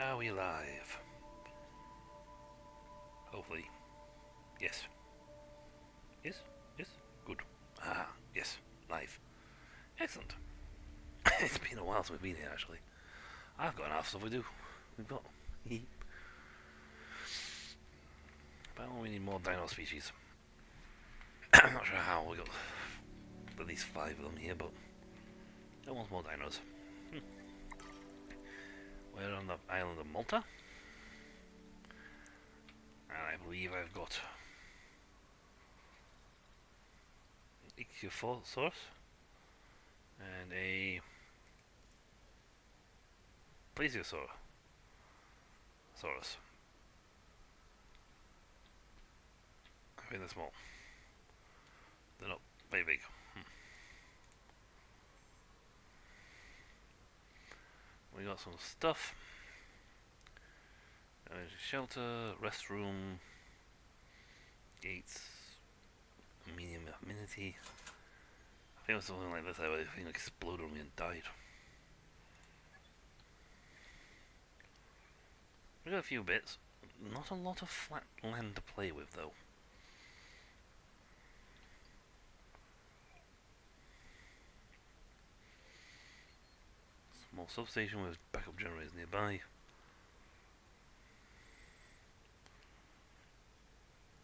Are we live? Hopefully. Yes. Yes? Yes? Good. Ah, yes. Live. Excellent. It's been a while since we've been here, actually. I've got enough stuff we do. We've got... Apparently we need more dino species. I'm not sure how. We got at least 5 of them here, but... I want more dinos. We're on the island of Malta. And I believe I've got... Ichthyosaurus. And a... Plesiosaurus. I think they're small. They're not very big. We got some stuff. Shelter, restroom, gates, medium amenity. I think it was something like this. I think exploded on me and died. We got a few bits. Not a lot of flat land to play with, though. Small substation with backup generators nearby.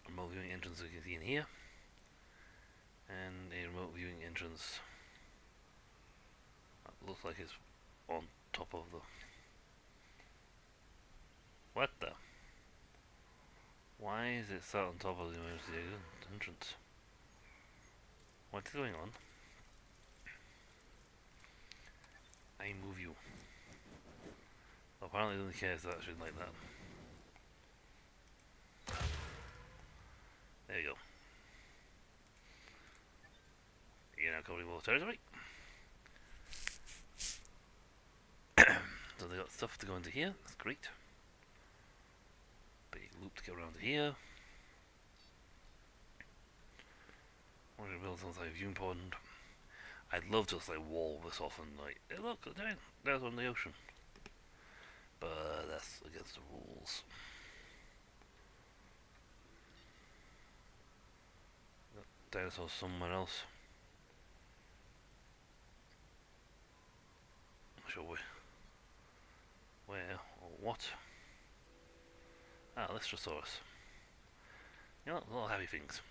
Remote viewing entrance you can see in here. And a remote viewing entrance that looks like it's on top of the... What the? Why is it sat on top of the emergency entrance? What's going on? I move you. Apparently it doesn't care if that should like that. There you go. You're now covering more territory. So they got stuff to go into here, that's great. Big loop to get around to here. We're gonna build something like a viewing pond. I'd love to just like wall this off and like, hey look, there's on the ocean. But that's against the rules. Got dinosaurs somewhere else. Shall we? Where or what? Ah, Lystrosaurus. You know, little heavy things.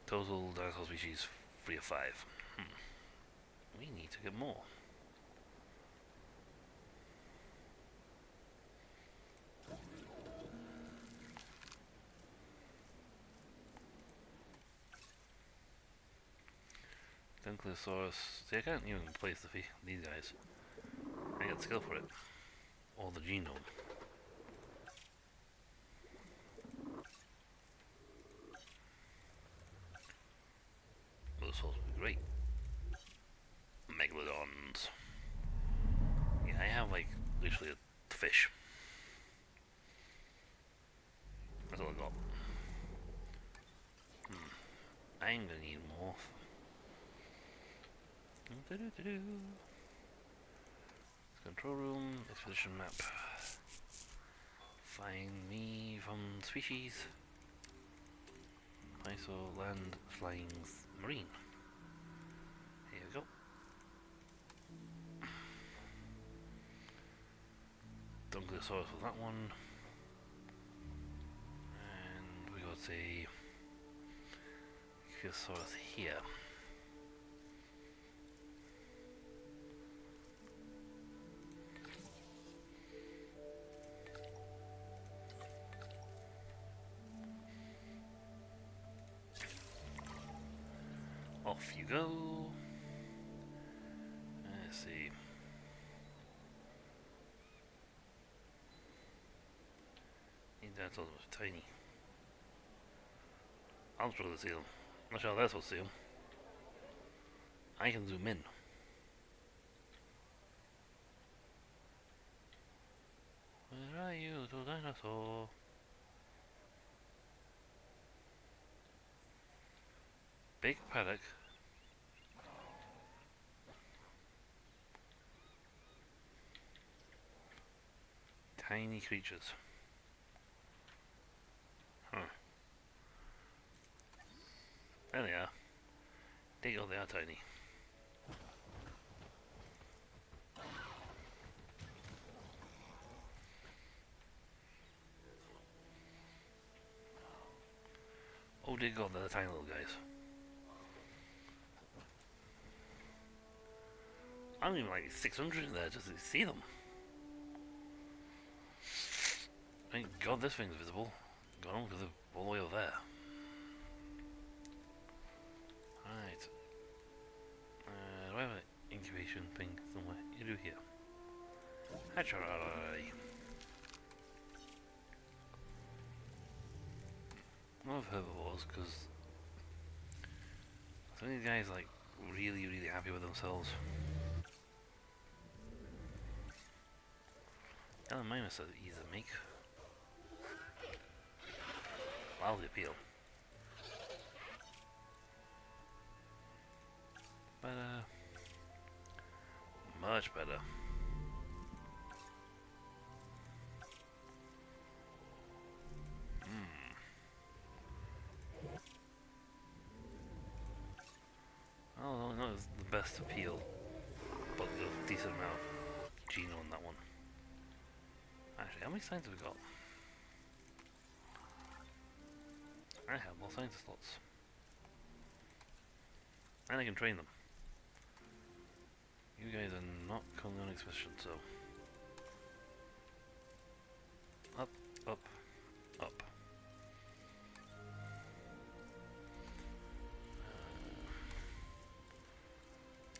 Total dinosaur species 3 of 5. We need to get more. Dunkleosaurus. See, I can't even place these guys. I got skill for it. Or the genome. Those will be great. Megalodons. Yeah, I have like literally a fish. That's all I got. I'm gonna need more. Control room, expedition map. Find me from species. ISO land flying marine. Here we go. Dunkleosaurus was that one. And we got a Ichthyosaurus here. Off you go. Let's see. These dinosaurs are tiny. I'll struggle to see them. Not sure they're supposed to see them. I can zoom in. Where are you, little dinosaur? Big paddock. tiny creatures. Huh. There they are. They are tiny. Oh dear god, they're the tiny little guys. I'm even like 600 in there just to see them. Thank god this thing's visible. Go on, because they're all the way over there. Right. Do I have an incubation thing somewhere? You do here. Hatchery. I love herbivores because some of these guys like really happy with themselves. Hell, mine is so easy to make. Lousy appeal. But much better. Oh, no, it's the best appeal, but a decent amount of Geno on that one. Actually, how many science have we got? I have more scientist slots. And I can train them. You guys are not coming on expedition, so... Up, up, up.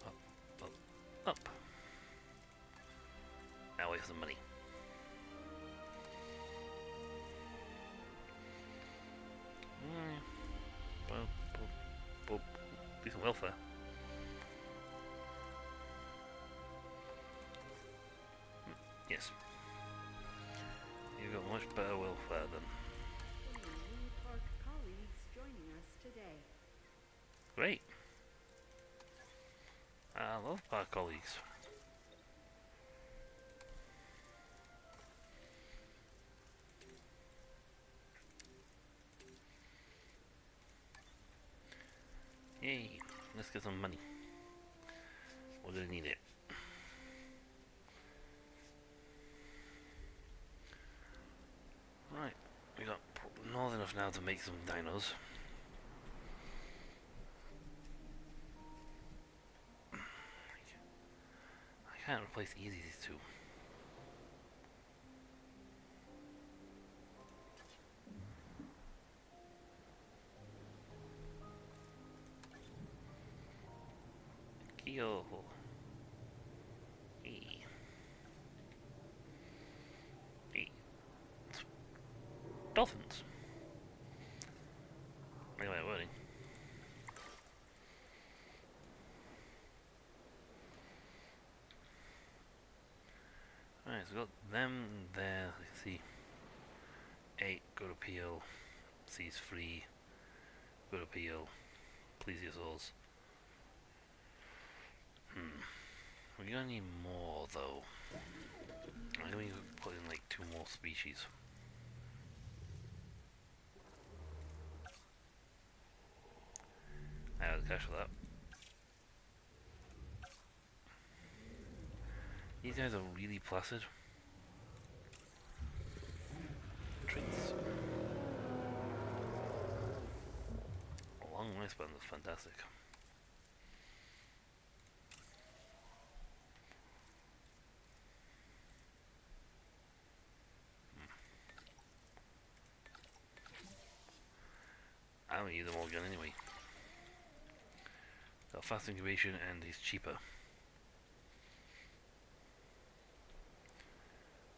Up, up, up. Now we have some money. Well, decent welfare. Yes. You've got much better welfare than... New park colleagues joining us today. Great. I love our colleagues. Yay, let's get some money. We're gonna need it. Right, we got north enough now to make some dinos. I can't replace easy these two. Kyo. Hey. Hey. Dolphins. Anyway, wording. Alright, so we got them there. Let's see. 8, good appeal. C's free. Good appeal. Plesiosaurs. We're gonna need more though. I'm gonna put in like 2 more species. I have the cash for that. These guys are really placid. Treats. A long lifespan is fantastic. I don't use them all again anyway. Got fast incubation and he's cheaper.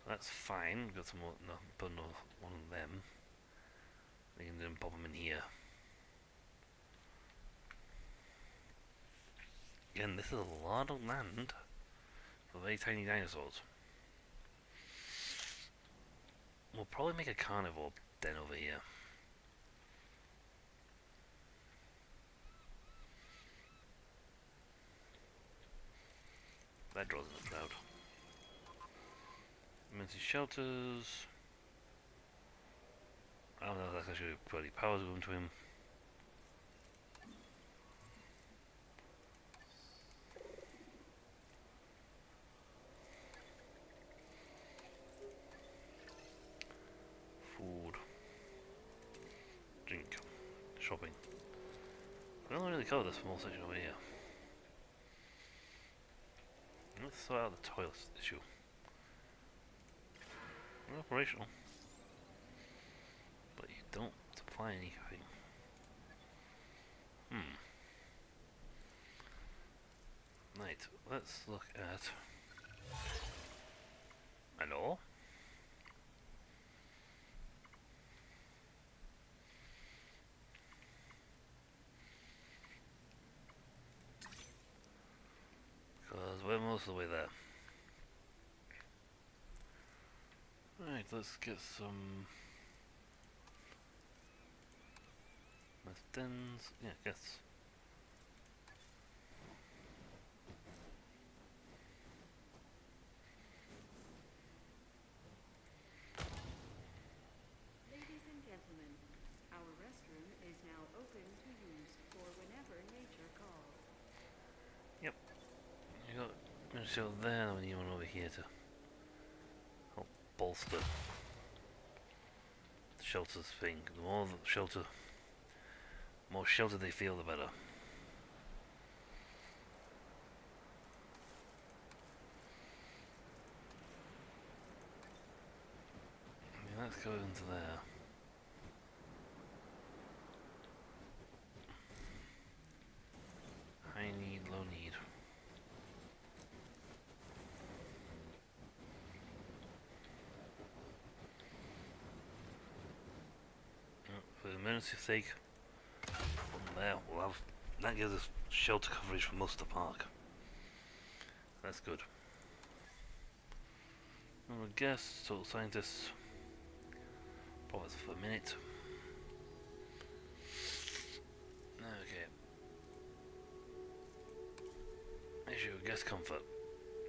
That's fine. Got some more. No, put no one of them. We can then pop them in here. Again, this is a lot of land for very tiny dinosaurs. We'll probably make a carnivore den over here. That draws in the crowd. Emergency shelters. I don't know if that's actually probably powers going to him. Food. Drink. Shopping. I don't really cover this small section over here. Let's sort out the toilets issue. They're operational. But you don't supply anything. Right, let's look at... Hello? Because we're most of the way there. Right, let's get some... Nice dens. Yeah, I guess. Ladies and gentlemen, our restroom is now open to use for whenever nature calls. Yep. You got a shelter there, and you one over here to help bolster the shelters thing. The more shelter they feel, the better. Let's go into there. High need, low need. For emergency sake, from there we'll have that gives us shelter coverage for most of the park. That's good. Number of guests, total scientists. Pause for a minute. Okay. Issue of guest comfort.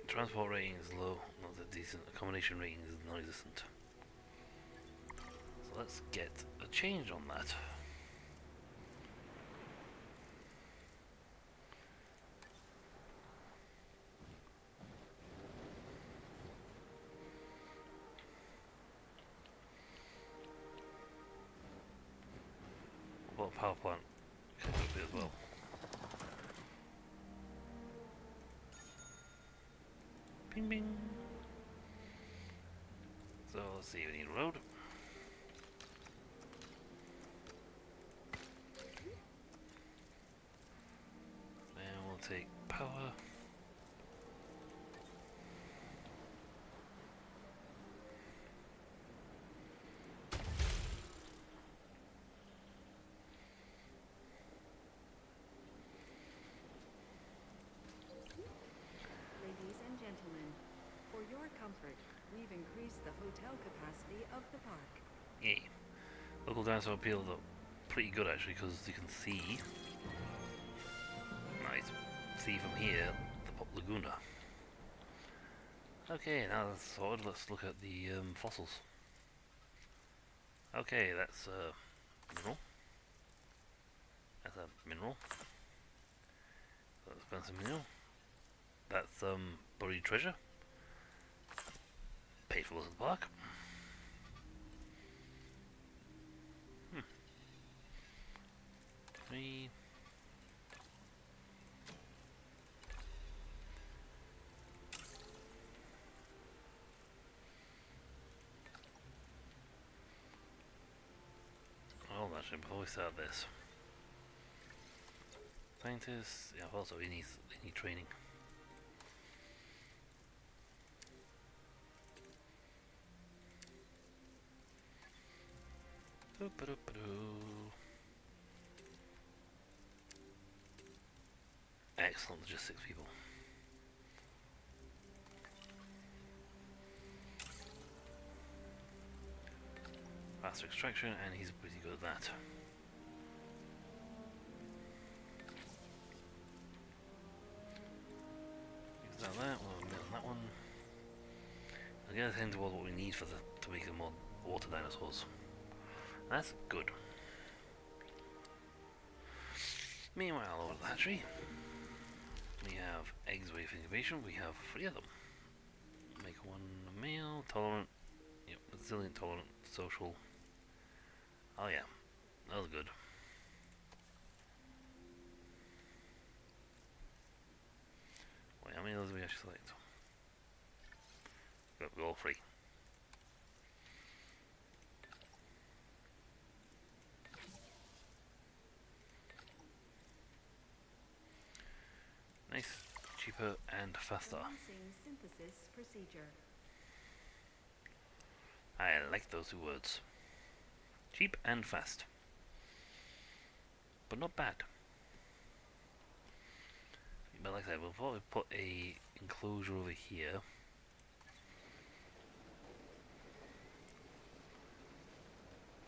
Transport rating is low, not that decent. Accommodation rating is non-existent. So let's get a change on that. What about power plant? Okay, that'll be as well. Bing bing. So let's see, we need a road. Then we'll take power. Ladies and gentlemen, for your comfort, we've increased the hotel capacity of the park. Yay. Local dinosaur appeal though pretty good actually because you can see see from here the Pop Laguna. Okay, now that's sorted, let's look at the fossils. Okay, that's mineral. That's a mineral. That's expensive mineral. That's buried treasure. Paid for Wilson Park. Three. Oh, actually, before we start this, scientists. Yeah, also they need training. Excellent logistics, people. Faster extraction, and he's pretty good at that. Use that, we'll mill that one. We're getting heading towards what we need for to make the more water dinosaurs. That's good. Meanwhile, over at the hatchery, we have eggs ready for incubation. We have 3 of them. Make one male, tolerant, yep, resilient, tolerant, social. Oh yeah, that was good. Wait, how many of those did we actually select? Got all 3. Nice, cheaper and faster. Synthesis procedure. I like those 2 words. Cheap and fast. But not bad. But like I said, we'll probably put a enclosure over here.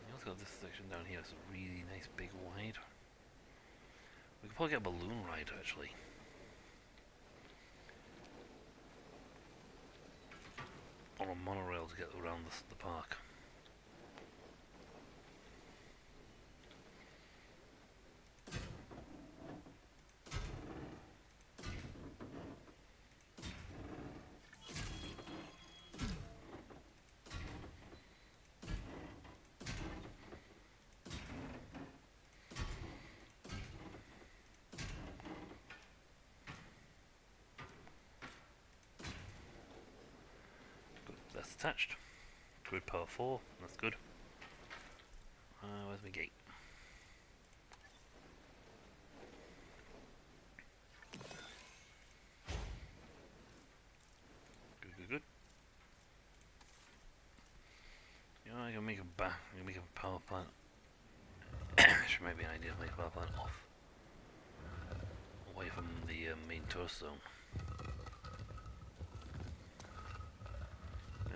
We also got this section down here. It's a really nice big wide. We could probably get a balloon ride actually. On a monorail to get around the park. Good, that's attached. Grid power 4, that's good. Where's my gate? Good. You know, I can make a power plant. Should maybe an idea to make a power plant off, away from the main tourist zone.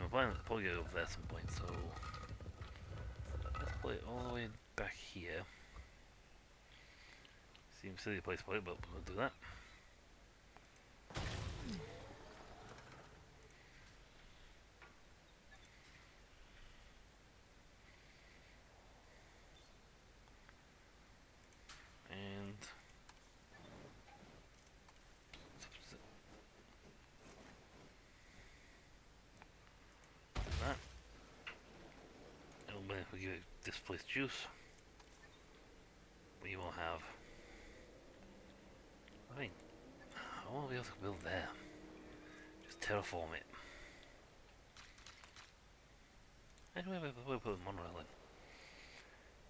We're planning to probably go over there at some point, so let's play it all the way back here. Seems silly place to play it, but we'll do that. And that. And if we give it displaced juice, we will have. I mean, I won't be able to build there. Just terraform it. Anyway, we'll put a monorail in.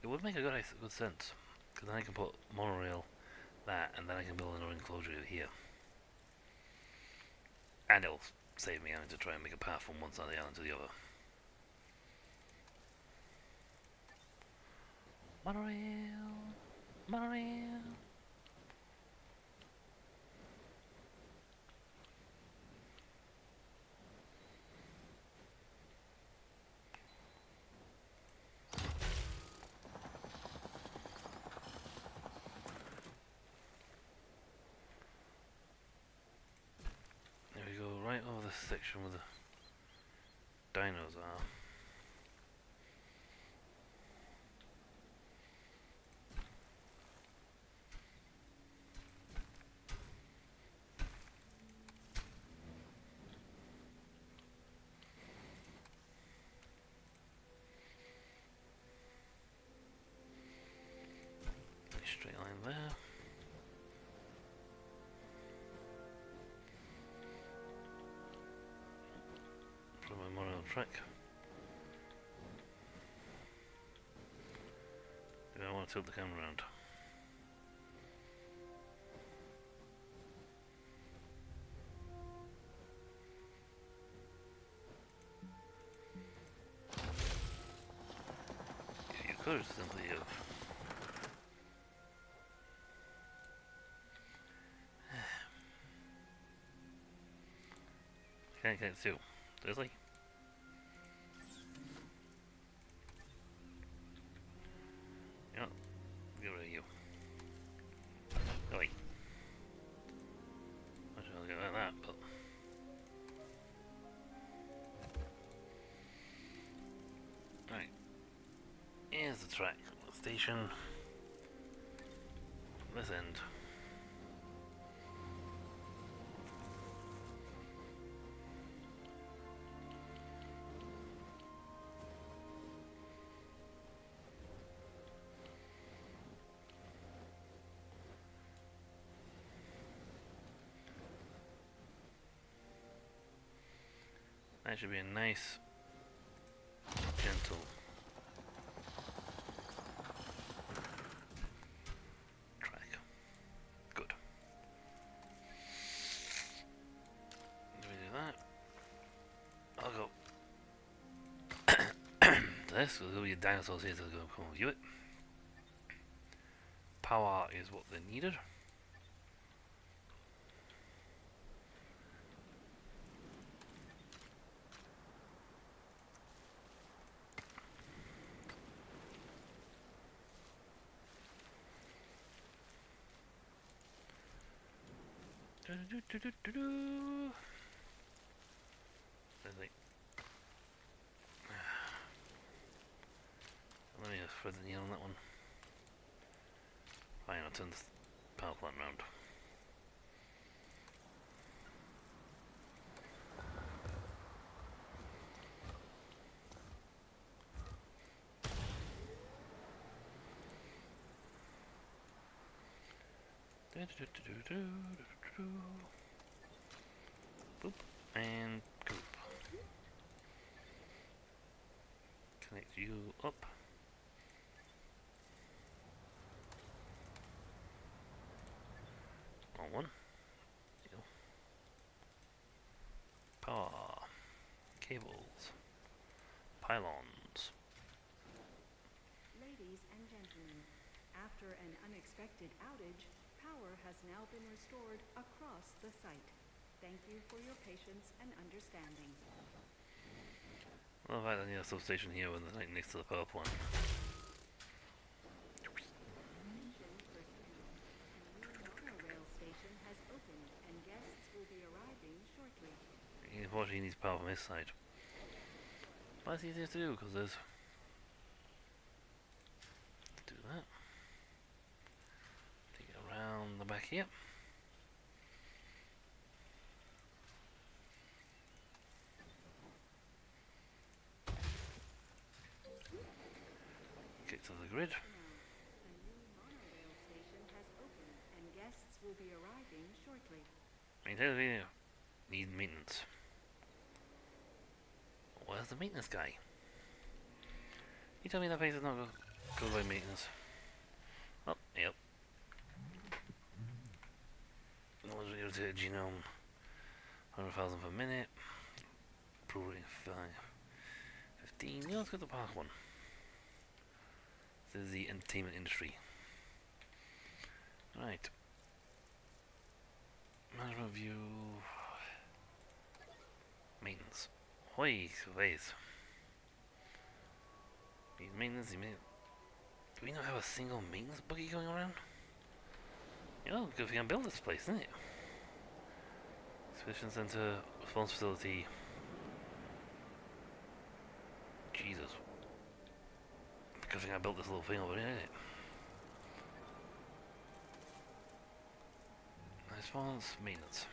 It would make a good sense, because then I can put monorail that, and then I can build another enclosure here. And it'll save me having to try and make a path from one side of the island to the other. Monorail! Monorail! There we go, right over this section where the dinos are. Straight line there. From my monorail track. Do I want to tilt the camera around? You could simply have. Can't see. Seriously? Yeah, get rid of you. Really? I should get rid of that, but There's the track station. This end. That should be a nice, gentle track. Good. Let me do that. I'll go to this, there'll be dinosaurs here, so I'll go come and view it. Power is what they needed. Let me just thread the needle on that one. Fine, I'll turn this power plant round. Boop and group. Connect you up. On one. Power. Cables. Pylons. Ladies and gentlemen, after an unexpected outage, power has now been restored across the site. Thank you for your patience and understanding. Well, I need a substation here when right next to the power plant. Attention personnel. The new monorail station has opened and guests will be arriving shortly. Unfortunately, he needs power from his side. But that's easier to do because there's. Do that. Take it around the back here. Get to the grid. A new monorail station has opened and guests will be arriving shortly. Maintain the video. Need maintenance. Where's the maintenance guy? You tell me that place is not good by maintenance. Oh, yep. Knowledge video to genome. 100,000 per minute. Approval rate 15. Yeah, let's go to the park one. This is the entertainment industry. Right. Management view. Maintenance. Hoy, ways. Maintenance, do we not have a single maintenance buggy going around? You know, good if we can build this place, isn't it? Expedition Center, response facility. Jesus. Good thing I built this little thing over here, isn't it? Response, maintenance.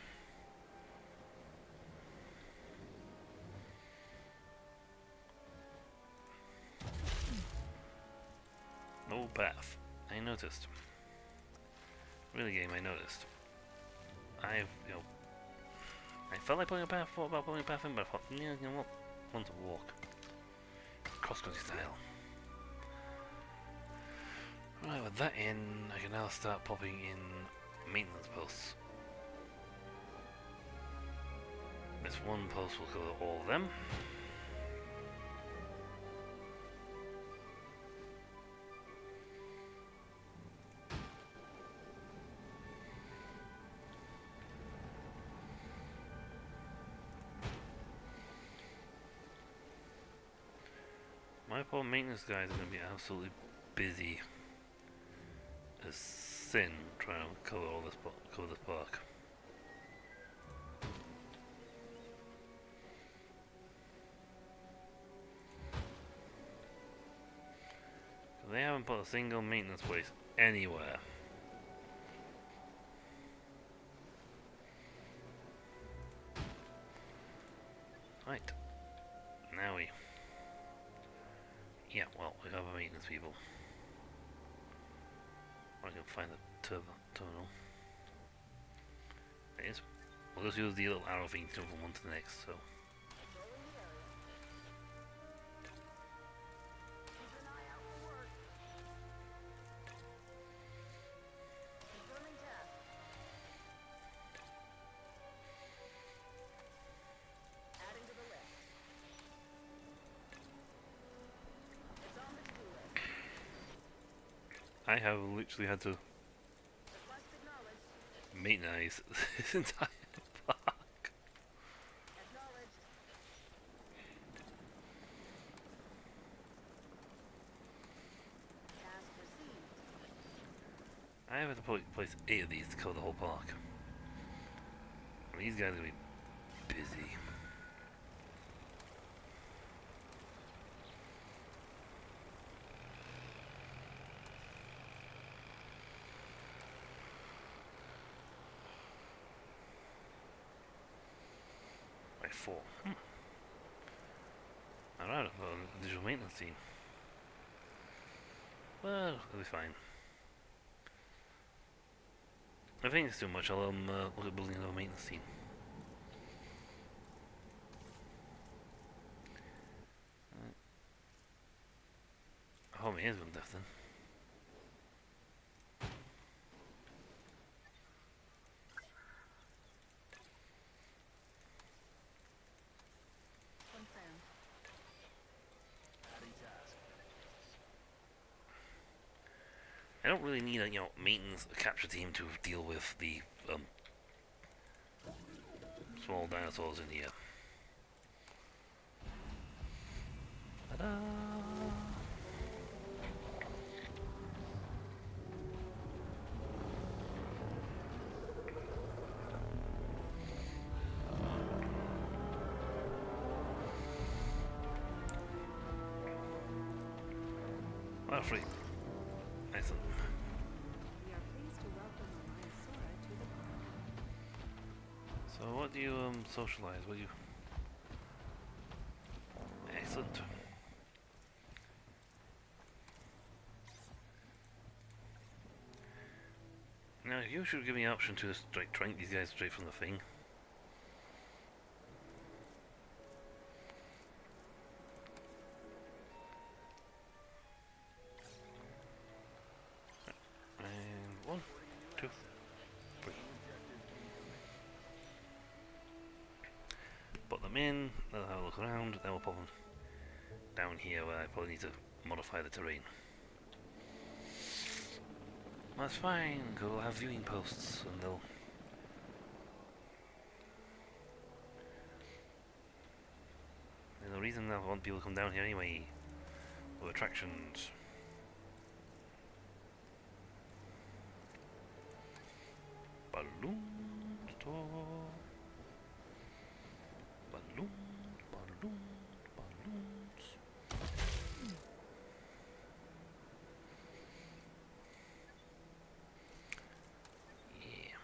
No path. I noticed. Really game, I noticed. I felt like putting a path, thought about putting a path in, but I thought, yeah, you know what? I want to walk. Cross-country style. Right, with that in, I can now start popping in maintenance posts. This one post will cover all of them. My poor maintenance guys are going to be absolutely busy as sin trying to cover all this park. They haven't put a single maintenance place anywhere. Right. Now we... Yeah, well, we have our maintenance people. I can find the terminal. There it is. We'll just use the little arrow thing to go from one to the next, so... I have literally had to maintenance this entire park. I have to place 8 of these to cover the whole park. I mean, these guys are going to be busy. By 4. Alright, I've got a digital maintenance team. Well, it'll be fine. I think it's too much. I'll look at building another maintenance team. I hope my ears went deaf then. I don't really need a maintenance capture team to deal with the small dinosaurs in here. Ta-da! Well, free. Excellent. We are pleased to welcome Alliance Sora to the park. So what do you socialize? What do you... Excellent. Now you should give me an option to just drink these guys straight from the thing. And 1, 2, 3. Put them in, they'll have a look around, then we'll put them down here where I probably need to modify the terrain. That's fine, because we'll have viewing posts and they'll... There's no reason I want people to come down here anyway. With attractions. Balloon store. Balloons, balloons, balloons. Yeah.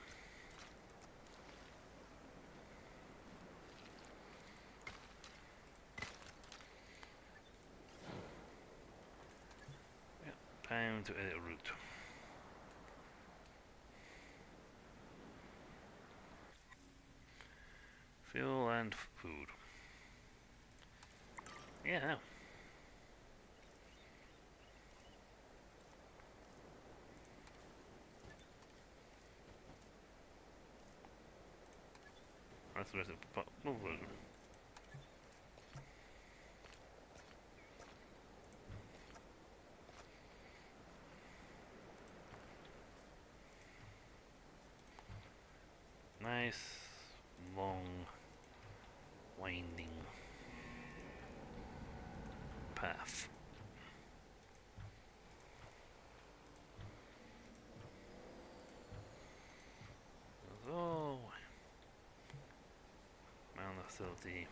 Time to edit a route. Fuel and food. Yeah. That's the rest of the version. Nice, long, winding path. Oh, around the facility.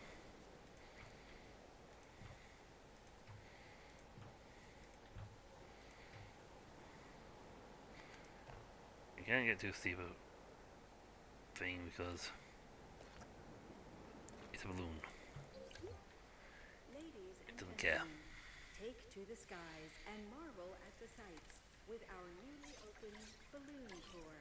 can't get too steep a thing because it's a balloon. Ladies It and doesn't care. gentlemen, take to the skies and marvel at the sights with our newly opened balloon tour.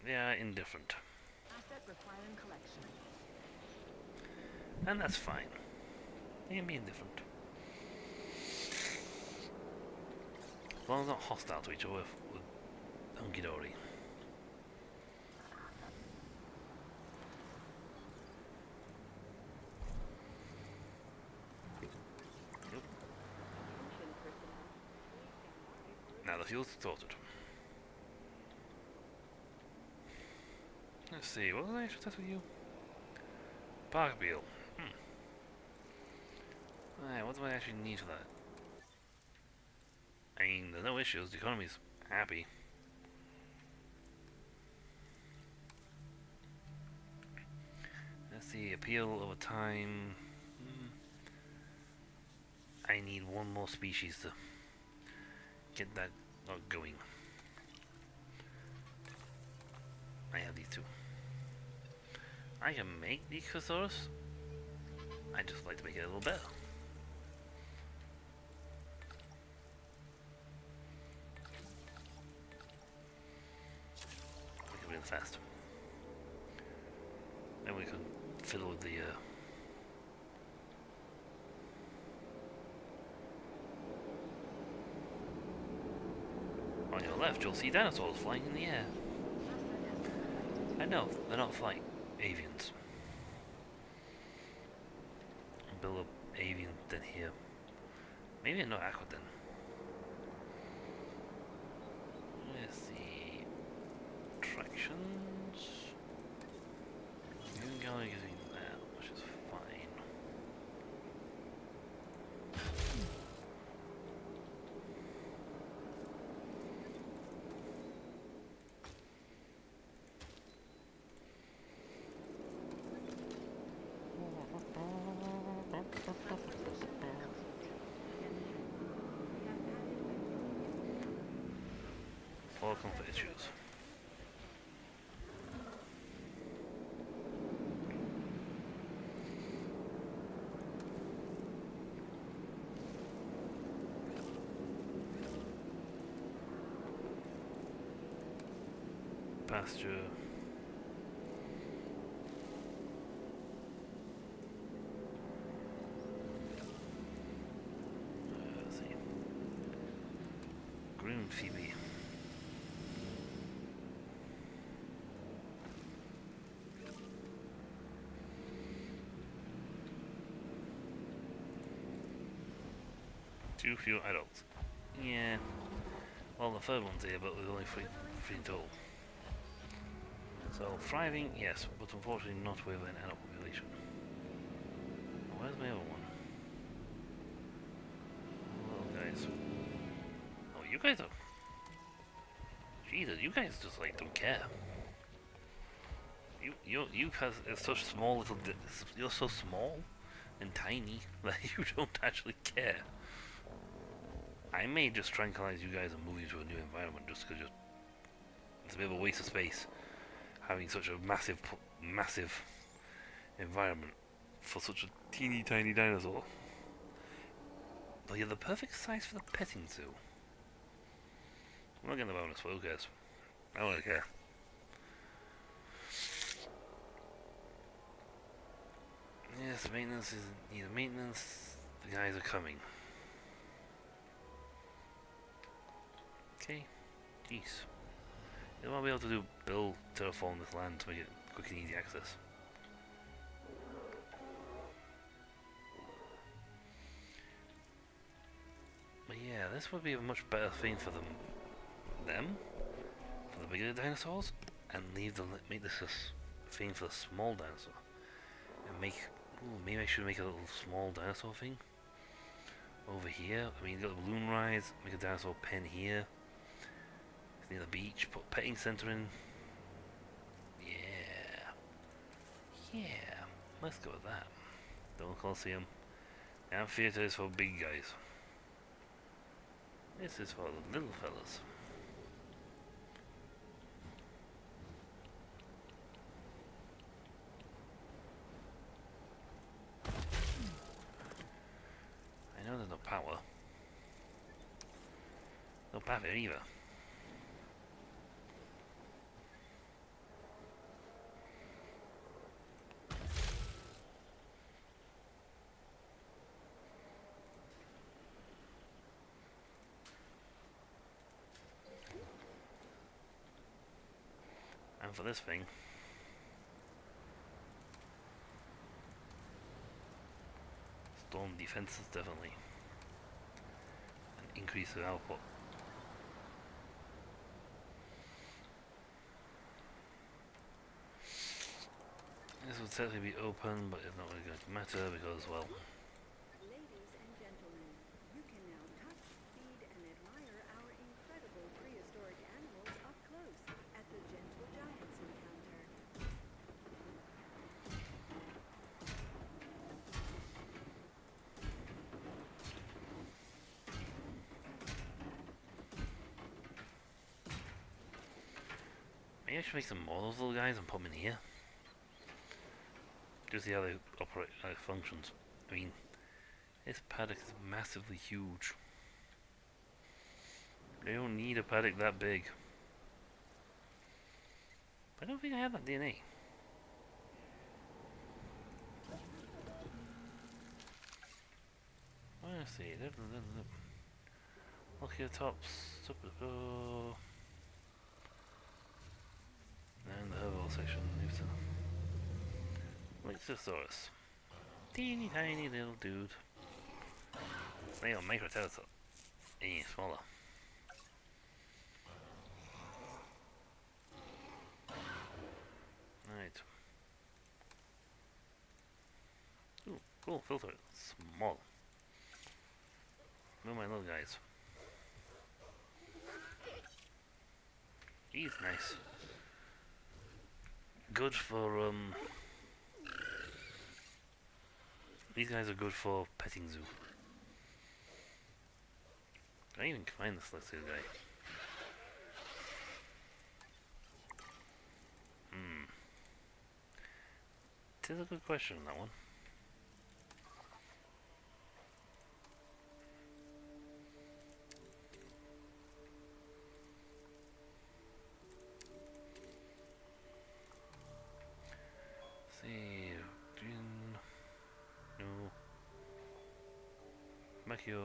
They are indifferent. Asset requiring collection. And that's fine. They can be indifferent. As long as they're not hostile to each other with hunky dory. Now the fuel's sorted. Let's see, what was I actually test with you? Park appeal. Alright, what do I actually need for that? I mean, there's no issues, the economy's happy. Let's see, appeal over time. I need one more species to get that going. I have these two. I can make the Ichthyosaurus. I just like to make it a little better. Make it really fast. Then we can fiddle with the on your left, you'll see dinosaurs flying in the air. I know, they're not flying. Avians. Build up avian den here. Maybe not aqua den. Let's see. Attractions. You can go using that, which is fine. All comfort issues. Pasture. Let's see. Green Phoebe. Too few adults. Yeah. Well, the third one's here, but there's only three in total. So, thriving, yes, but unfortunately not with an adult population. Where's my other one? Well, guys. Oh, you guys are... Jesus, you guys just, like, don't care. You guys are such small little... You're so small and tiny that you don't actually care. I may just tranquilize you guys and move you to a new environment just because it's a bit of a waste of space having such a massive environment for such a teeny tiny dinosaur. But you're the perfect size for the petting zoo. I'm not getting the bonus, but who cares? I don't really care. Yes, maintenance is needed. Maintenance. The guys are coming. Okay. Jeez. You won't be able to build terraform this land to make it quick and easy access. But yeah, this would be a much better thing for them, for the bigger dinosaurs, and make this a thing for the small dinosaur. And maybe I should make a little small dinosaur thing over here. I mean, got the balloon rise, make a dinosaur pen here. Near the beach, put petting center in. Yeah. Let's go with that. Double Coliseum. Amphitheater is for big guys. This is for the little fellas. I know there's no power. No power either. And for this thing, storm defenses definitely, and increase the output. This would certainly be open, but it's not really going to matter because, well, Ladies and gentlemen, you can now touch, feed, and admire our incredible prehistoric animals up close at the Gentle Giants encounter. maybe I should make some more of those little guys and put them in here. Just see how they operate, how it functions. I mean, this paddock is massively huge. They don't need a paddock that big. I don't think I have that DNA. Let's see. Look here, tops. And the herbal section. Lyxosaurus. Teeny tiny little dude. They are microtelescope. Smaller. Right. Ooh, cool filter. Small. Look at my little guys. He's nice. Good for these guys are good for petting zoo. I even find this little guy. It is a good question, that one. See, green, no, Makio.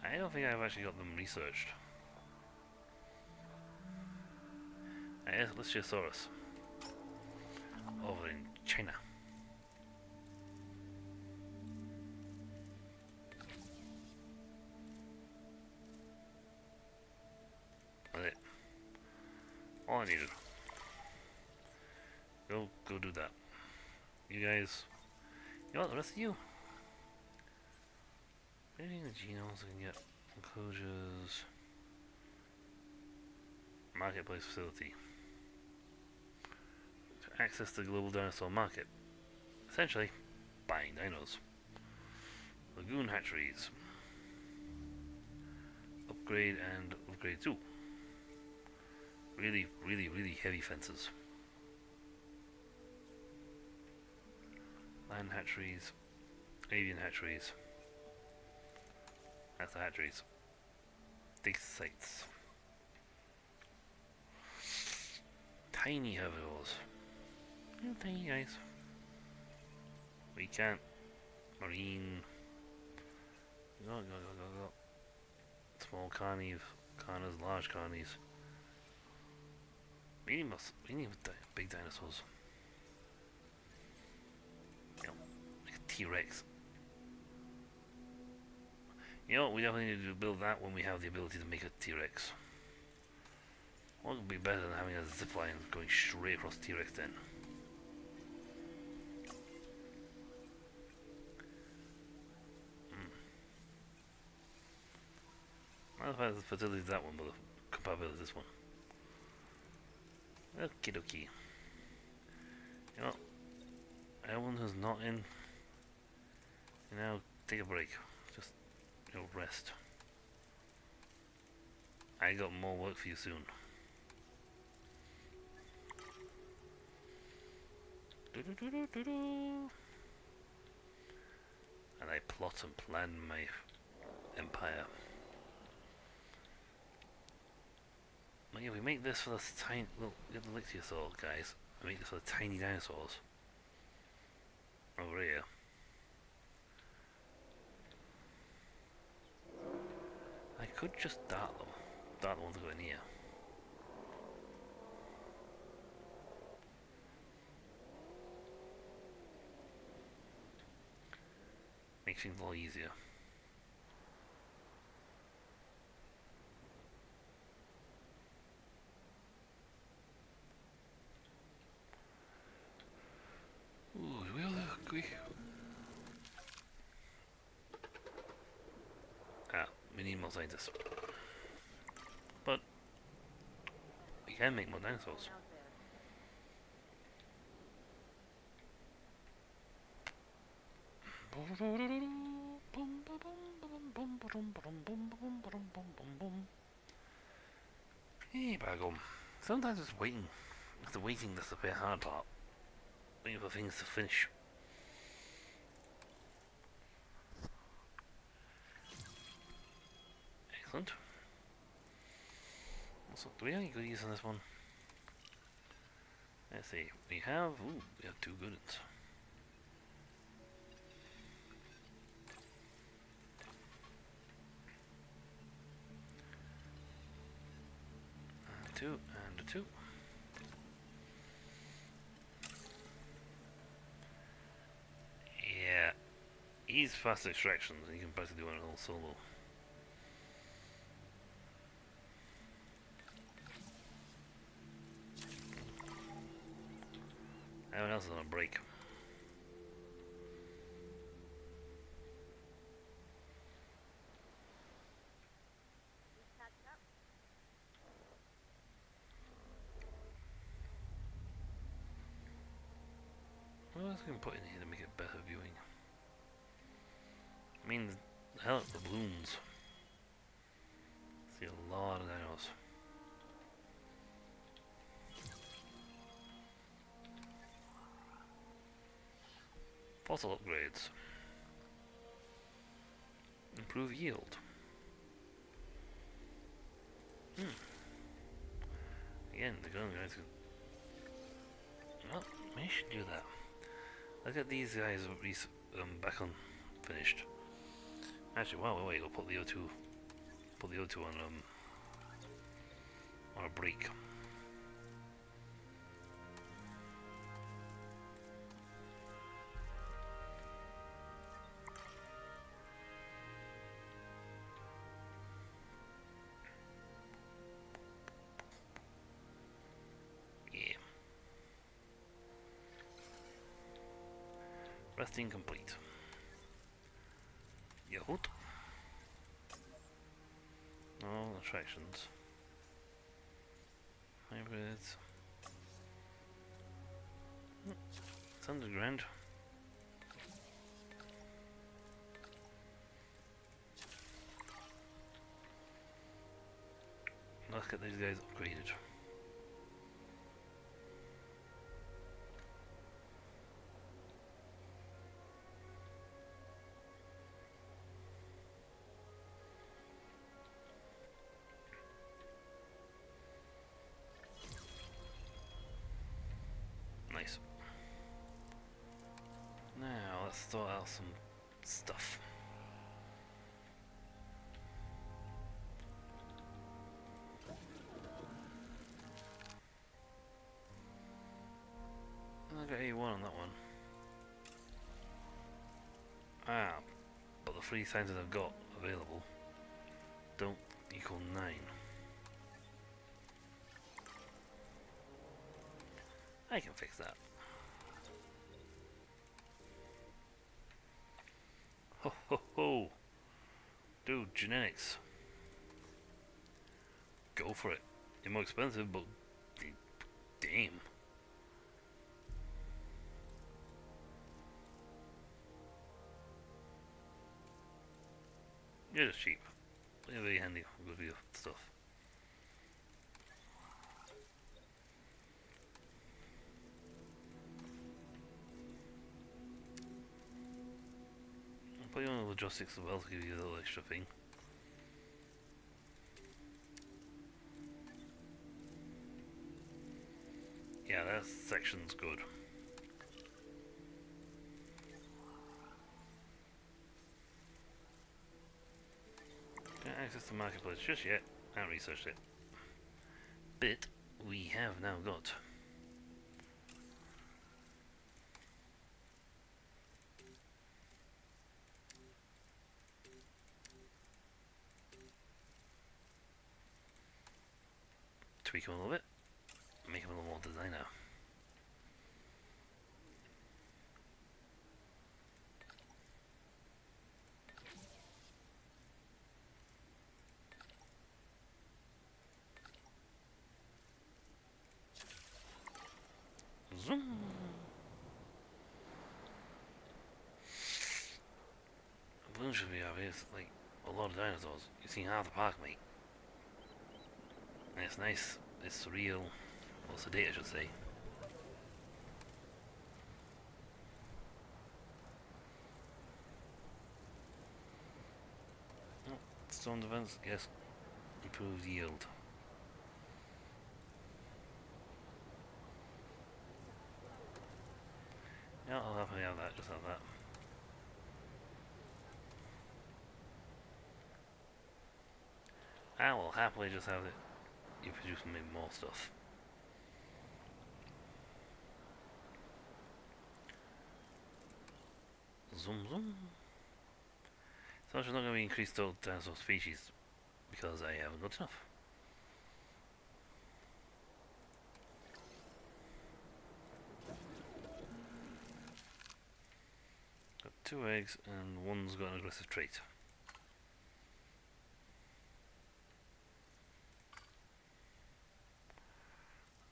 I don't think I've actually got them researched. Lyxosaurus over in China. That's it. All I needed. Go do that. You guys, you know what, the rest of you? Maybe the genomes I can get enclosures. Marketplace facility. To access the global dinosaur market. Essentially, buying dinos. Lagoon hatcheries. Upgrade and upgrade 2. Really, really, really heavy fences. Land hatcheries. Avian hatcheries. That's the hatcheries. Big sites. Tiny herbivores. Little tiny guys. We can't. Marine. Go. Small carnies, large carnies. We need big dinosaurs. You know, like a T-Rex. You know what, we definitely need to build that when we have the ability to make a T-Rex. What would be better than having a zipline going straight across T-Rex then? Not as bad as the fertility of that one, but the compatibility of this one. Okie dokie. You know, everyone who's not in, you know, take a break. Just, you know, rest. I got more work for you soon. And I plot and plan my empire. Well, yeah, we make this for the tiny. Well, get the Lichiosaur guys. We make this for the tiny dinosaurs. Over here. I could just dart them. Dart the ones that go in here. Makes things a lot easier. Ooh, we all agree. We need more scientists. But we can make more dinosaurs. Hey, Bagum. Sometimes it's waiting. It's the waiting that's the very hard part. Waiting for things to finish. Excellent. So, do we have any goodies on this one? Let's see. We have 2 good ones. 2 and a 2. Yeah. He's fast extractions and you can basically do it all solo. Everyone else is on a break. What else can we put in here to make it better viewing? I mean, hell, the balloons. See a lot of dinos. Fossil upgrades. Improve yield. Again, the gun guys could... Well, we should do that. Look at these guys back on finished. Actually, while we wait, we'll put the O2 on a break. Resting complete. Yahut. All attractions. Hybrids. It's underground. Let's get these guys upgraded. Nice. Now let's sort out some stuff. I got A1 on that one. But the 3 signs that I've got available don't equal 9. I can fix that. Ho ho ho! Dude, genetics. Go for it. They're more expensive, but Damn. You're just cheap. They're very handy with your stuff. I'll put you on the logistics as well to give you a little extra thing. Yeah, that section's good. Can't access the marketplace just yet. I haven't researched it. But we have now got tweak him a little bit, make him a little more designer. Zoom. Balloon should be obvious, like a lot of dinosaurs. You've seen half the park, mate. And it's nice, it's surreal, well, sedate I should say. Oh, stone defense, yes. Improved yield. Yeah, I'll happily have that, just have that. I will happily just have it. You produce me more stuff. Zoom zoom. So it's not going to be increased to dinosaur species because I haven't got enough. Got 2 eggs and one's got an aggressive trait.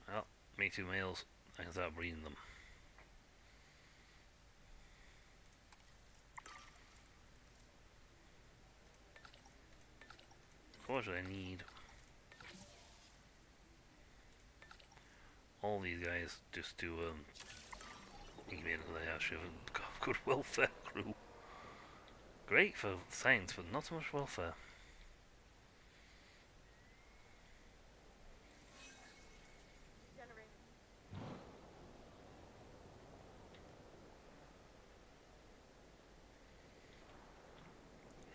Well, make 2 males, I can start breeding them. Unfortunately, I need all these guys just to incubate because I actually have a good welfare crew. Great for science, but not so much welfare.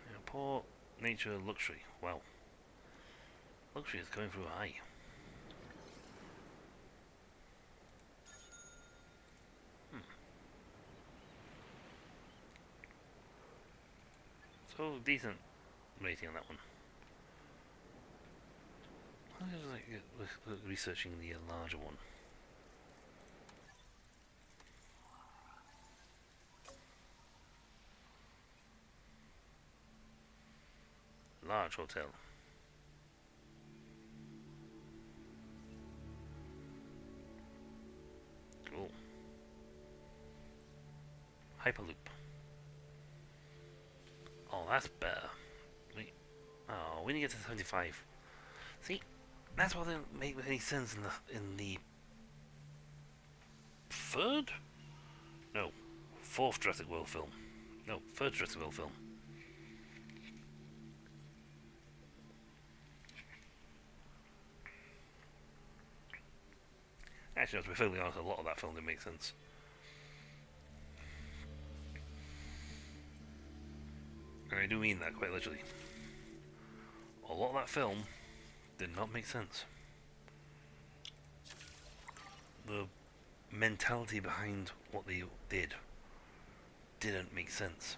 Yeah, poor nature luxury. Wow. Luxury is going through high. So decent rating on that one. I was like researching the larger one. Large hotel. Cool. Hyperloop. Oh, that's better. Oh, we need to get to 75. See, that's what didn't make any sense in the third? No, fourth Jurassic World film. No, third Jurassic World film. Actually, to be fairly honest, a lot of that film didn't make sense. And I do mean that quite literally. A lot of that film did not make sense. The mentality behind what they did didn't make sense.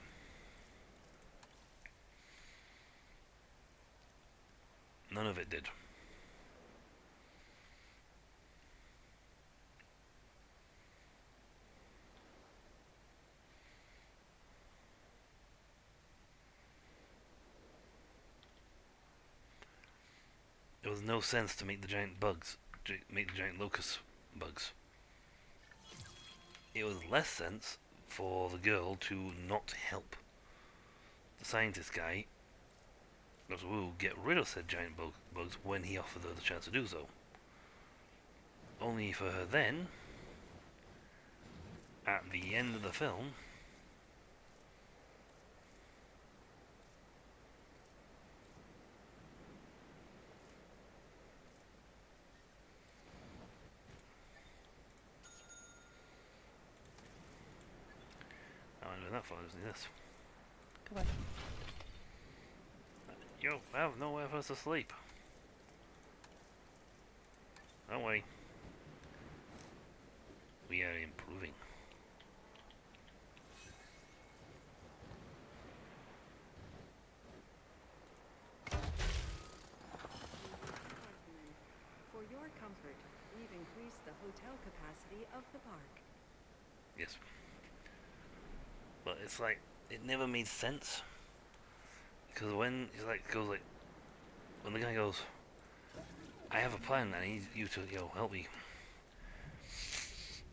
None of it did. There was no sense to make the giant bugs, make the giant locusts bugs. It was less sense for the girl to not help the scientist guy, Dr. Wu, get rid of said giant bugs when he offered her the chance to do so. Only for her then, at the end of the film, I'm doing that for using this. Come on. You have nowhere for us to sleep. Don't worry. We are improving. For your comfort, we've increased the hotel capacity of the park. Yes. But it's like, it never made sense. Because when he's like, when the guy goes, I have a plan, I need you to, help me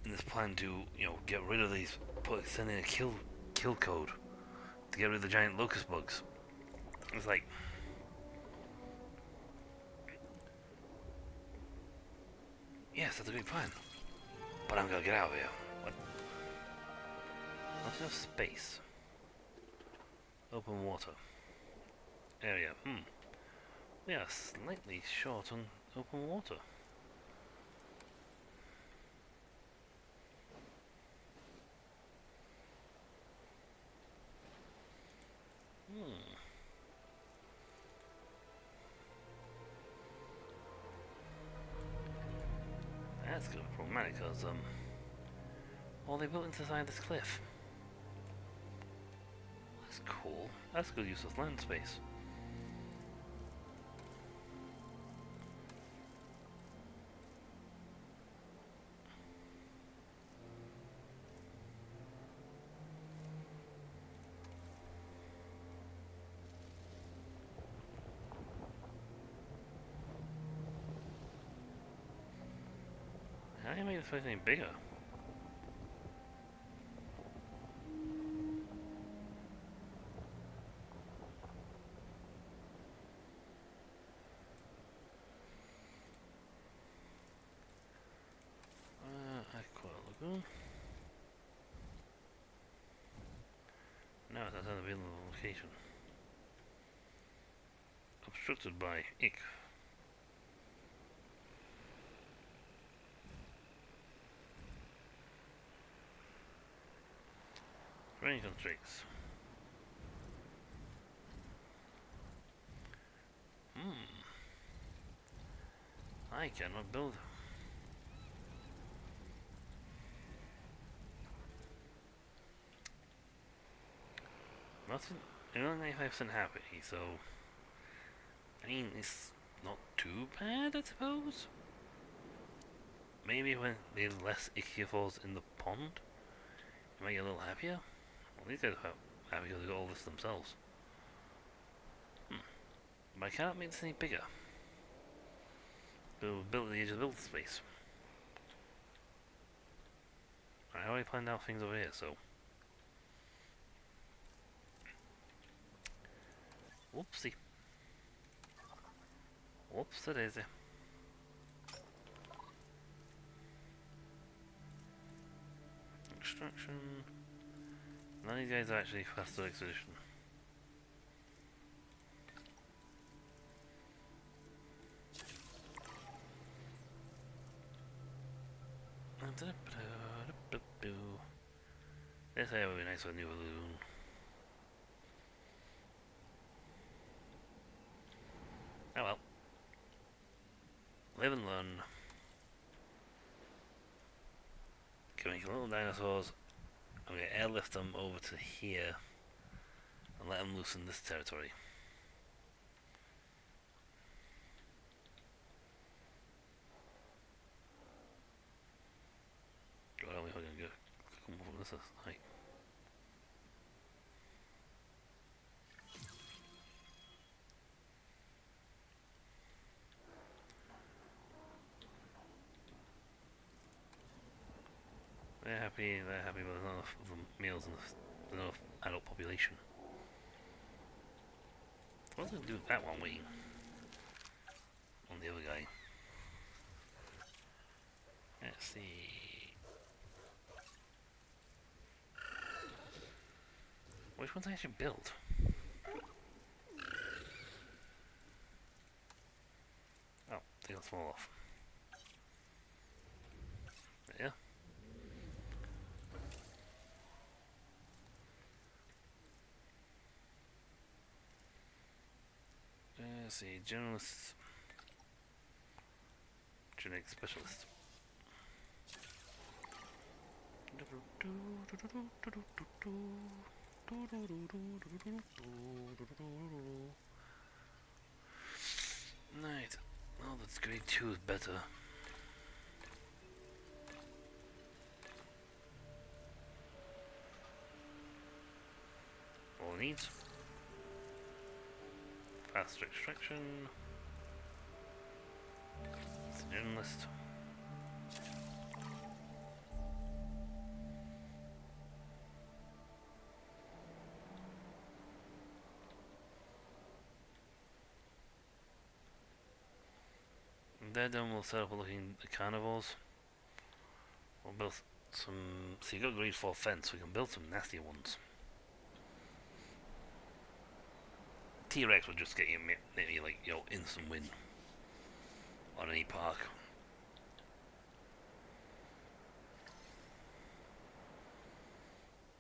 in this plan to, get rid of these, send in a kill code to get rid of the giant locust bugs. It's like, yes, that's a great plan, but I'm gonna get out of here. What? Not enough space. Open water. Area. We are slightly short on open water. That's gonna be problematic because, well, they built inside this cliff. That's cool. That's good use of land space. How do you make this place any bigger? Aqua Lagoon. Now it's outside the available location. Obstructed by ick. Rain constricts. I cannot build. Nothing. I'm only 95% happy, so I mean it's not too bad, I suppose. Maybe when there's less ichthyophores in the pond, you might get a little happier. Well, these guys are happy because they got all this themselves. But I cannot make this any bigger. Build the edge of the build space. I already planned out things over here, so. Whoopsie. Whoops, daisy. Extraction. None of these guys are actually faster expedition. This area would be nice with a new lagoon. Oh well. Live and learn. Can make little dinosaurs. I'm going to airlift them over to here and let them loose in this territory. God, only I'm going to go come over this height. enough of the males in the enough adult population. What's going to do with that one waiting on the other guy? Let's see. Which ones I should build? Oh, they got fall off. Yeah. Let's see, generalist, genetic specialist. Right. Oh, that's grade 2 is better. All it needs. Faster extraction. It's a journalist. Then we'll set up looking at carnivores. We'll build some. So you got grade 4 fence, we can build some nastier ones. T-Rex would just get you maybe like, you know, instant win on any park.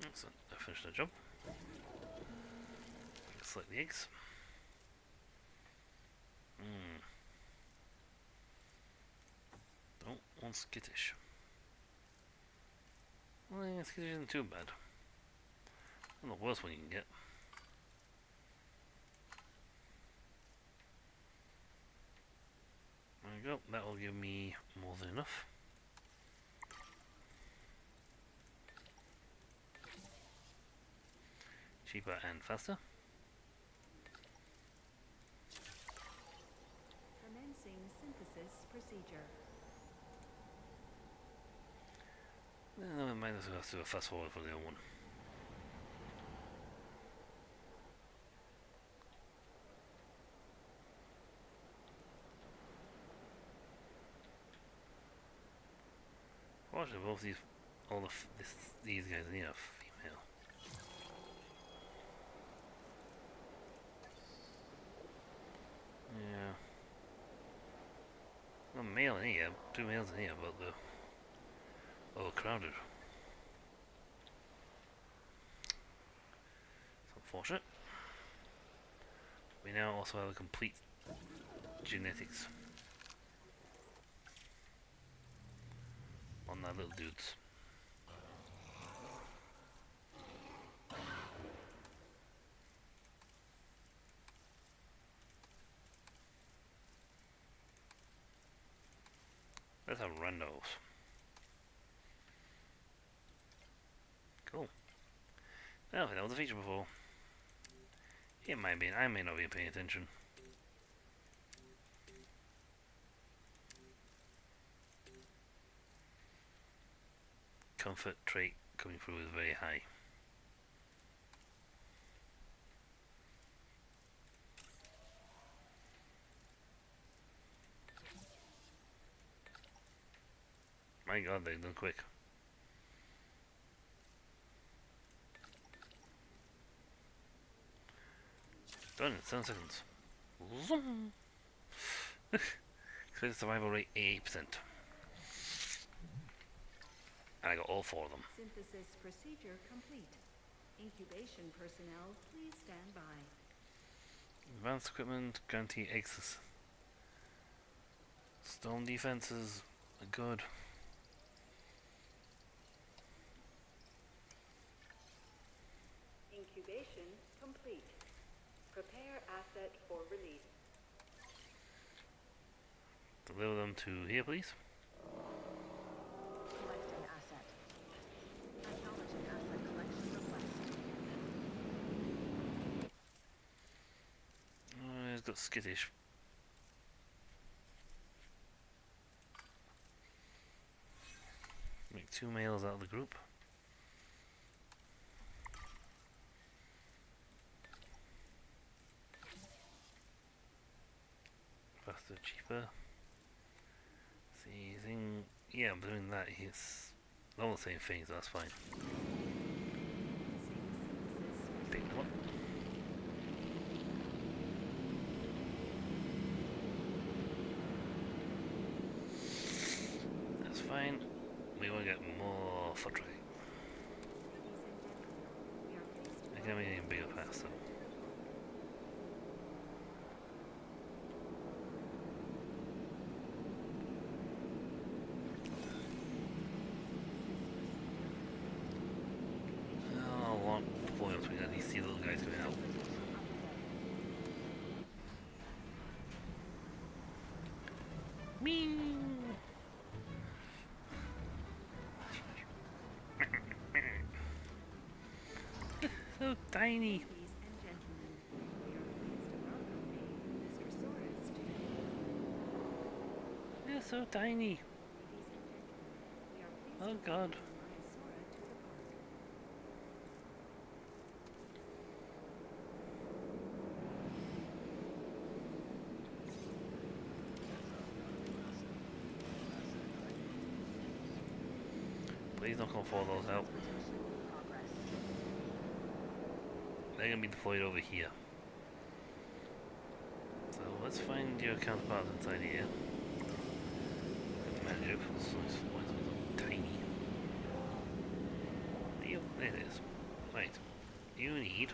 Excellent, I finished the job. Select the eggs. Don't want skittish. Well, yeah, skittish isn't too bad. Not the worst one you can get. There we go, that will give me more than enough. Cheaper and faster. Commencing synthesis procedure. No, I might as well have to do a fast forward for the other one. Fortunately, both these, these guys need a female. Yeah. No male in here, 2 males in here, but they're overcrowded. It's unfortunate. We now also have a complete genetics on that little dudes. Let's have randos. Cool. Well, that was a feature before. It might be, I may not be paying attention. Comfort trait coming through is very high. My god, they've done quick. Done in 7 seconds. Zoom. Expected survival rate 80%. And I got all 4 of them. Synthesis procedure complete. Incubation personnel, please stand by. Advanced equipment, guarantee access. Stone defenses are good. Incubation complete. Prepare asset for release. Deliver them to here, please. Collecting asset. Acknowledging asset collection request. He's got skittish. Make 2 males out of the group. they're cheaper. See, thing. Yeah, I'm doing that. It's all the same thing, so that's fine. Take what? That's fine. We want to get more foot traffic. I can make it bigger faster. Oh, I want points. We got these sea little guys coming out. Me. So tiny. They're so tiny. Oh God. Please don't come for those out. They're gonna be deployed over here. So let's find your counterparts inside here. Magic. Why is it so tiny? There it is. Right. You need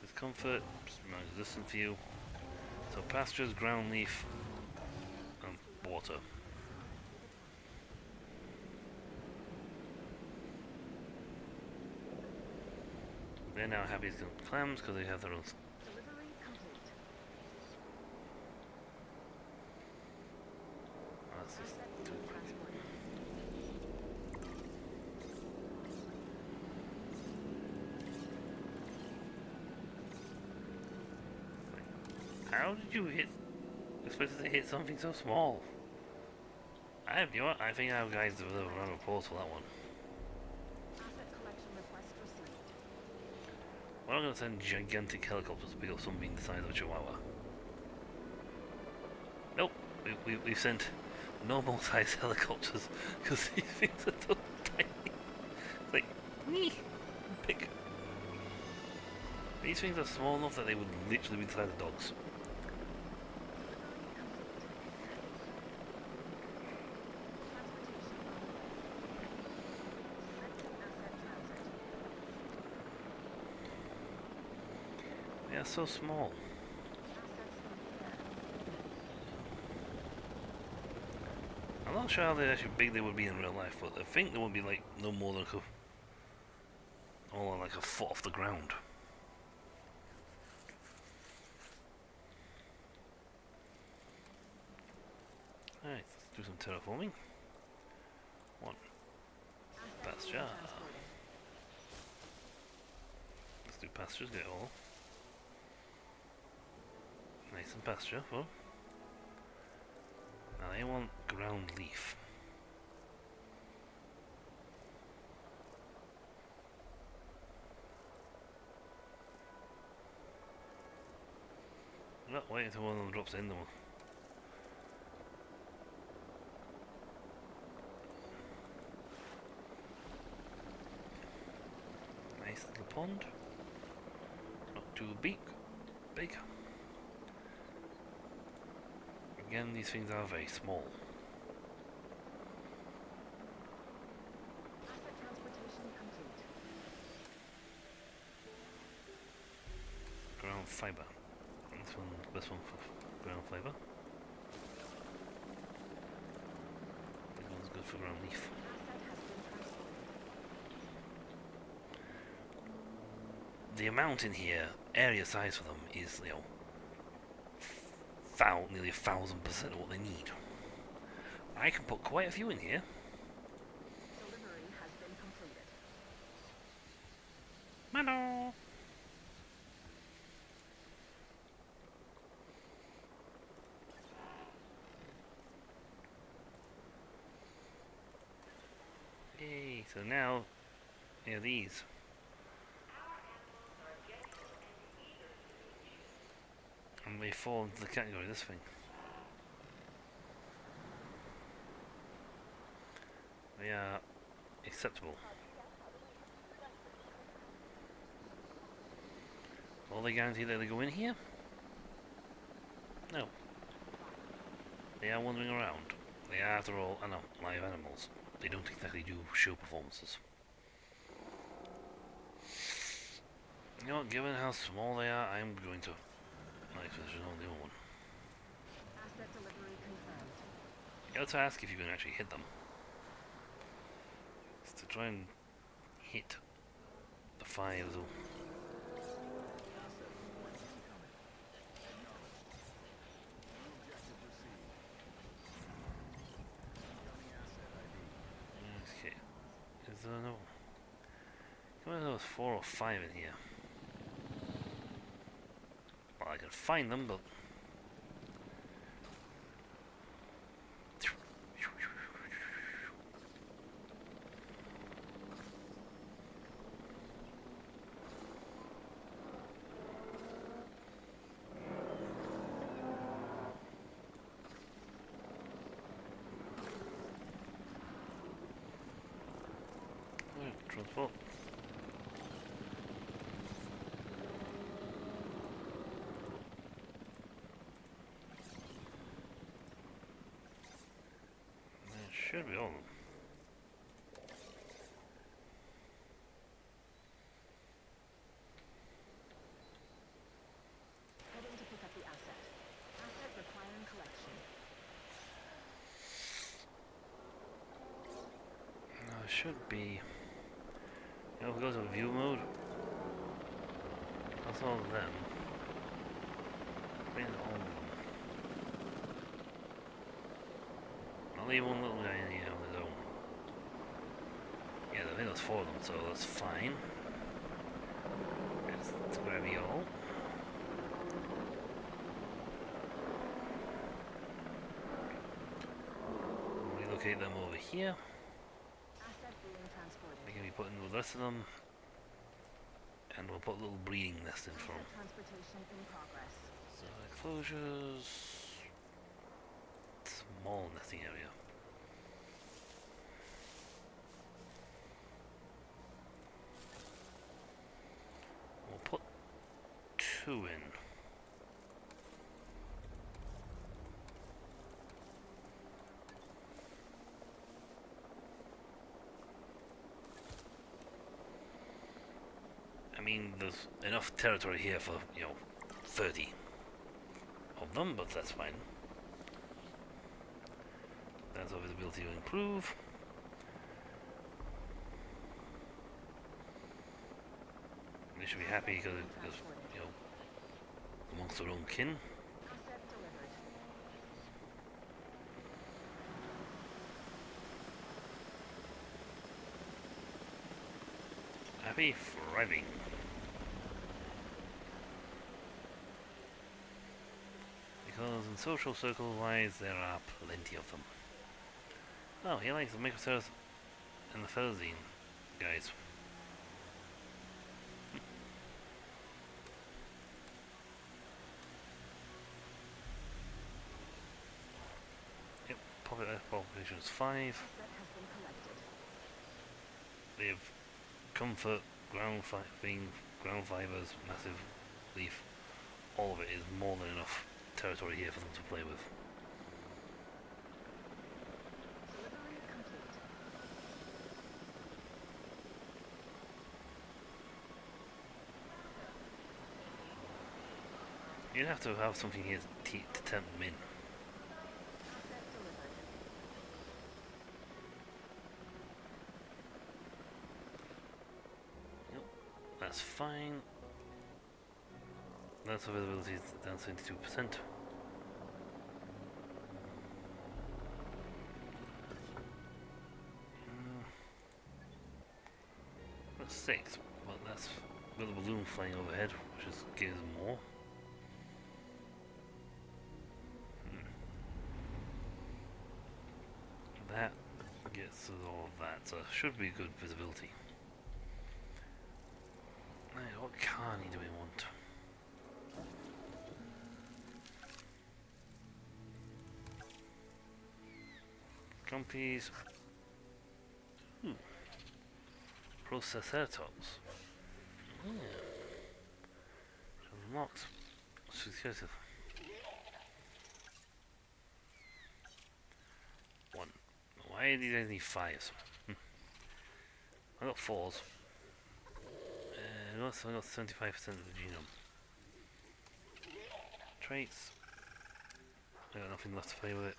discomfort, resistant view. So pastures, ground leaf, and water. They're now happy as clams because they have their own. That's just too quick. How did you hit? You're supposed to hit something so small. You know what? I think our guys will run a pause for that one. We're not going to send gigantic helicopters to pick up something the size of a chihuahua. Nope, we've sent normal sized helicopters because these things are so tiny. It's like, pick. These things are small enough that they would literally be the size of dogs. They are so small. I'm not sure how actually big they would be in real life, but I think they would be like no more than like a foot off the ground. Alright, let's do some terraforming. One. Pasture. Let's do pastures, get it all. Nice and pasture, oh. Now they want ground leaf. No, wait until one of them drops in though. Nice little pond. Not too big. Again, these things are very small. Ground fiber. This one for ground fiber. This one's good for ground leaf. The amount in here, area size for them is, you know, nearly 1,000% of what they need. I can put quite a few in here. Delivery has been completed. Mano! Yay, so now, these. And they fall into the category of this thing. They are acceptable. Are they guaranteed that they go in here? No. They are wandering around. They are, after all, live animals. They don't exactly do show performances. You know what, given how small they are, I'm going to... Nice position on the other one. Asset delivery confirmed. You have to ask if you can actually hit them. It's to try and hit the fire as well. Okay. Is there no... How many there was 4 or 5 in here? Well, I can find them, but... Transport. That should be all of them. Heading to pick up the asset. Asset requiring collection. No, it should be... You know, if we go to view mode, that's all of them. Where's all of them? I'll leave one little guy in here on his own. Yeah, I think there's 4 of them, so that's fine. Let's grab you all. Relocate them over here. Asset being transported. We can be putting the rest of them. And we'll put a little breeding nest in for them. Transportation in progress. So enclosures, small nesting area. We'll put 2 in. I mean, there's enough territory here for, 30 of them, but that's fine. That's our visibility will improve. They should be happy because, amongst their own kin. Asset delivered. Happy thriving. Because in social circle wise there are plenty of them. Oh, he likes the microceros and the featherzine guys. Yep, population is 5. Asset has been collected. They've comfort, ground fibers, massive leaf. All of it is more than enough territory here for them to play with. Delivery complete. You'd have to have something here to tempt them in. Asset delivered. Yep, that's fine. That's availability is down 72%. That's 6, but that's with a balloon flying overhead, which is gives more. That gets us all of that, so should be good visibility. Right, what carny do we want? Gumpies. Ooh. Proceceratops. Yeah. Unlocked. Successive. One. Why did I need fives? I got fours. I got 75% of the genome. Traits. I got nothing left to play with it.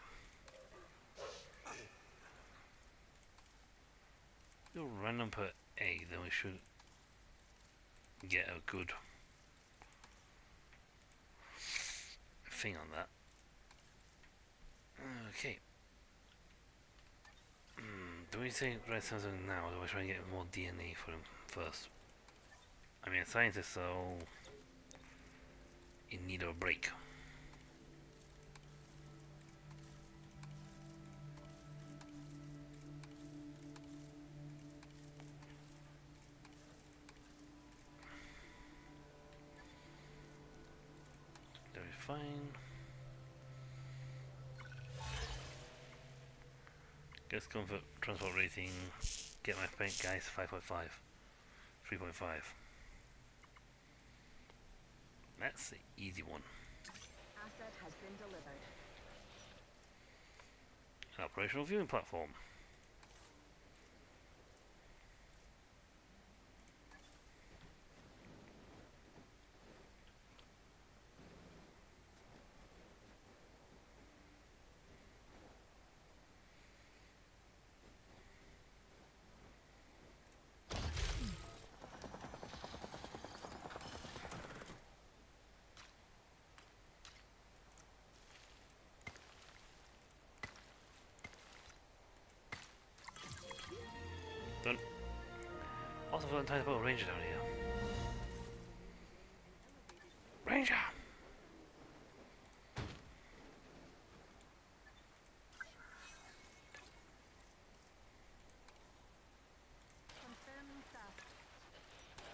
Go random per A, then we should get a good thing on that. Okay. Do we say red cells now, or do I try and get more DNA for them first? I mean, scientists are all in need of a break. That is fine. Guess comfort, transport rating, get my paint guys 5.5, 3.5. That's the easy one. Asset has been delivered. An operational viewing platform. Done. Also for the entire boat ranger down here. Ranger! Confirming task.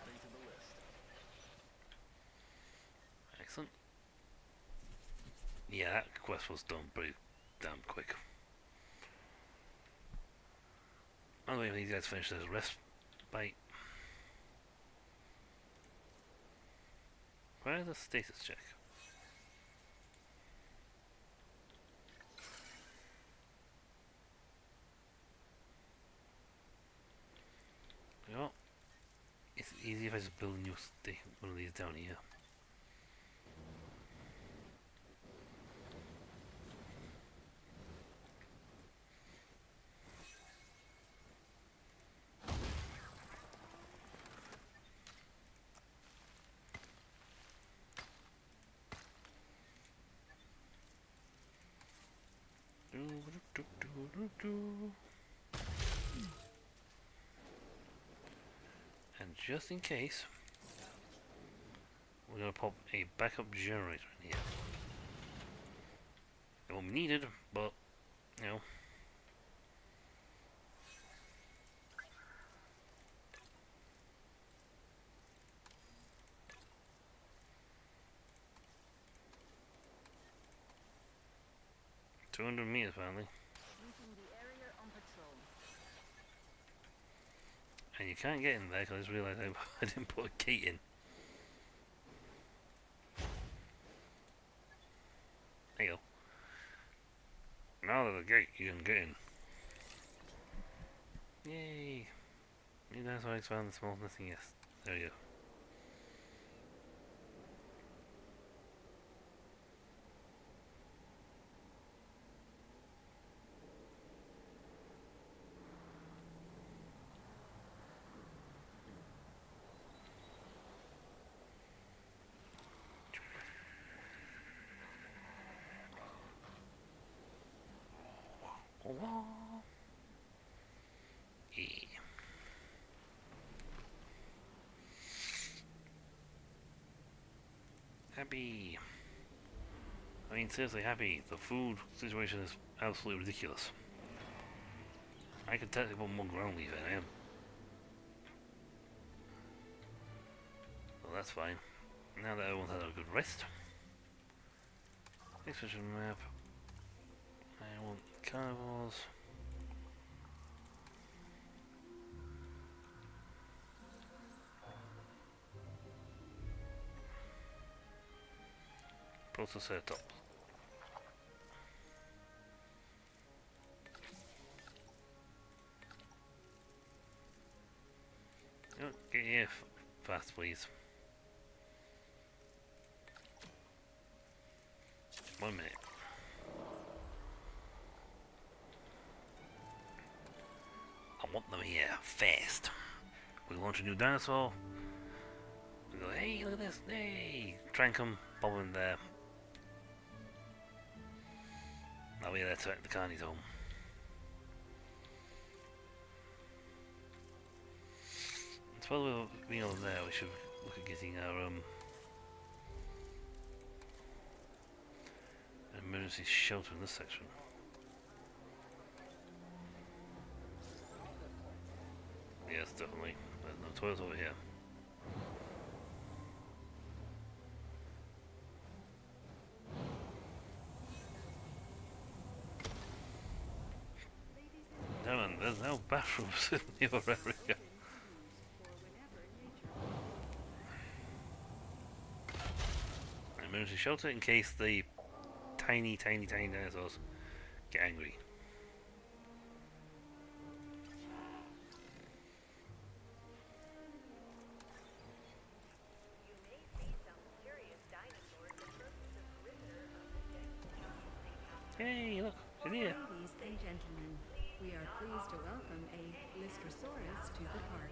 Adding to the list. Excellent. Yeah, that quest was done pretty damn quick. I'm waiting for these guys to finish this respite. Where's the status check? You know, it's easy if I just build a new one of these down here. And just in case, we're going to pop a backup generator in here. It won't be needed, but, you know. $200 apparently. Sweeping the area on patrol. And you can't get in there because I just realised I didn't put a gate in. There you go. Now there's a gate, you can get in. Yay! You guys always found the small missing, yes. There you go. Yeah. Happy. I mean, seriously, happy. The food situation is absolutely ridiculous. I could technically put more ground leaf in, I am. Well, that's fine. Now that everyone's had a good rest. Expansion map. I want carnivores. Protoceratops. Oh, get here fast, please. 1 minute. I want them here fast. We launch a new dinosaur. We go, hey, look at this, hey! Try and come bobbing there. I'll be there to the carnies home. I suppose we'll be over there, we should look at getting our emergency shelter in this section. Yes, definitely. There's no toilets over here. No, man, there's no bathrooms in your area. Emergency shelter in case the tiny dinosaurs get angry. Hey, look, it's here. Ladies and gentlemen, we are pleased to welcome a Lystrosaurus to the park.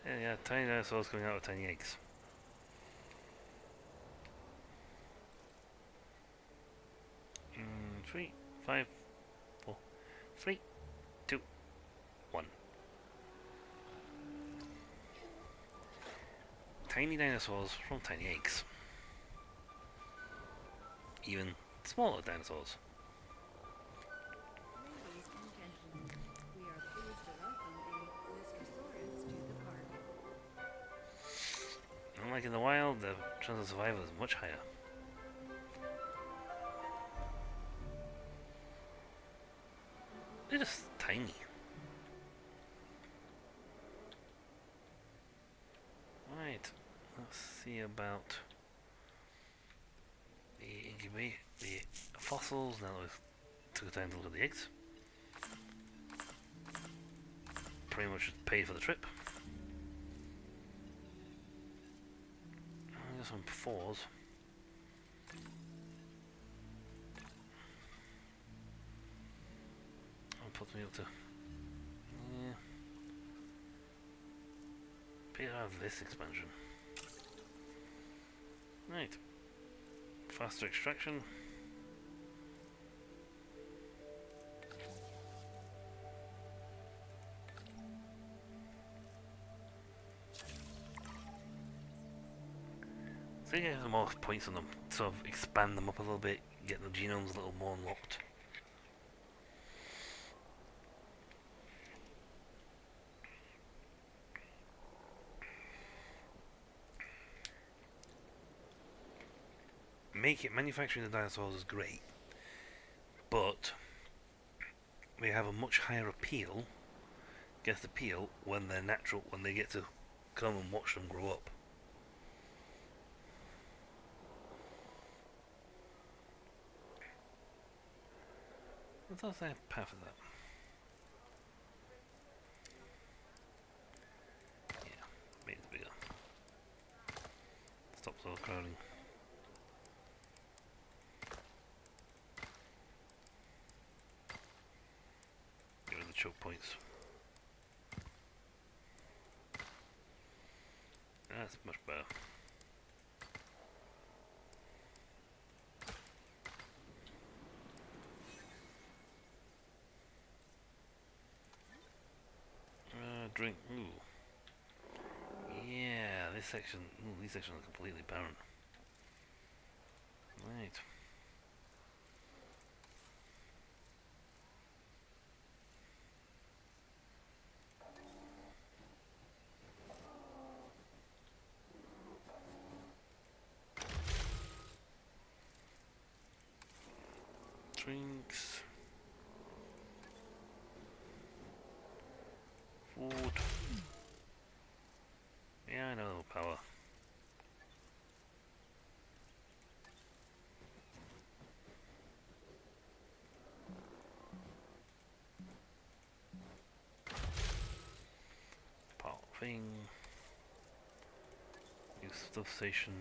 Yeah, tiny dinosaurs coming out with tiny eggs. Mm, 3, 5, 4, 3, 2, 1. Tiny dinosaurs from tiny eggs. Even smaller dinosaurs. Ladies and gentlemen, we are pleased to welcome a Lystrosaurus to the park. Unlike in the wild, the chance of survival is much higher. They're just tiny. Right, let's see about the fossils. Now that we took time to look at the eggs. Pretty much paid for the trip. I got some 4s. I'll put me up to. Yeah. Pay out of this expansion. Right. Faster extraction. So you get some more points on them, sort of expand them up a little bit, get the genomes a little more unlocked. Manufacturing the dinosaurs is great, but they have a much higher guest appeal when they're natural, when they get to come and watch them grow up. What's our path for that? Yeah, make it bigger. Stops overcrowding. Get rid of the choke points. That's much better. Drink. Ooh. Yeah, this section. Ooh, these sections are completely barren. Right. Drinks. Food. Yeah, I know, power. Power thing. Use stuff station.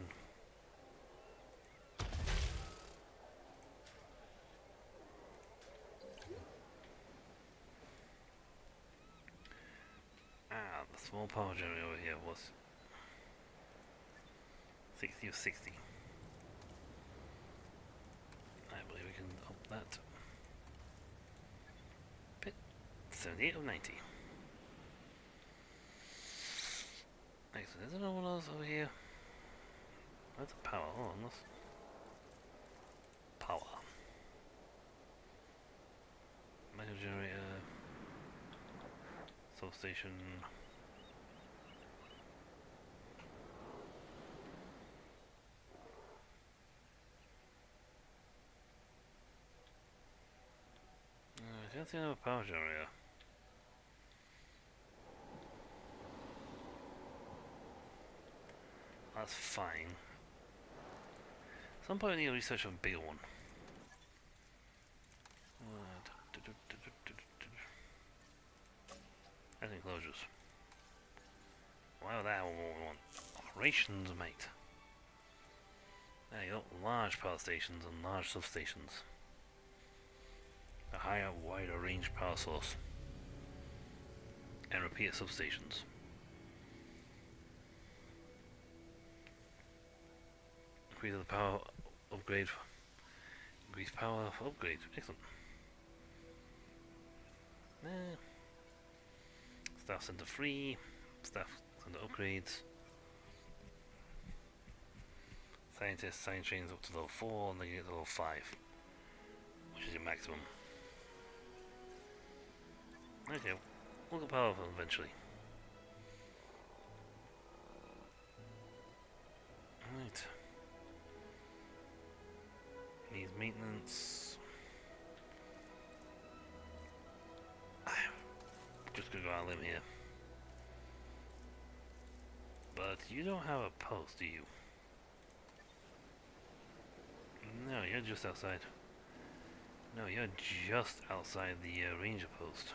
Ah, the small power generator over here was 60 or 60. I believe we can up that. Bit 78 or 90. Excellent. Is there no one else over here? Where's the power? Hold on, let's... Power. Micro generator. Substation. I can't see another power generator. That's fine. At some point I need to research a bigger one. That's enclosures. Wow, that one we want. Operations, mate. There you go. Large power stations and large substations. A higher, wider range power source. And repeater substations. Increase the power upgrade. Increase power upgrade. Excellent. Staff center free. Staff center upgrades. Scientists, science trains up to level 4 and then you get to level 5. Which is your maximum. Okay, we'll get powerful eventually. Right. Needs maintenance. I'm just gonna go out on a limb here. But you don't have a post, do you? No, you're just outside. No, you're just outside the ranger post.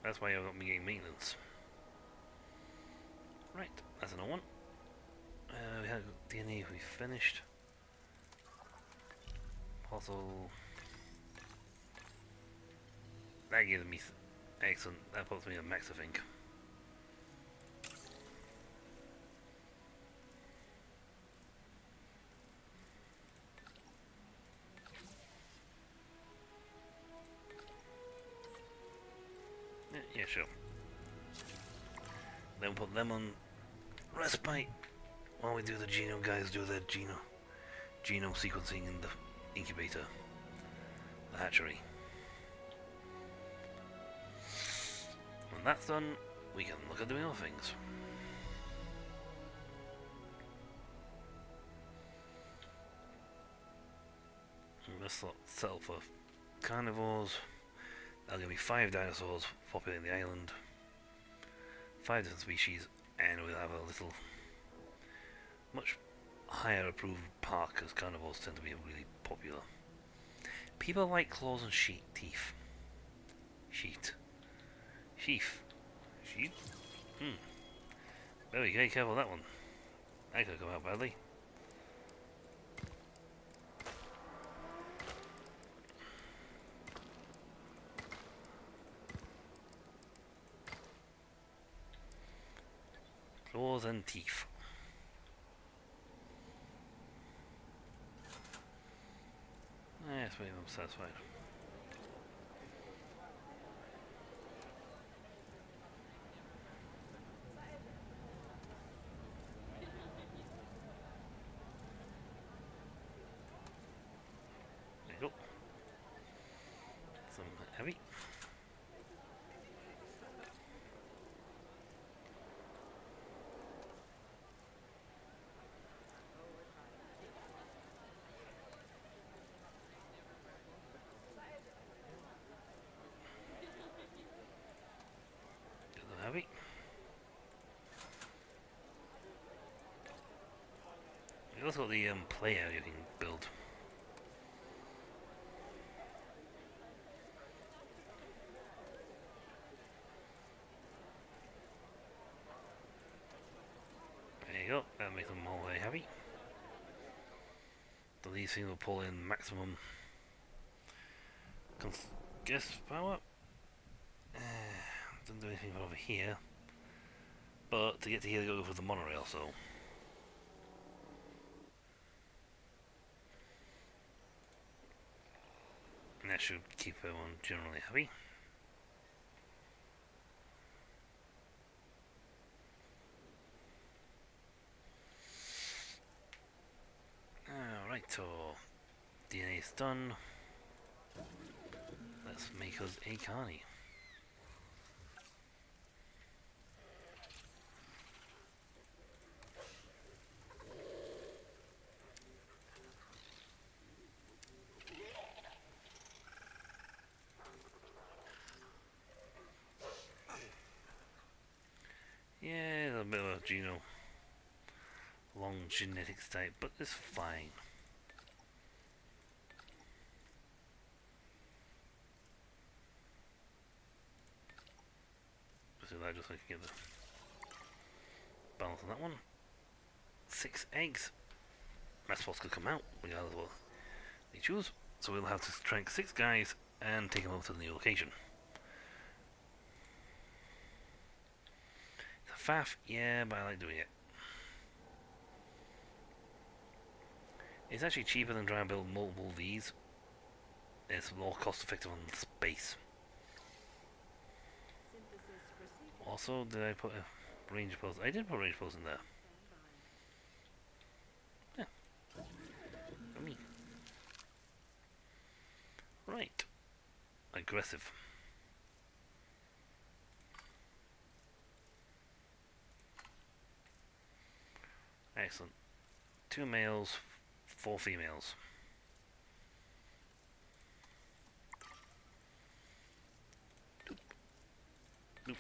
That's why you've got me getting maintenance. Right, that's another one. We had DNA, we finished. Also, that gives me excellent. That puts me at max, I think. Yeah, sure. Then we'll put them on respite while we do the genome guys do their genome sequencing in the incubator, the hatchery. When that's done, we can look at doing other things. This settle for carnivores. That'll give me 5 dinosaurs populating the island. 5 different species, and we'll have a little, much higher approved park because carnivores tend to be really popular. People like claws and teeth. Sheath. Sheath. Sheath? Very careful with that one. That could come out badly. Claws and teeth. Yes, maybe I'm satisfied. Heavy. Get them heavy. You also got the play area you can build. There you go, that makes them all very heavy. So these things will pull in maximum guess power. Doesn't do anything over here. But to get to here, they go for the monorail, so. And that should keep everyone generally happy. Alright, so DNA is done. Let's make us a carny. Yeah, a bit of a Gino long genetics type, but it's fine. So that just so I can get the balance on that one. 6 eggs. That's what's going to come out, regardless of what they choose. So we'll have to strike 6 guys and take them over to the new location. It's a faff, yeah, but I like doing it. It's actually cheaper than trying to build multiple of these. It's more cost effective on space. Also, did I put a range post? I did put a range post in there. Yeah. For me. Right. Aggressive. Excellent. 2 males, 4 females. Doop. Doop.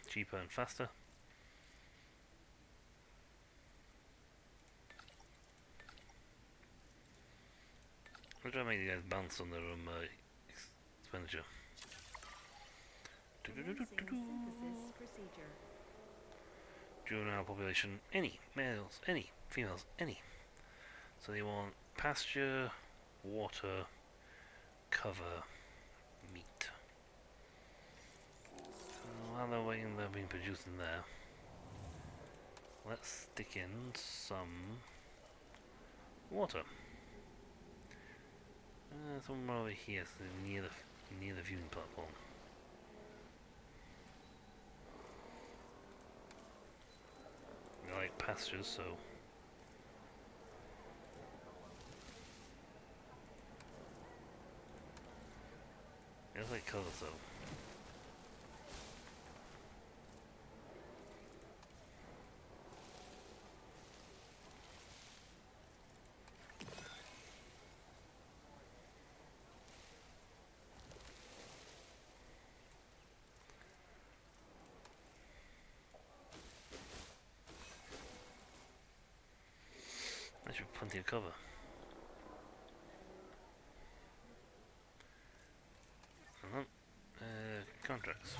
Cheaper and faster. I'm trying to make the guys balance on their expenditure. Juvenile population, any. Males, any. Females, any. So they want pasture, water, cover, meat. So while they're waiting, they're being produced in there. Let's stick in some water. Somewhere over here, so near the viewing platform. I like pastures, so it's like colours though. That should be plenty of cover. Contracts.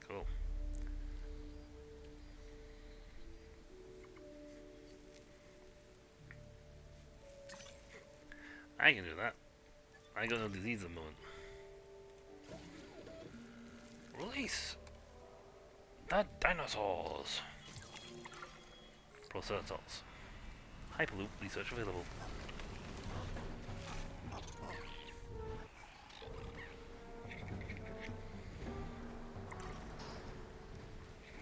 Cool. I can do that. I got no disease at the moment. Release the dinosaurs. Proceratops. Hyperloop research available.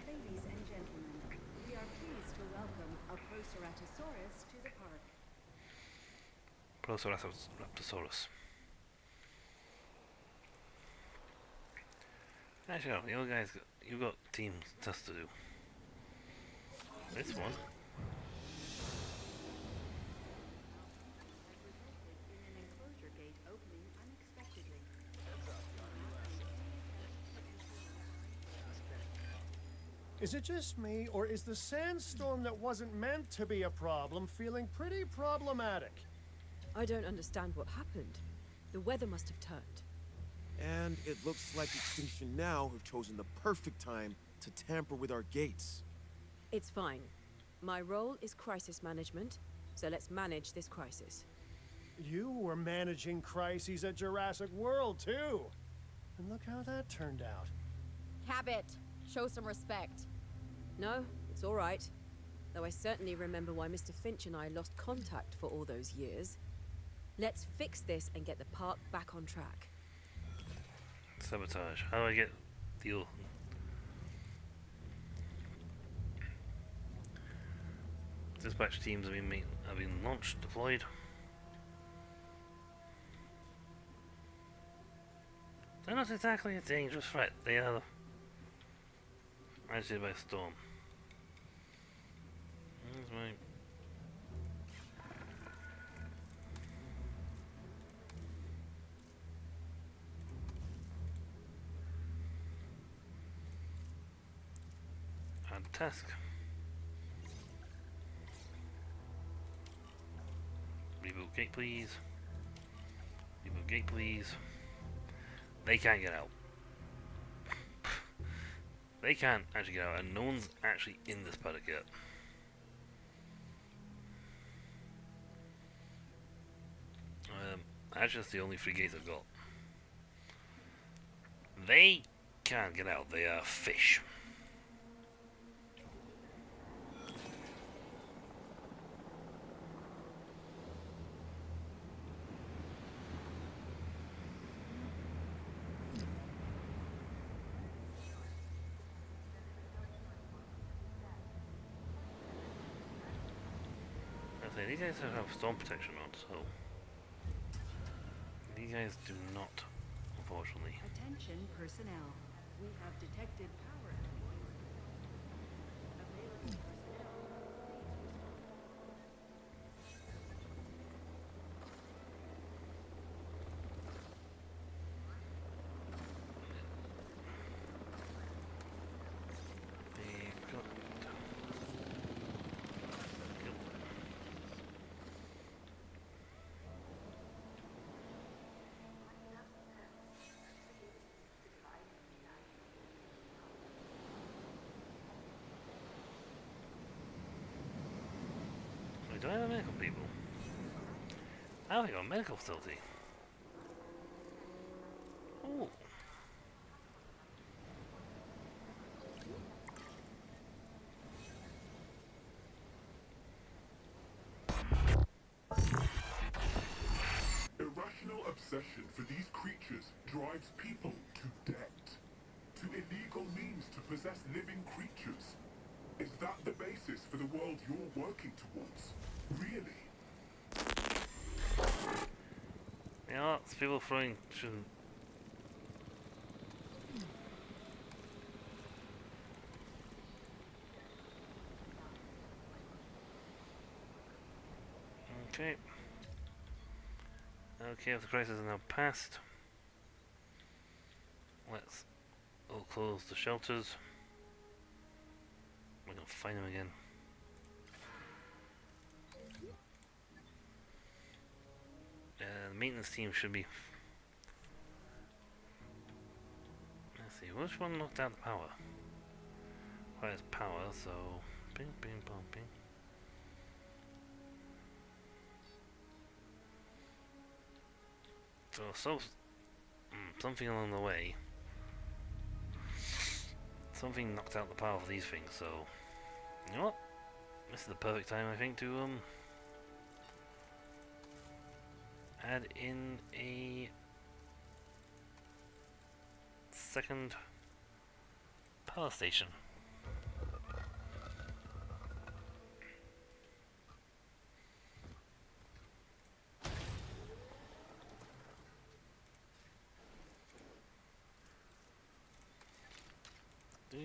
Ladies and gentlemen, we are pleased to welcome a Proceratosaurus to the park. Proceraptosaurus. Actually, no, you guys, you got team tests to do. This one. Resulted in an enclosure gate opening unexpectedly. Heads up, got a new asset. Is it just me, or is the sandstorm that wasn't meant to be a problem feeling pretty problematic? I don't understand what happened. The weather must have turned. And it looks like Extinction Now have chosen the perfect time to tamper with our gates. It's fine. My role is crisis management, so let's manage this crisis. You were managing crises at Jurassic World, too. And look how that turned out. Cabot, show some respect. No, it's all right. Though I certainly remember why Mr. Finch and I lost contact for all those years. Let's fix this and get the park back on track. Sabotage. How do I get deal? Dispatch teams have been launched, deployed. They're not exactly a dangerous threat. They are agitated by a storm. Here's my add task. Reboot gate, please. Reboot gate, please. They can't get out. They can't actually get out, and no one's actually in this paddock yet. Actually, that's the only free gates I've got. They can't get out. They are fish. These guys have storm protection on, so these guys do not, unfortunately. Attention personnel. We have detected power outages. Available personnel, They've got. Yep. Wait, do I have a medical people? I don't think I have a medical facility. Ooh. Irrational obsession for these creatures drives people to debt, to illegal means to possess living creatures. Is that the basis for the world you're working towards? Really? You know, it's people throwing shouldn't. Okay. Okay, if the crisis is now passed, let's all close the shelters. We're gonna find them again. The maintenance team should be. Let's see, which one knocked out the power? Well, it's power, so. Ping, ping, pong, ping. So something along the way. Something knocked out the power of these things, so. You know what? This is the perfect time, I think, to, add in a second power station. Well,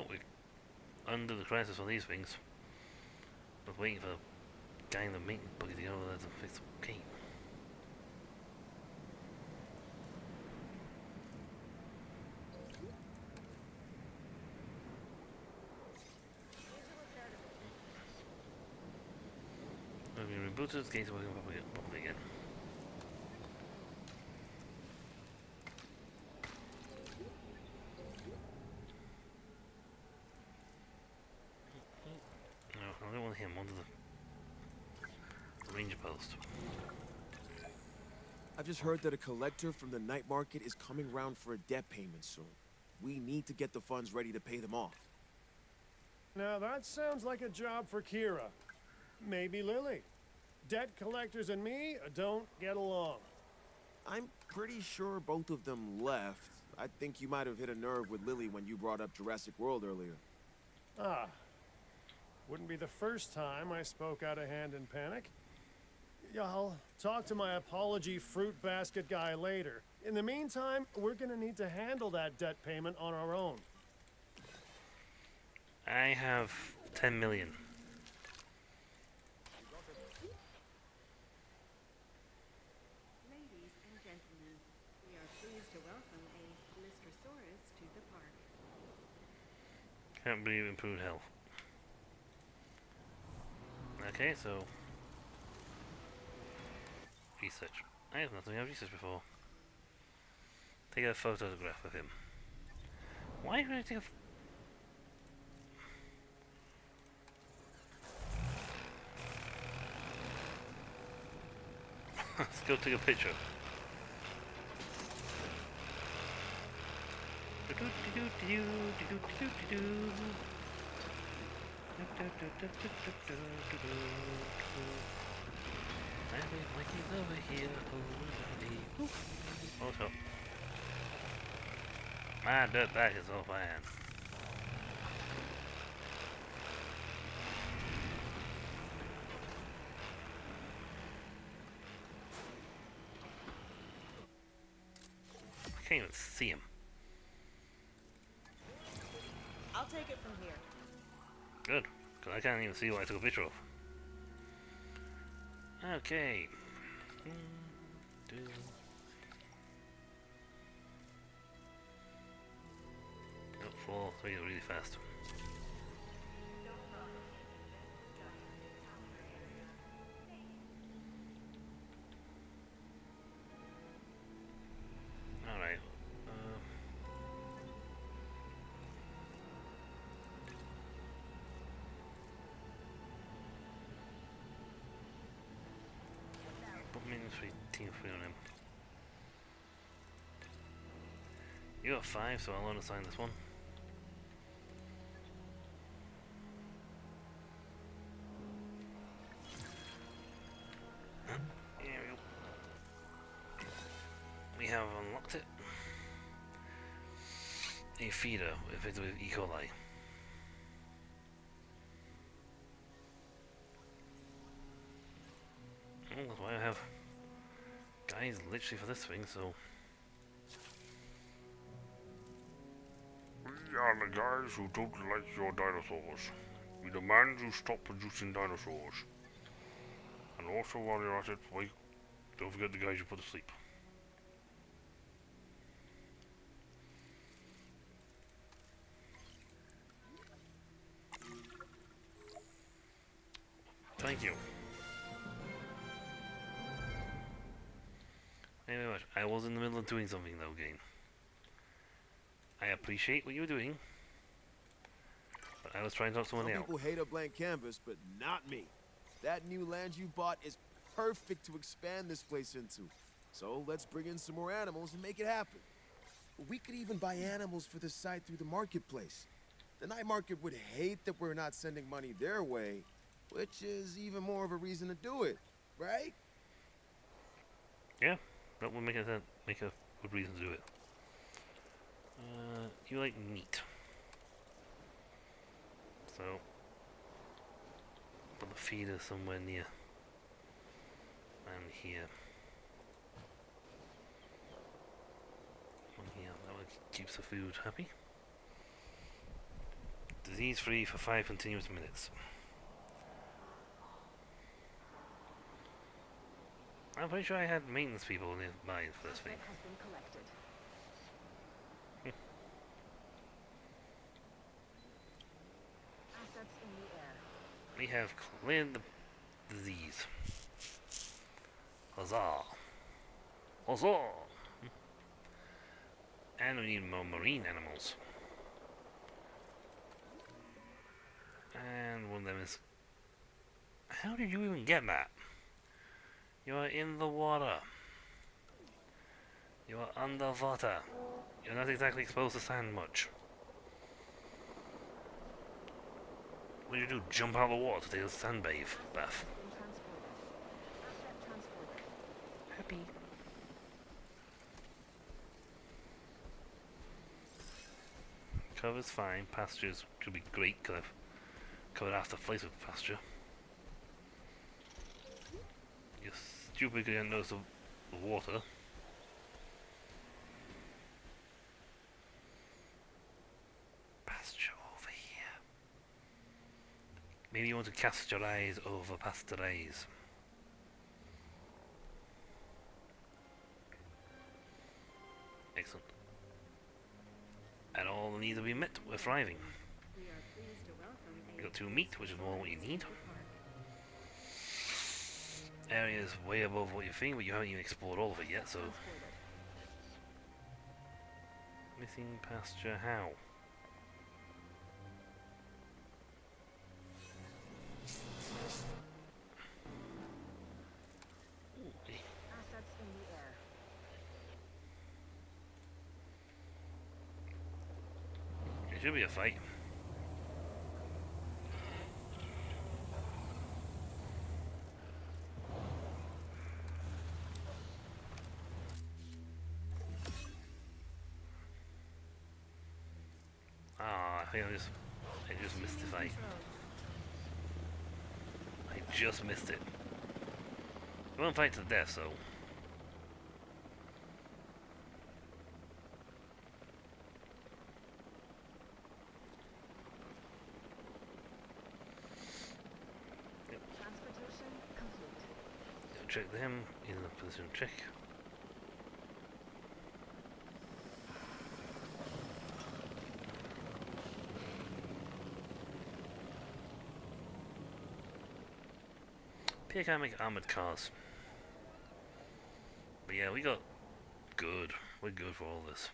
we're under the crisis on these things. I was waiting for the guy in the maintenance bucket to get over there to fix the gate. When we rebooted, the gates are working properly again. No, I don't want him onto the ranger post. I've just heard that a collector from the night market is coming round for a debt payment soon. We need to get the funds ready to pay them off. Now that sounds like a job for Kira. Maybe Lily. Debt collectors and me don't get along. I'm pretty sure both of them left. I think you might have hit a nerve with Lily when you brought up Jurassic World earlier. Ah. Wouldn't be the first time I spoke out of hand in panic. Yeah, I'll talk to my apology fruit basket guy later. In the meantime, we're gonna need to handle that debt payment on our own. I have 10 million. Ladies and gentlemen, we are pleased to welcome a Blistrosaurus to the park. Can't believe improved health. Okay, so research. I have nothing I've researched before. Take a photograph of him. Why would I take a let's go take a picture. I think Mikey's over here already. Photo. My dirt bag is all fine. I can't even see him. I'll take it from here. Good, because I can't even see what I took a picture of. Okay. Nope, 4, 3, really fast. Alright. Put me in 3, team 3 on him. You got 5, so I'll unassign this one. Here we go. We have unlocked it. A feeder infected with E. coli. Well, that's why I have guys literally for this thing, so. We are the guys who don't like your dinosaurs. We demand you stop producing dinosaurs. And also while you're at it, wait, don't forget the guys you put to sleep. Thank you. Thank you very much. I was in the middle of doing something though, game. I appreciate what you were doing, but I was trying to talk to someone Some else. people hate a blank canvas, but not me. That new land you bought is perfect to expand this place into. So let's bring in some more animals and make it happen. We could even buy animals for the site through the marketplace. The night market would hate that we're not sending money their way, which is even more of a reason to do it, right? Yeah, that would make a good reason to do it. You like meat. So, put the feeder somewhere near. And here. One here. That one keeps the food happy. Disease free for 5 continuous minutes. I'm pretty sure I had maintenance people nearby for this thing. Has been collected. Assets in the air. We have cleared the disease. Huzzah! Huzzah! And we need more marine animals. And one of them is... How did you even get that? You are in the water. You are underwater. You're not exactly exposed to sand much. What do you do? Jump out of the water to take a sand bath? Been transported. Asset transported. Happy. Cover's fine. Pastures could be great because I've covered half the place with pasture. You're stupid because you didn't notice the water. Pasture over here. Maybe you want to cast your eyes over pasteurize. Excellent. And all the needs have been met. We're thriving. We are pleased to welcome We got 2 meat, which is more what you need. Park. Area is way above what you think, but you haven't even explored all of it yet, so... Transported. Missing pasture how? Ooh, Assets in the air. it should be a fight. Ah, I think I just missed the fight. I just missed it. We won't fight to the death, so... Transportation complete. Check them in the position check. P can't make armored cars. But yeah, we got good. We're good for all this.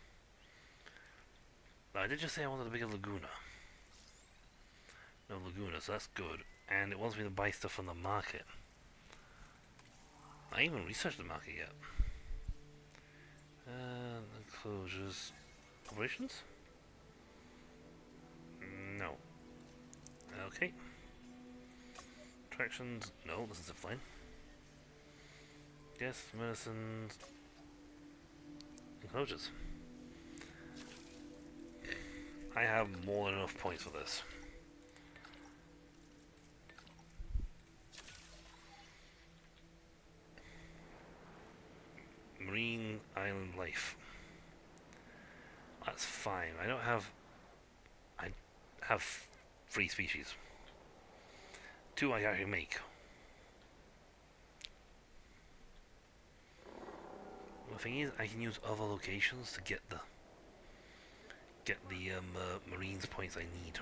Now, I did just say I wanted a bigger Laguna. No Laguna, so that's good. And it wants me to buy stuff from the market. I haven't even researched the market yet. Enclosures. Operations? No. Okay. Attractions? No, this is a fine. Yes, medicines. Enclosures. I have more than enough points for this. Marine island life. That's fine. I have 3 species. 2 I can actually make. The thing is, I can use other locations to get the Marines points I need.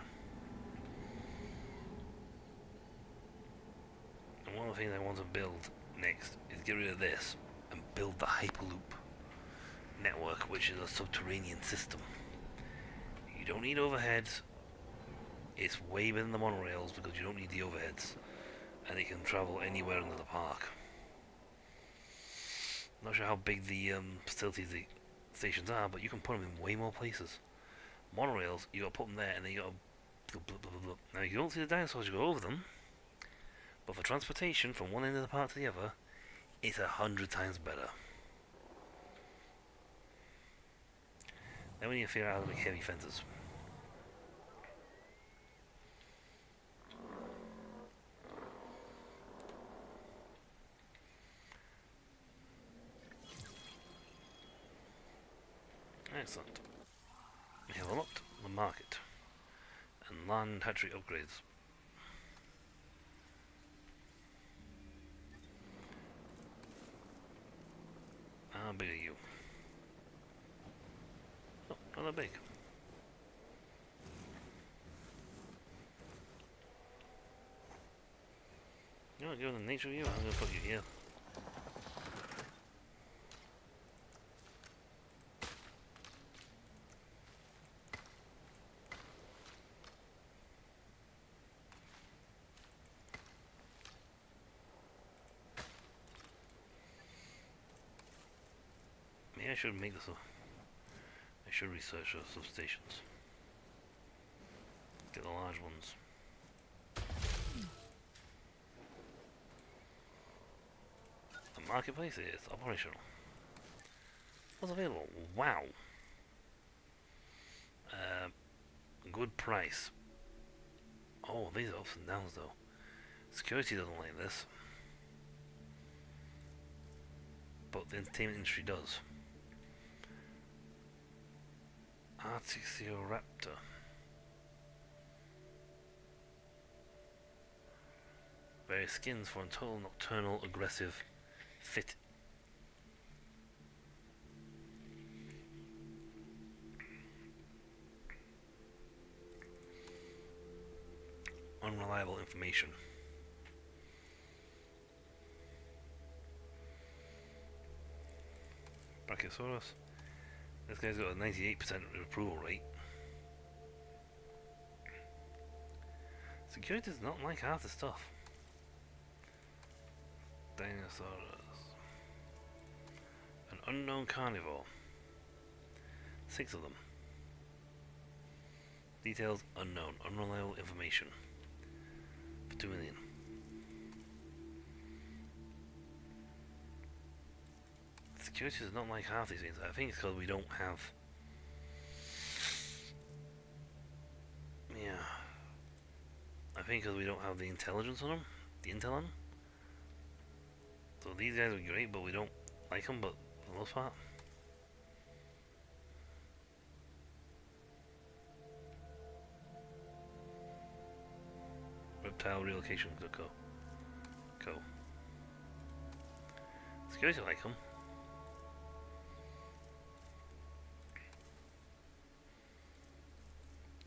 And one of the things I want to build next is get rid of this and build the Hyperloop network, which is a subterranean system. You don't need overheads. It's way better than the monorails because you don't need the overheads, and it can travel anywhere in the park. Not sure how big the facilities, the stations are, but you can put them in way more places. Monorails, you got to put them there, and then you got to blah, blah, blah, blah. Now you don't see the dinosaurs, you go over them, but for transportation from one end of the park to the other, it's 100 times better. Then we need to figure out how to make heavy fences. Excellent. We have unlocked the market and land hatchery upgrades. How big are you? Oh, not that big. You know what, given the nature of you, I'm going to put you here. Maybe I should make this a... I should research those substations. Get the large ones. The marketplace is operational. What's available? Wow. Good price. Oh, these are ups and downs though. Security doesn't like this. But the entertainment industry does. Artixioraptor. Various skins for a total nocturnal aggressive fit. Unreliable information. Brachiosaurus. This guy's got a 98% approval rate. Security does not like half the stuff. Dinosaurs. An unknown carnivore. 6 of them. Details unknown. Unreliable information. For 2 million. Security does not like half these things. I think it's because we don't have... Yeah. I think because we don't have the intelligence on them. The intel on them. So these guys are great, but we don't like them, but for the most part. Reptile relocation could go. Security like them.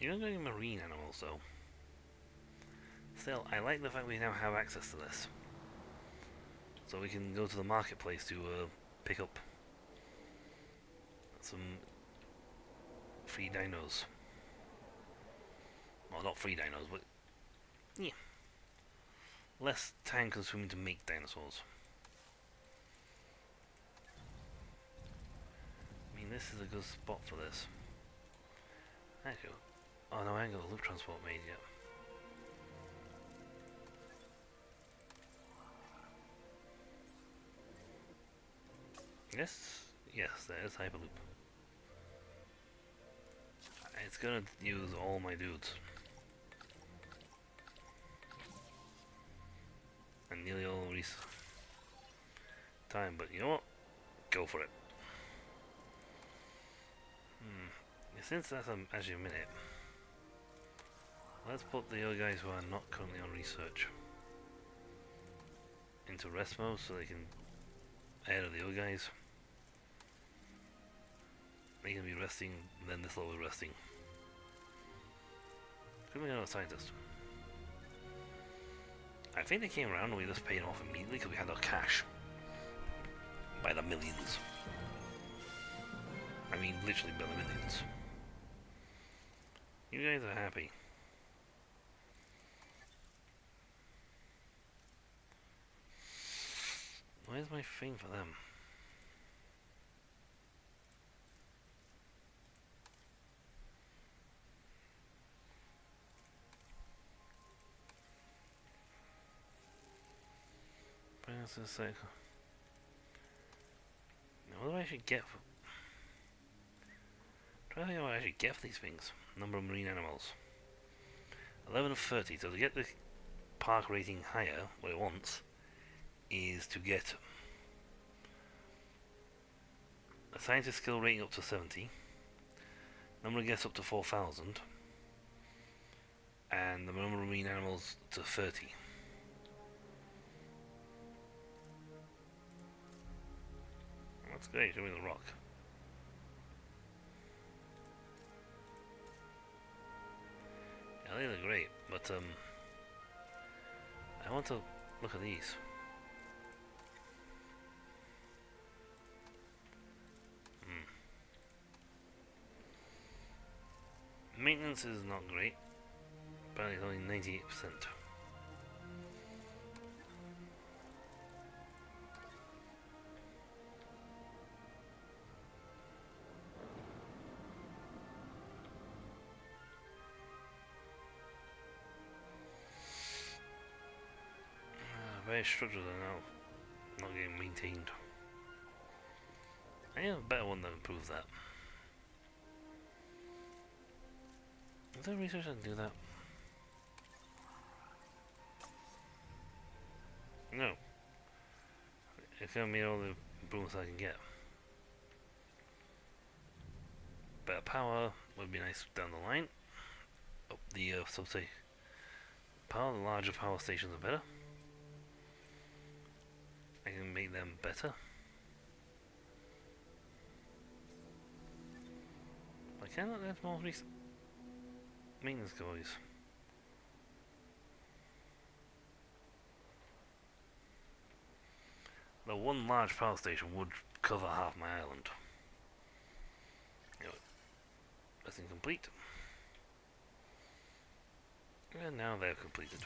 You're not going marine animals though. Still, I like the fact we now have access to this. So we can go to the marketplace to pick up some free dinos. Well, not free dinos, but yeah. Less time consuming to make dinosaurs. I mean, this is a good spot for this. Actually, oh no, I ain't got the loop transport made yet. Yes, there is Hyperloop. It's gonna use all my dudes. And nearly all time, but you know what? Go for it. Since that's actually a minute, let's put the other guys who are not currently on research into rest mode so they can ahead of the other guys. They can be resting, then this level is resting. Could be another scientist. I think they came around and we just paid off immediately because we had our cash. By the millions. I mean, literally by the millions. You guys are happy. Where's my thing for them? What do I actually get for... Try to think what I actually get for these things. Number of marine animals. 11 of 30. So to get the park rating higher, what it wants is to get a scientist skill rating up to 70. Number of guests up to 4,000. And the number of marine animals to 30. That's great, show me the rock. Yeah, they look great, but I want to look at these. Maintenance is not great. Apparently it's only 98%. Various structures are now not getting maintained. I need a better one that improves that. Is there research that can do that? No. It's gonna be all the improvements I can get. Better power would be nice down the line. Up the substation power, the larger power stations are better. I can make them better. I cannot have more maintenance guys. The one large power station would cover half my island. Anyway, that's incomplete. And now they're completed.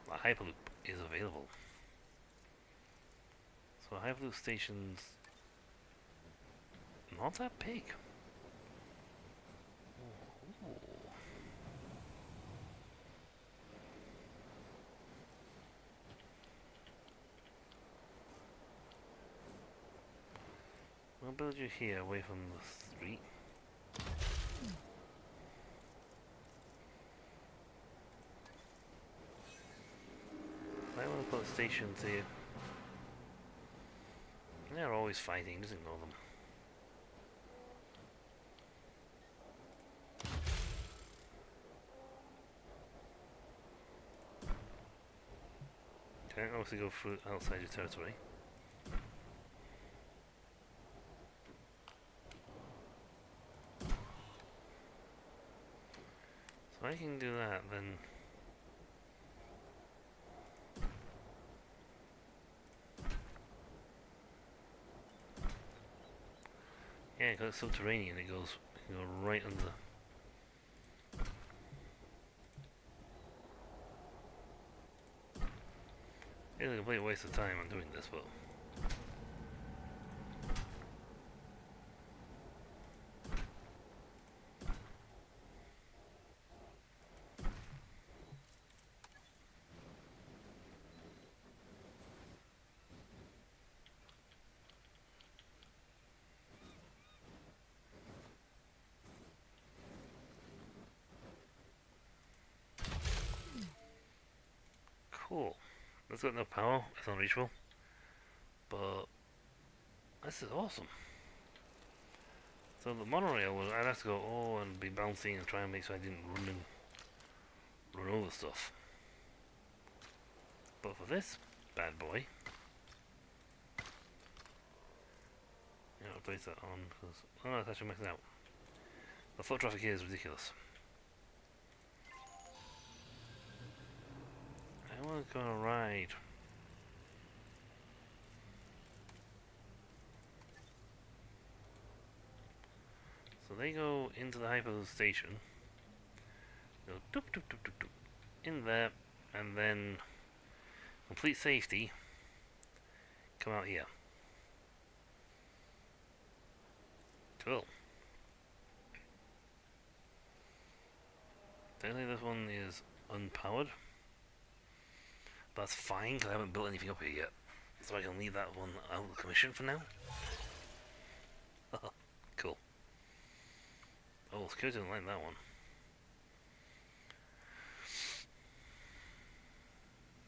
The Hyperloop is available. So Hyperloop station's not that big. Ooh. We'll build you here away from the street. I want to put stations here. They're always fighting, just ignore them. Can't obviously go through outside your territory. So I can do that, then yeah, because it's subterranean, it can go right under. It's a complete waste of time on doing this, but cool. It's got no power, it's unreachable. But this is awesome. So the monorail was I'd have to go and be bouncing and try and make sure I didn't run over stuff. But for this bad boy, I'll place that on because oh no, it's actually maxed out. The foot traffic here is ridiculous. I want to go on a ride. So they go into the Hyperloop station, go doop doop doop doop doop in there, and then complete safety, come out here. Cool. Technically this one is unpowered. But that's fine because I haven't built anything up here yet. So I can leave that one out of commission for now. Cool. Oh, security doesn't like that one.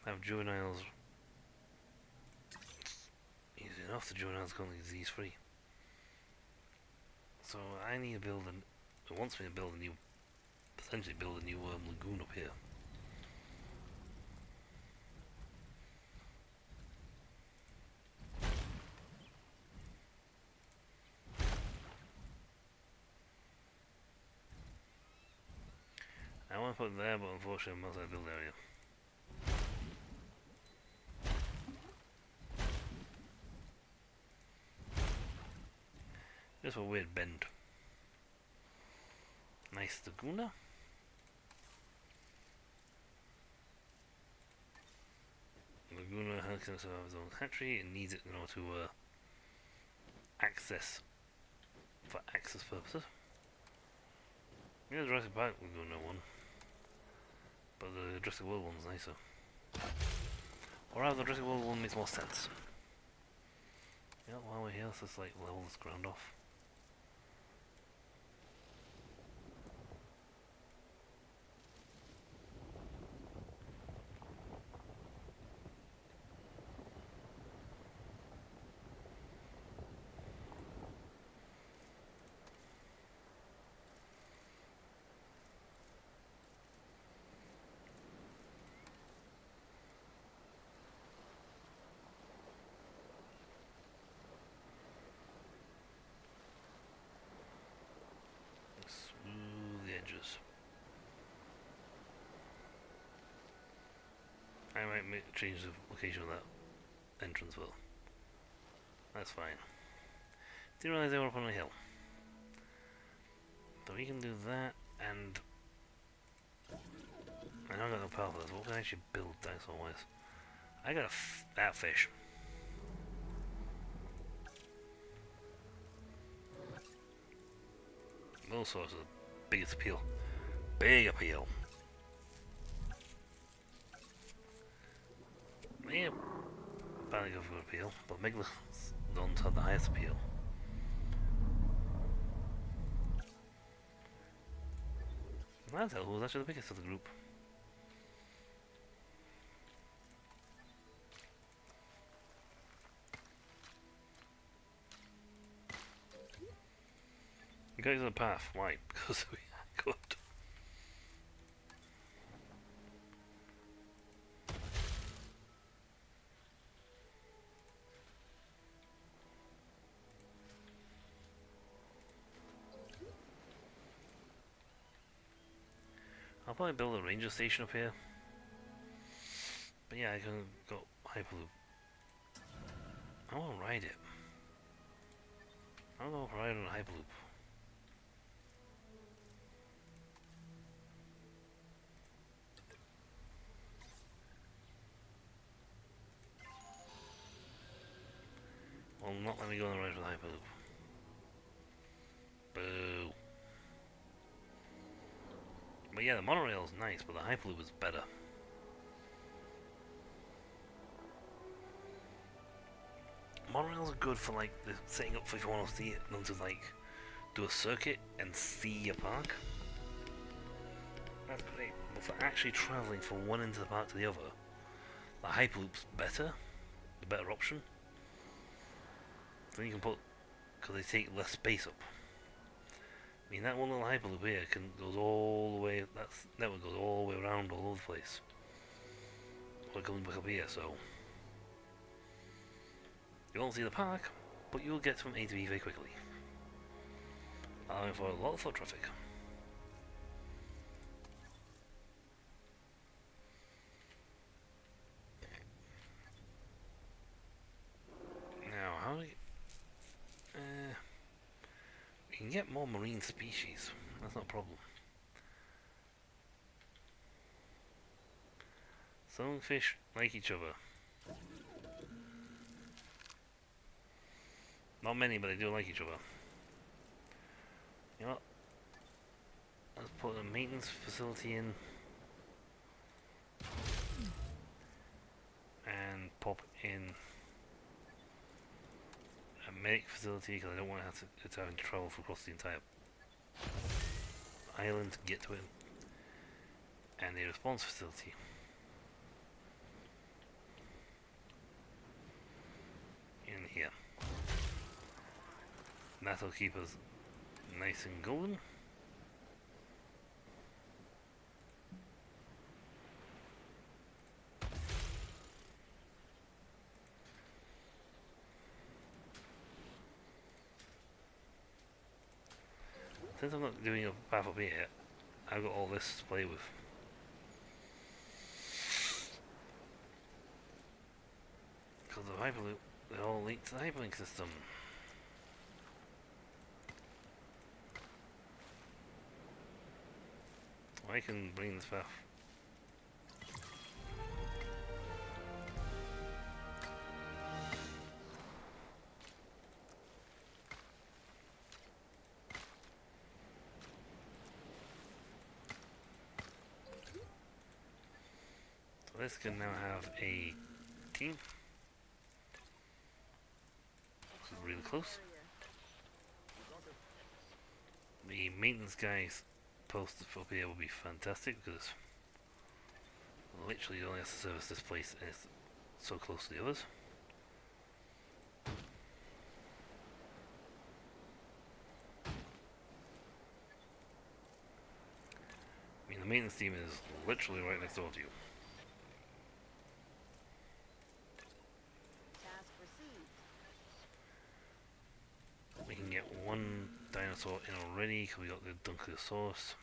Have juveniles. Easy enough, the juveniles are going to be disease free. So I need to build an. It wants me to build a new, potentially build a new lagoon up here. I want to put it there, but unfortunately I'm outside the build area. Just a weird bend. Nice Laguna. Laguna has its own hatchery. It needs it in order to access for access purposes. Yeah, the Jurassic Park Laguna one, but the Jurassic World one's nicer. Or rather, the Jurassic World one makes more sense. Yeah, while we're here, let's just like level this ground off. Smooth the edges. I might change the location of that entrance well. That's fine. Didn't realize they were up on a hill. So we can do that, and I don't got no power for this. What can I actually build dinosaur wise? I got that fish. Those sorts of biggest appeal. Big appeal. Yeah, probably go for appeal, but Megalodons have the highest appeal. That's who was actually the biggest of the group. You guys on the path. Why? Because we could. I'll probably build a ranger station up here. But yeah, I can go Hyperloop. I want to ride it. I don't know if I ride on a Hyperloop. Well, not let me go on the ride with Hyperloop. Boo. But yeah, the monorail is nice, but the Hyperloop is better. Monorails are good for like the setting up for if you want to see it, not to like do a circuit and see your park. That's great. But for actually travelling from one end of the park to the other, the Hyperloop's better, the better option. Then you can put, because they take less space up. I mean, that one little Hyperloop here goes all the way, that network goes all the way around all over the place. Or going back up here, so you won't see the park, but you'll get from A to B very quickly. Allowing for a lot of foot traffic. Now, how do we can get more marine species. That's not a problem. Some fish like each other. Not many, but they do like each other. You know what? Let's put a maintenance facility in. And pop in a medic facility, because I don't want it having to travel across the entire island to get to it. And a response facility. In here. And that'll keep us Nice and golden. Since I'm not doing a path up here yet, I've got all this to play with. Because the Hyperloop, they all link to the Hyperlink system. I can bring this path. So this can now have a team. This is really close. The maintenance guys posted up here will be fantastic because literally only has to service this place and it's so close to the others. I mean, the maintenance team is literally right next door to you. Task received. We can get one dinosaur in already because we got the Dunkosaurus.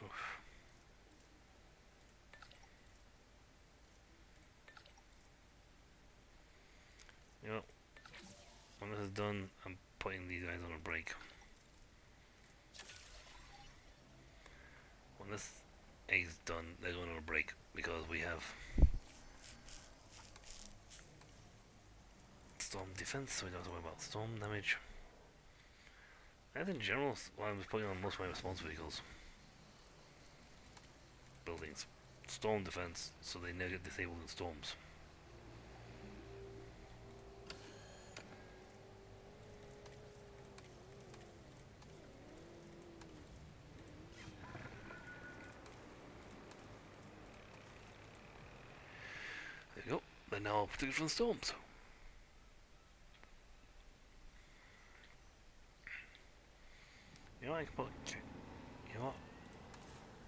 Oof. You know, when this is done, I'm putting these guys on a break. When this egg's done, they're going on a break because we have storm defense, so we don't have to worry about storm damage. And in general, well, I'm putting on most of my response vehicles. Buildings. Storm defense, so they never get disabled in storms. There you go. They're now protected from storms. You know, I can put, you know what,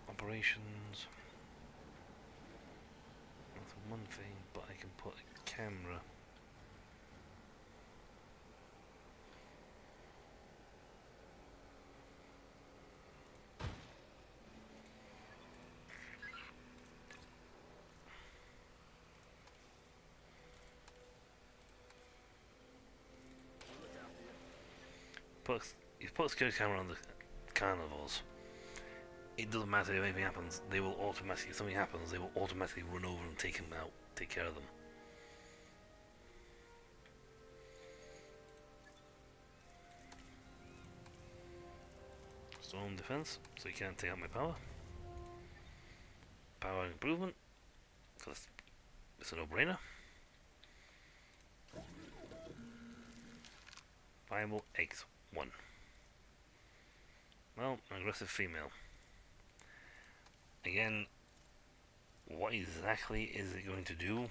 operations, that's one thing, but I can put a camera. You put a security camera on the carnivores. It doesn't matter if anything happens, they will automatically, if something happens, they will automatically run over and take them out, take care of them. Storm defense, so you can't take out my power. Power improvement, because it's a no-brainer. Viable eggs, 1. Well, an aggressive female. Again, what exactly is it going to do?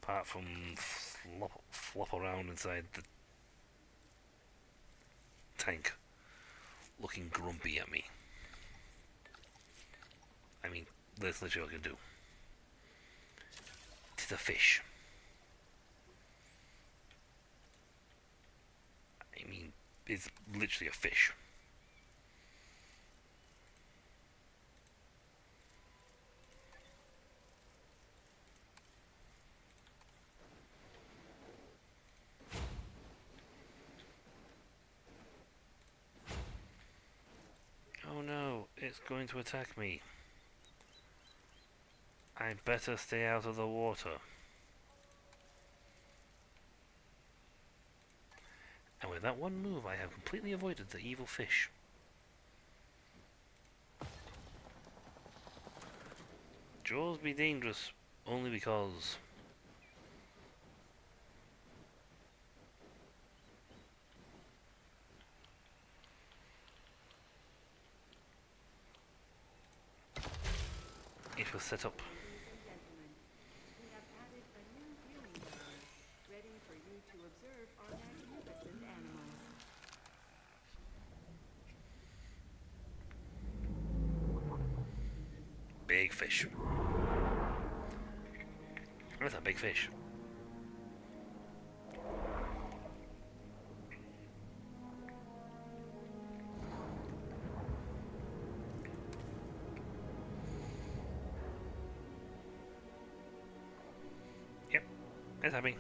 Apart from flop around inside the tank, looking grumpy at me. I mean, that's literally what I can do. It's a fish. I mean, it's literally a fish. Oh no, it's going to attack me. I better stay out of the water. And with that one move, I have completely avoided the evil fish. Jaws be dangerous only because it was set up. Ladies and gentlemen, we big fish. That's a big fish. Yep, it's happy.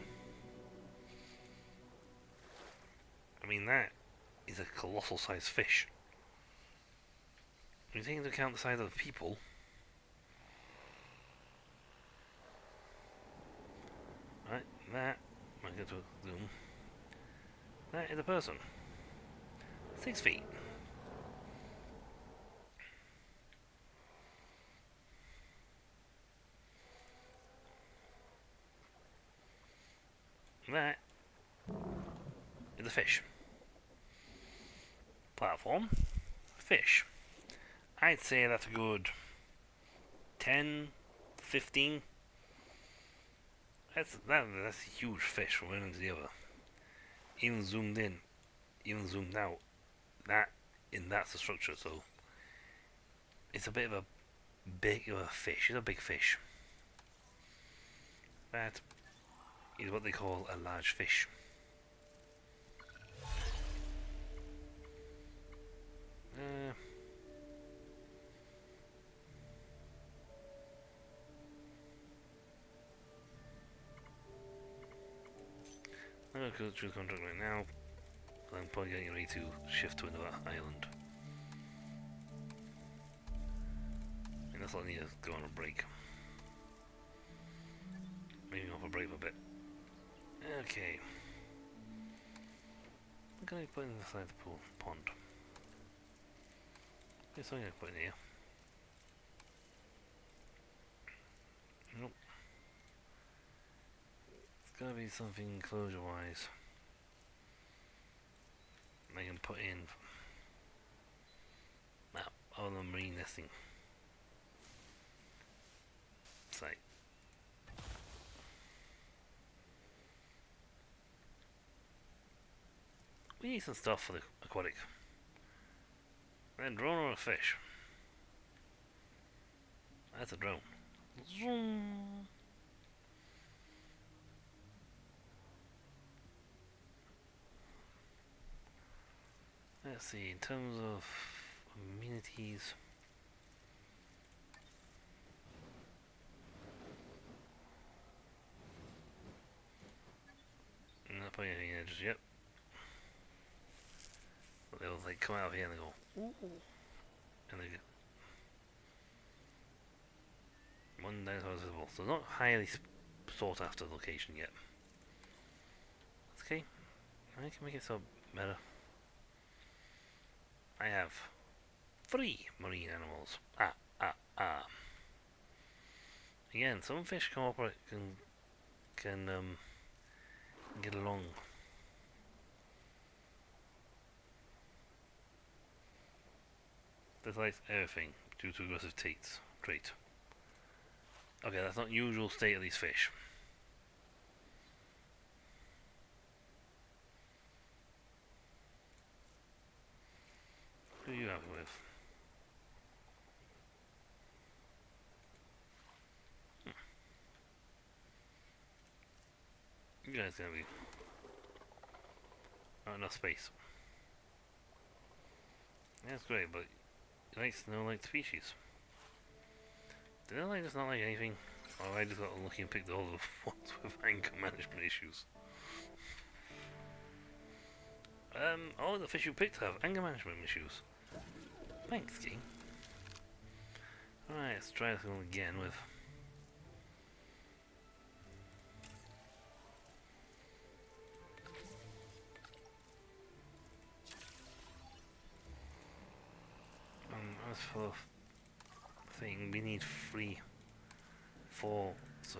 I mean, that is a colossal sized fish. When you take into account the size of the people, right, that, I get to zoom, that is a person. 6 feet. That is a fish. Platform, fish. I'd say that's a good 10, 15. That's a huge fish from one end to the other. Even zoomed in, even zoomed out, that's the structure. So it's a bit of a big of a fish. It's a big fish. That is what they call a large fish. I'm going to go through the contract right now. I'm probably getting ready to shift to another island. And that's all I need to go on a break. Maybe off a break for a bit. Okay. What can I put inside the pool pond? There's something I can put in here. Nope. It's gotta be something enclosure wise. I can put in other than marine nesting site. We need some stuff for the aquatic. And drone or a fish? That's a drone. Zoom. Let's see, in terms of amenities. Not putting anything in just yet. But they'll like come out of here and they go, ooh. And they get one dinosaur is visible. So not highly sought after location yet. That's okay. I can make it so better. I have 3 marine animals. Again, some fish can get along. Dislikes everything due to aggressive trait. Okay, that's not usual state of these fish. Who are you having with? You guys gonna be not enough space. That's great, but he likes snow-like species. Did I just not like anything? Or I just got unlucky and picked all the ones with anger management issues? All the fish you picked have anger management issues. Thanks, game. Alright, let's try this one again with... as for the thing, we need 3, 4, so...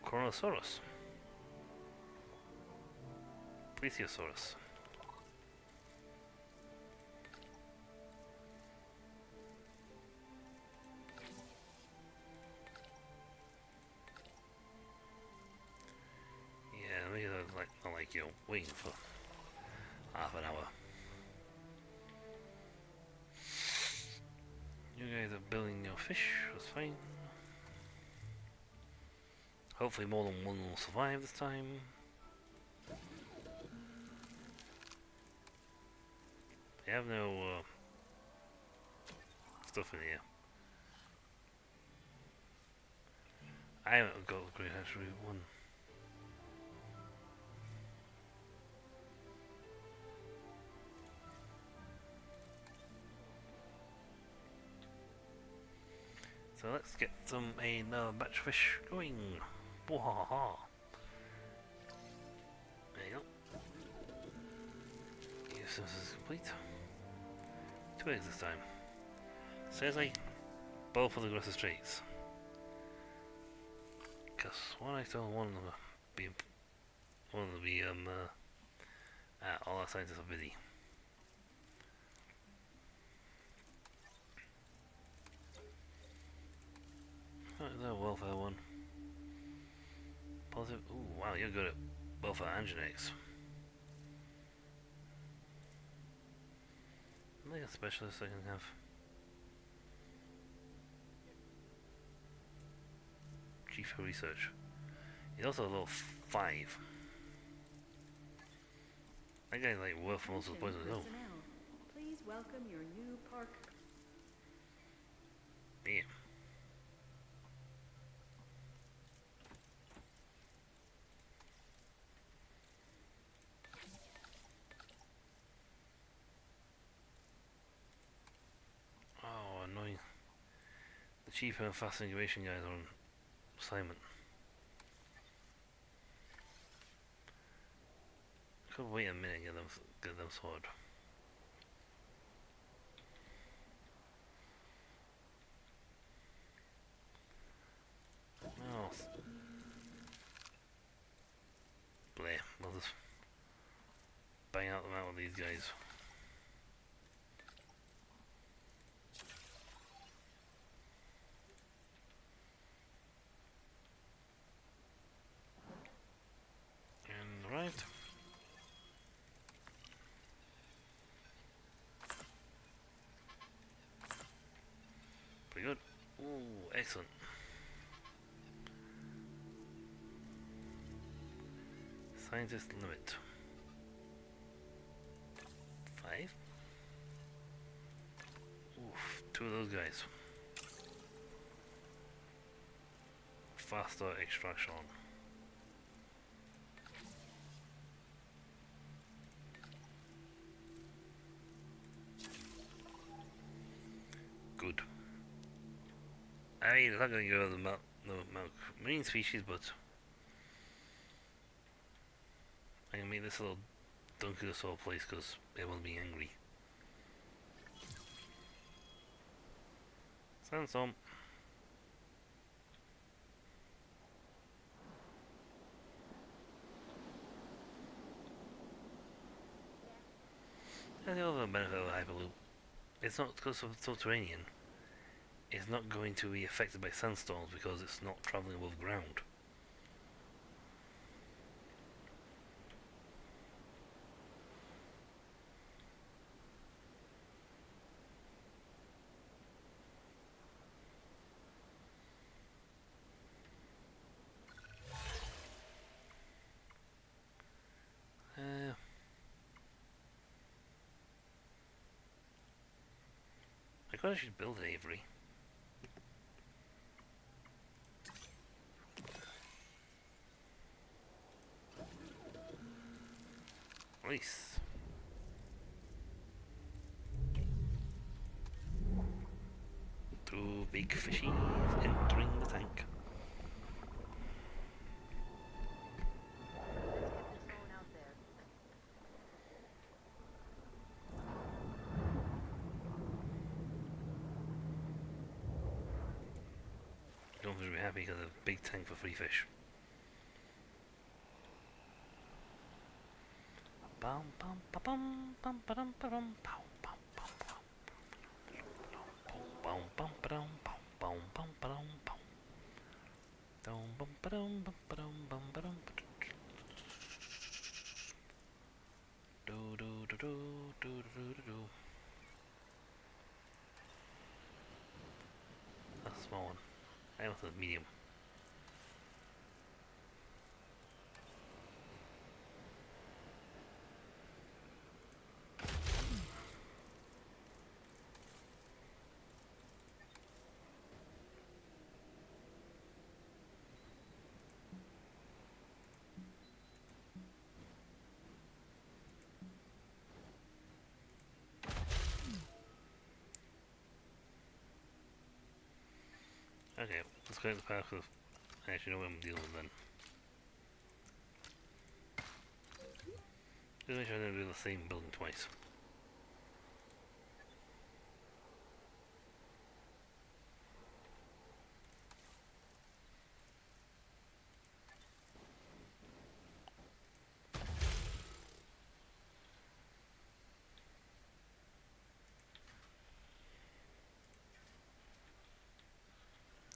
Chronosaurus. Plesiosaurus. Yeah, maybe not like you know, waiting for half an hour. You guys are building your fish, that's fine. Hopefully more than one will survive this time. They have no stuff in here. I haven't got the Great Hatchery one. So let's get another batch of fish going. Wahaha. There you go. Yes, this is complete. 2 eggs this time. Seriously, both of the aggressive traits. Because one I told one of them be all our scientists are busy. Oh, is that a welfare one? Positive. Ooh, wow, you're good at welfare and genetics. Like a specialist I can have. Chief of Research. He's also a level 5. That guy's like worth most of the points as well. Please welcome your new park. Yeah. Oh, annoying. The cheaper and fast incubation guys are on assignment. Could wait a minute and get them sorted. Oh. Bleh, we'll just bang out them out with these guys. And right. Pretty good. Ooh, excellent. Scientist limit. 5. Oof, 2 of those guys. Faster extraction. Good. I mean, it's not going to go over the marine species, but I can make this a little donkey of a place because it will be angry. Sandstorm. And the other benefit of the Hyperloop, it's not because of subterranean. It's not going to be affected by sandstorms because it's not travelling above ground. I thought I should build an aviary. Nice. Two big fishies entering the tank. Don't be happy because of a big tank for free fish. Bum bum ba bum bum ba dum ba dum bum bum bum bum bum ba dum bum bum ba dum bum dum bum ba dum ba dum bum ba dum do do do That's a small one. I want a medium. Okay, let's go to the park because I actually know what I'm dealing with then. Just make sure I don't do the same building twice.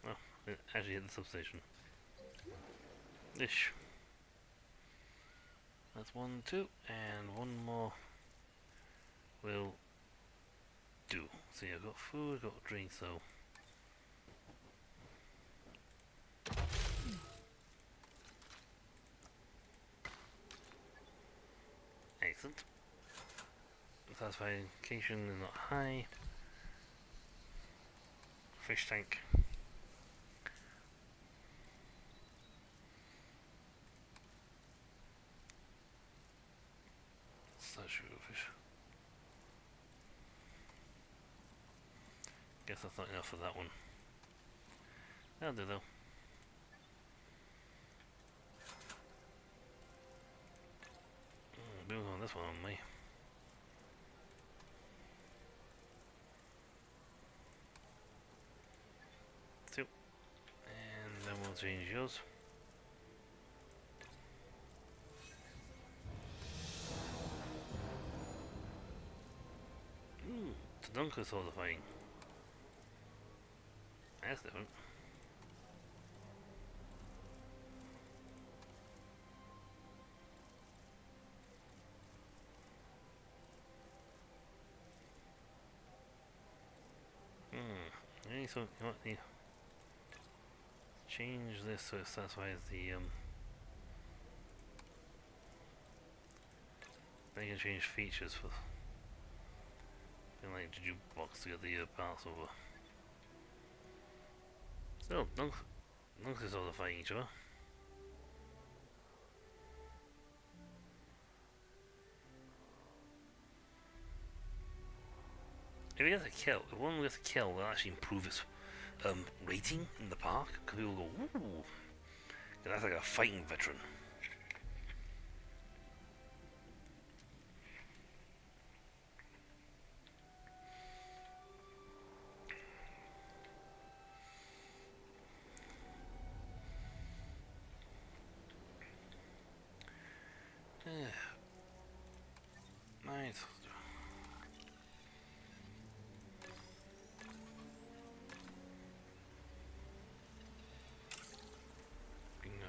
Oh, it actually hit the substation. Ish. That's 1, 2, and one more will do. See, I've got food, I've got drink, so. Excellent. Satisfaction is not high. Fish tank. Statue of fish. Guess that's not enough for that one. That'll do though. Build on this one on me. Two. And then we'll change yours. Ooh, it's a dunker sort of thing. That's different. So you want the change this so it satisfies the then you can change features for like the jukebox to get the parts over. Still, dunks is all the fighting each other. If he gets a kill, if one gets a kill, will actually improve its rating in the park. Because people go, ooh, that's like a fighting veteran. Nice.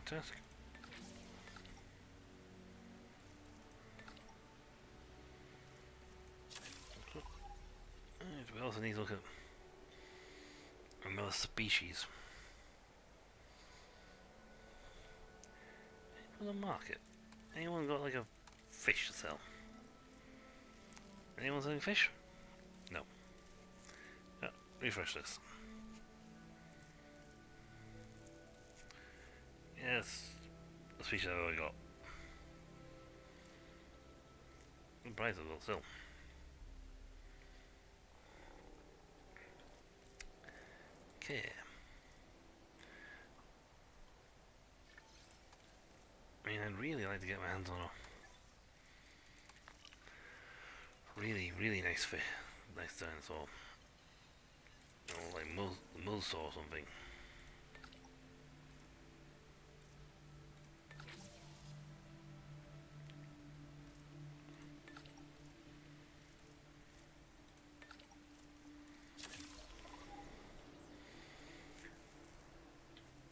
Task. Right, we also need to look at another species. For the market. Anyone got like a fish to sell? Anyone selling fish? No. Yeah, refresh this. Yes, the species I've already got. The price as well, still. Okay. I mean, I'd really like to get my hands on a really nice fish, nice dinosaur. Or like Mulsaw or something.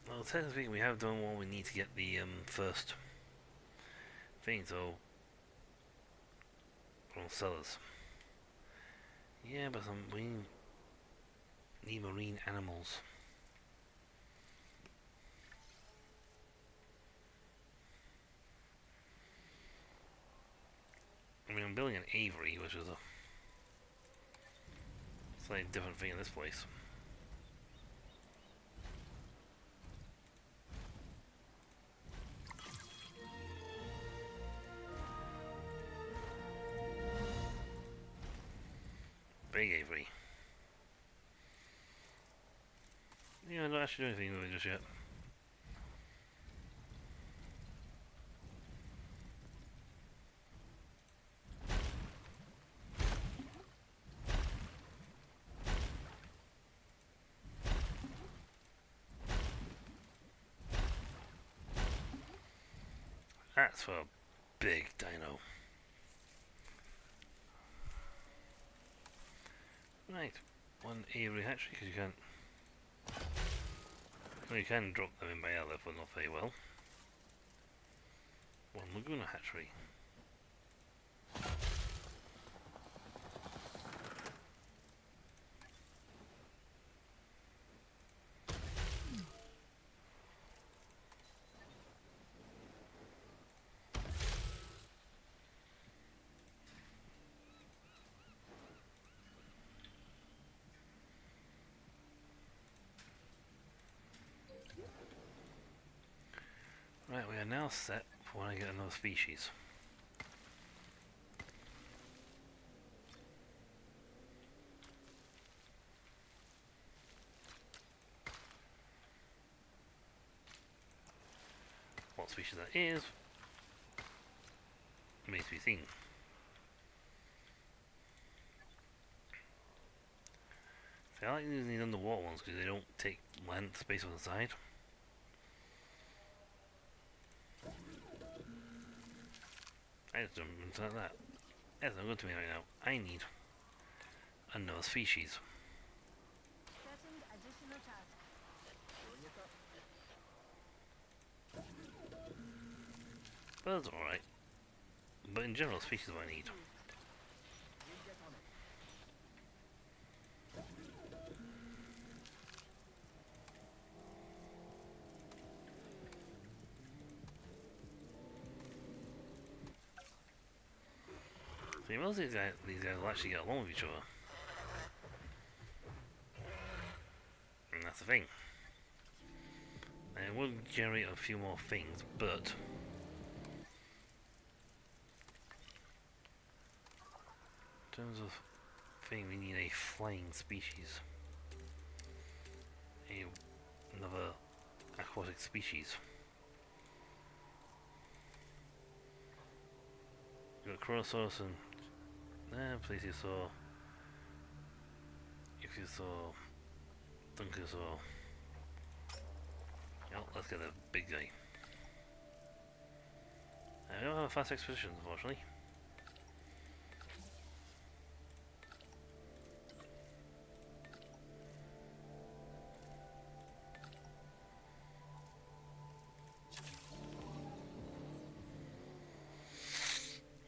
Well, technically speaking, we have done what we need to get the first thing, so from cellars. Yeah, but we need marine animals. I mean, I'm building an aviary, which is a slightly different thing in this place. Big aviary. Yeah, I'm not actually doing anything with it just yet. That's for a big dino. Right, one aviary hatchery, because you can't... Well, you can drop them in by airlift, but not very well. One Laguna hatchery. Right, we are now set for when I get another species. What species that is remains to be seen. See, I like using these underwater ones because they don't take length space on the side. I just don't like that. That's not good to me right now. I need another species. Setting additional task. But that's alright. But in general, species is what I need. See, most of these guys will actually get along with each other. And that's the thing. And it will generate a few more things, but... in terms of thing, we need a flying species. Another aquatic species. We've got Chronosaurus and Plesiosaur, Ichthyosaur, Dunkosaur. Oh, let's get the big guy. We don't have a fast expedition, unfortunately.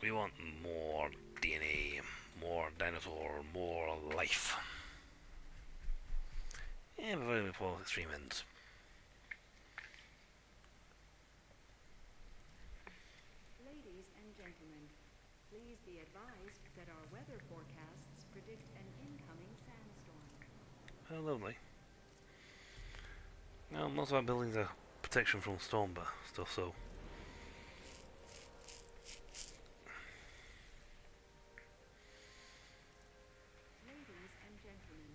We want more DNA, more dinosaur, more life. Yeah, but very poor extreme ends. Ladies and gentlemen, please be advised that our weather forecasts predict an incoming sandstorm. Oh, lovely. Well, most of our buildings are protection from storm stuff, so... Ladies and gentlemen,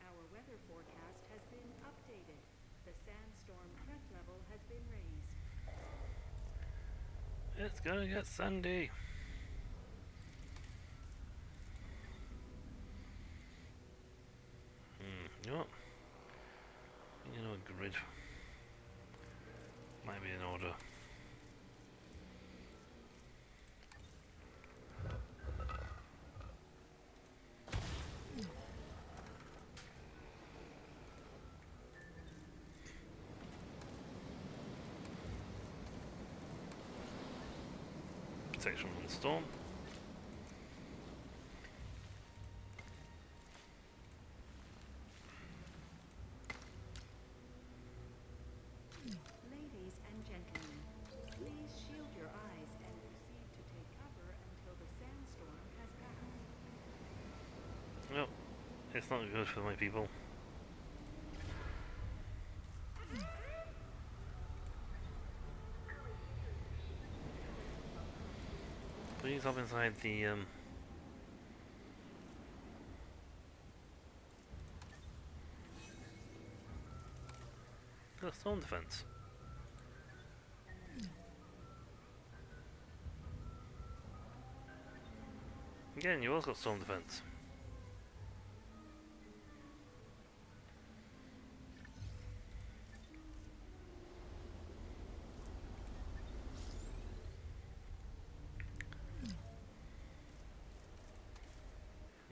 our weather forecast has been updated. The sandstorm threat level has been raised. It's gonna get Sunday. You know what? You know, a grid might be in order. Protection from the storm. gentlemen, please shield your eyes and proceed to take cover until the sandstorm has passed. No, it's not good for my people. Please hop inside the storm defense. Again, you also got storm defense.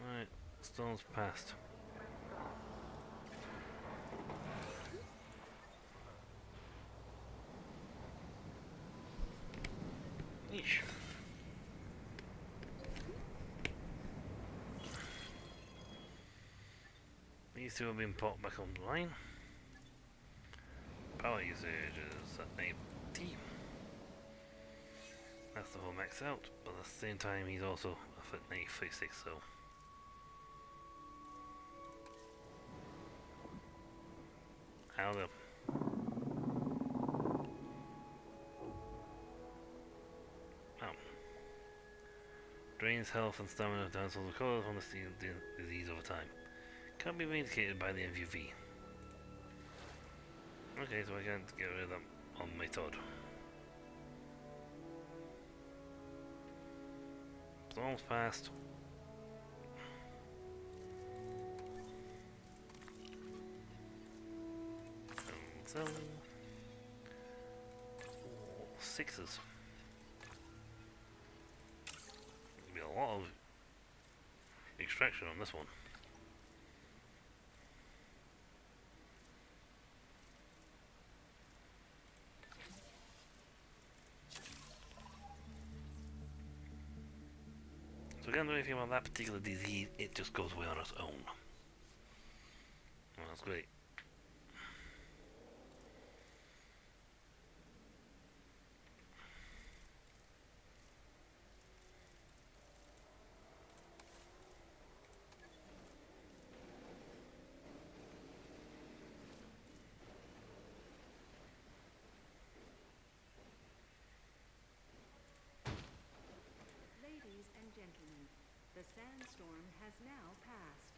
Right, storm's passed. Yeesh. These two have been popped back online. Power usage is at 80. That's the whole max out, but at the same time he's also at 96, so. How the. Oh. Drains health and stamina down, so the cause on the disease over time. Can't be indicated by the MVV. Okay, so I can't get rid of them on my Todd. Storm's passed. So, sixes. There'll be a lot of extraction on this one. So again, the only thing about that particular disease, it just goes away on its own. Well, that's great. Ladies and gentlemen, the sandstorm has now passed.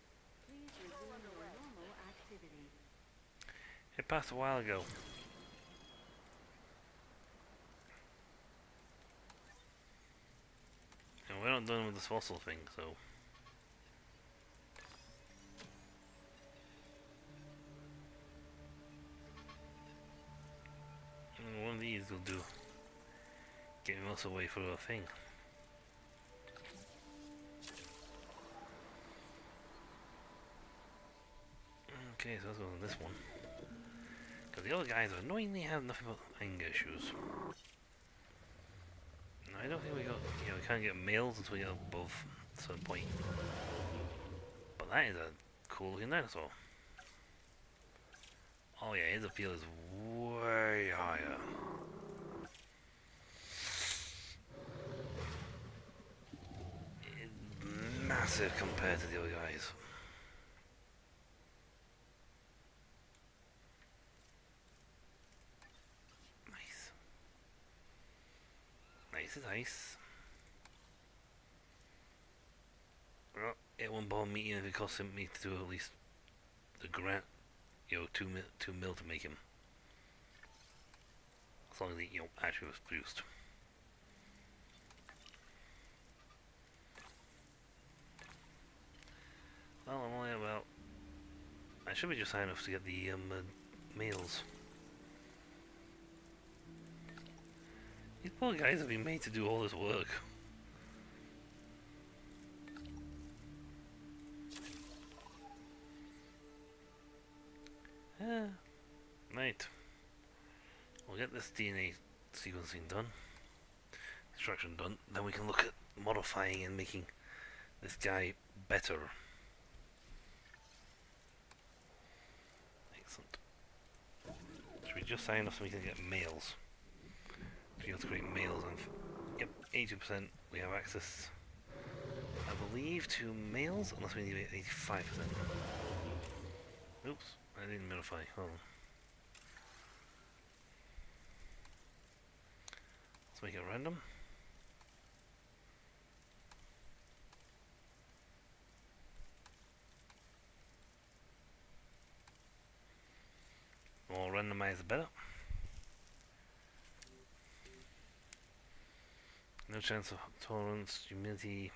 Please resume your normal activity. It passed a while ago. And we're not done with this fossil thing, so. And one of these will do. Get me most away for a thing. Okay, so let's go on this one. Because the other guys annoyingly have nothing but anger issues. No, I don't think we got, we can't get males until we get above a certain point. But that is a cool looking dinosaur. Oh yeah, his appeal is way higher. It's massive compared to the other guys. Nice is nice. Well, it won't bother me if it costs me to do at least the grant, 2 mil to make him. As long as he, actually was produced. Well, I'm only about. I should be just high enough to get the males. These poor guys have been made to do all this work. Right. We'll get this DNA sequencing done. Extraction done. Then we can look at modifying and making this guy better. Excellent. Should we just sign off so we can get males? You have to create males and yep, 82%. We have access, I believe, to males, unless we need 85%. Oops, I didn't notify. Hold on. Let's make it random. More randomized the better. No chance of tolerance, humidity.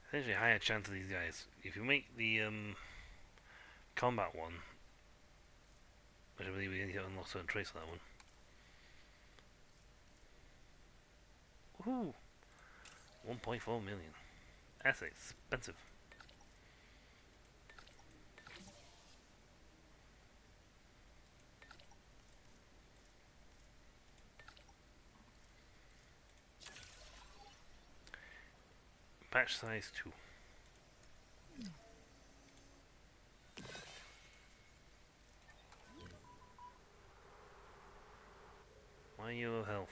Essentially higher chance of these guys. If you make the combat one, which I believe we need to unlock certain traits for that one. Woohoo! 1.4 million. That's expensive. Patch size 2. Why your health?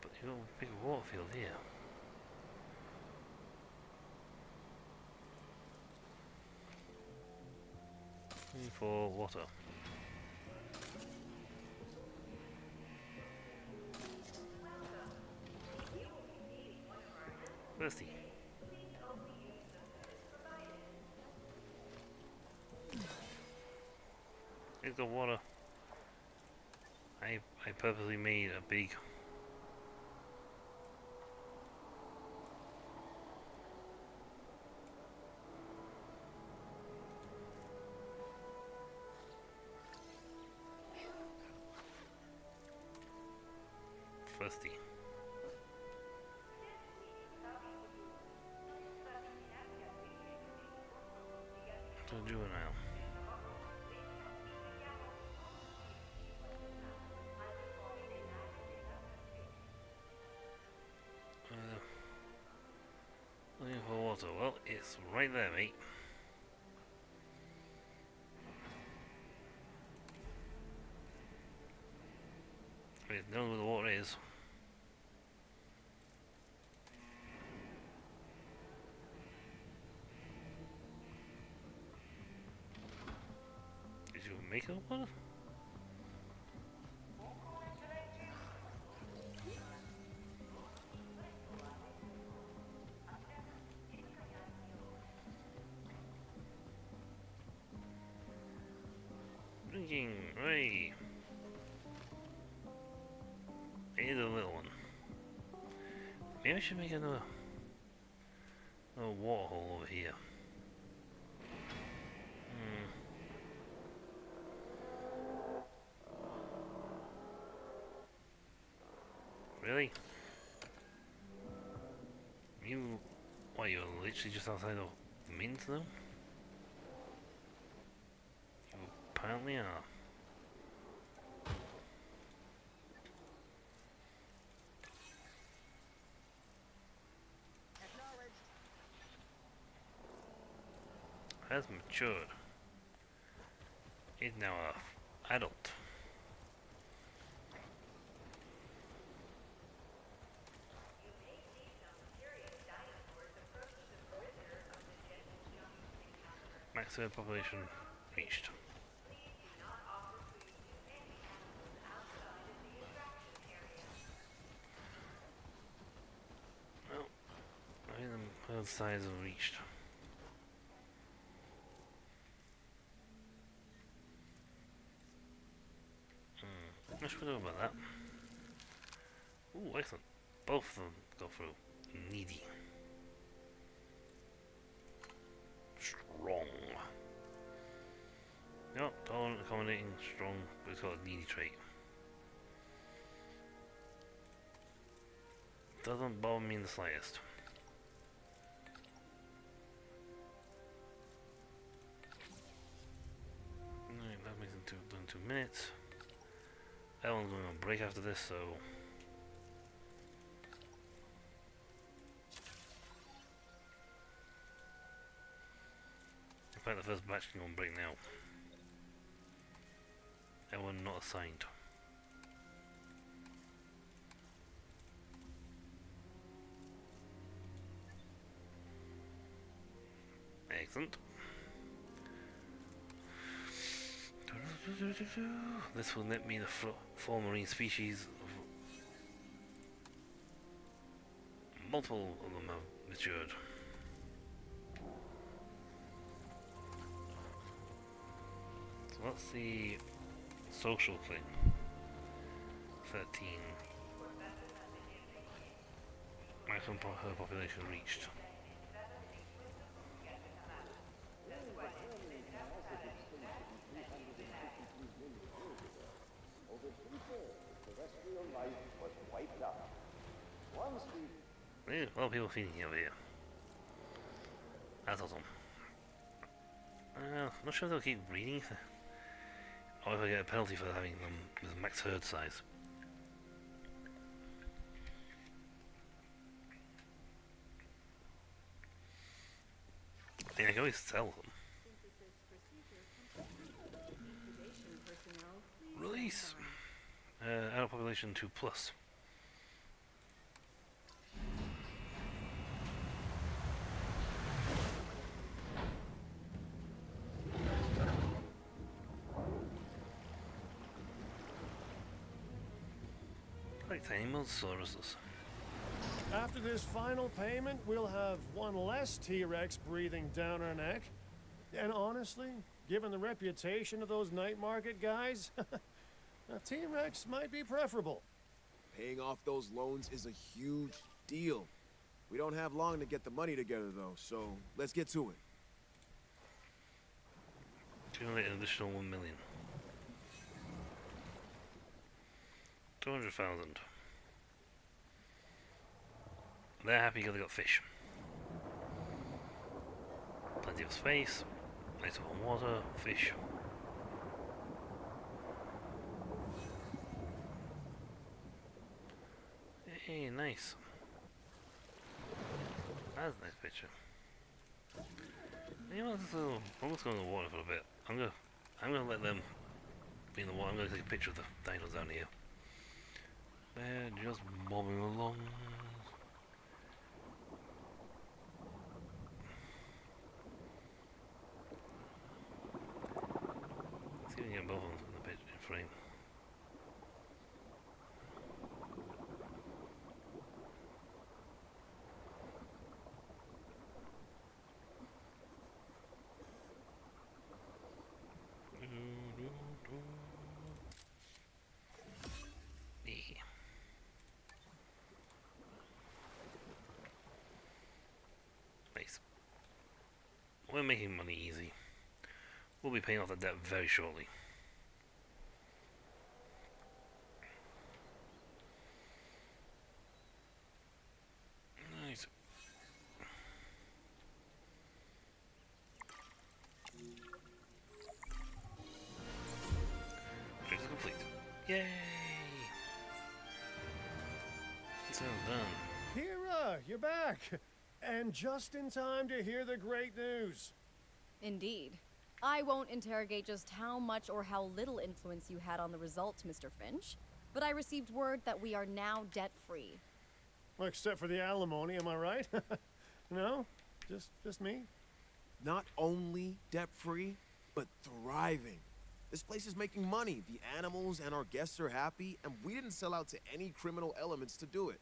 But you got a big water field here. For water. Thirsty. Here's the water. I purposely made a big thirsty. To juvenile. Looking for water. Well, it's right there, mate. I mean, know where the water is. Did you make it water? Drinking, right. Here's a little one. Maybe I should make another water hole over here. Really? You're literally just outside of Mint though? You apparently are. Has matured. Is now a adult. Maximum population reached. Well, I think the herd size is reached. What should we do about that? Ooh, excellent. Both of them go through. Needy. Strong. No, tolerant, accommodating, strong, but it's got a needy trait. Doesn't bother me in the slightest. minutes. Everyone's going on break after this, so... In fact, the first batch can go on break now. Everyone not assigned. Excellent. This will let me the four marine species. Multiple of them have matured. So what's the social thing? 13. Maximum her population reached. Yeah, a lot of people feeding over here. That's awesome. I'm not sure if they'll keep breeding, or if I get a penalty for having them with max herd size. Yeah, I can always sell them. Synthesis procedure complete. Liquidation personnel, please Release! stand by. Adult population 2 plus. Like tiny Milosauruses. After this final payment, we'll have one less T-Rex breathing down our neck. And honestly, given the reputation of those night market guys, a T-Rex might be preferable. Paying off those loans is a huge deal. We don't have long to get the money together, though, so let's get to it. Accumulate an additional 1 million. 200,000. They're happy because they got fish. Plenty of space, nice open water, fish. Hey, nice. That's a nice picture. You know what, so I'm just going in the water for a bit. I'm gonna let them be in the water. I'm gonna take a picture of the dinos down here. They're just bobbing along. Let's see if we can get both of them in the picture in frame. Yeah. Nice. We're making money easy. We'll be paying off the debt very shortly. Nice. Project is complete. Yay! It's all done. Kira, you're back! And just in time to hear the great news. Indeed. I won't interrogate just how much or how little influence you had on the results, Mr. Finch, but I received word that we are now debt-free. Well, except for the alimony, am I right? No? Just me? Not only debt-free, but thriving. This place is making money. The animals and our guests are happy, and we didn't sell out to any criminal elements to do it.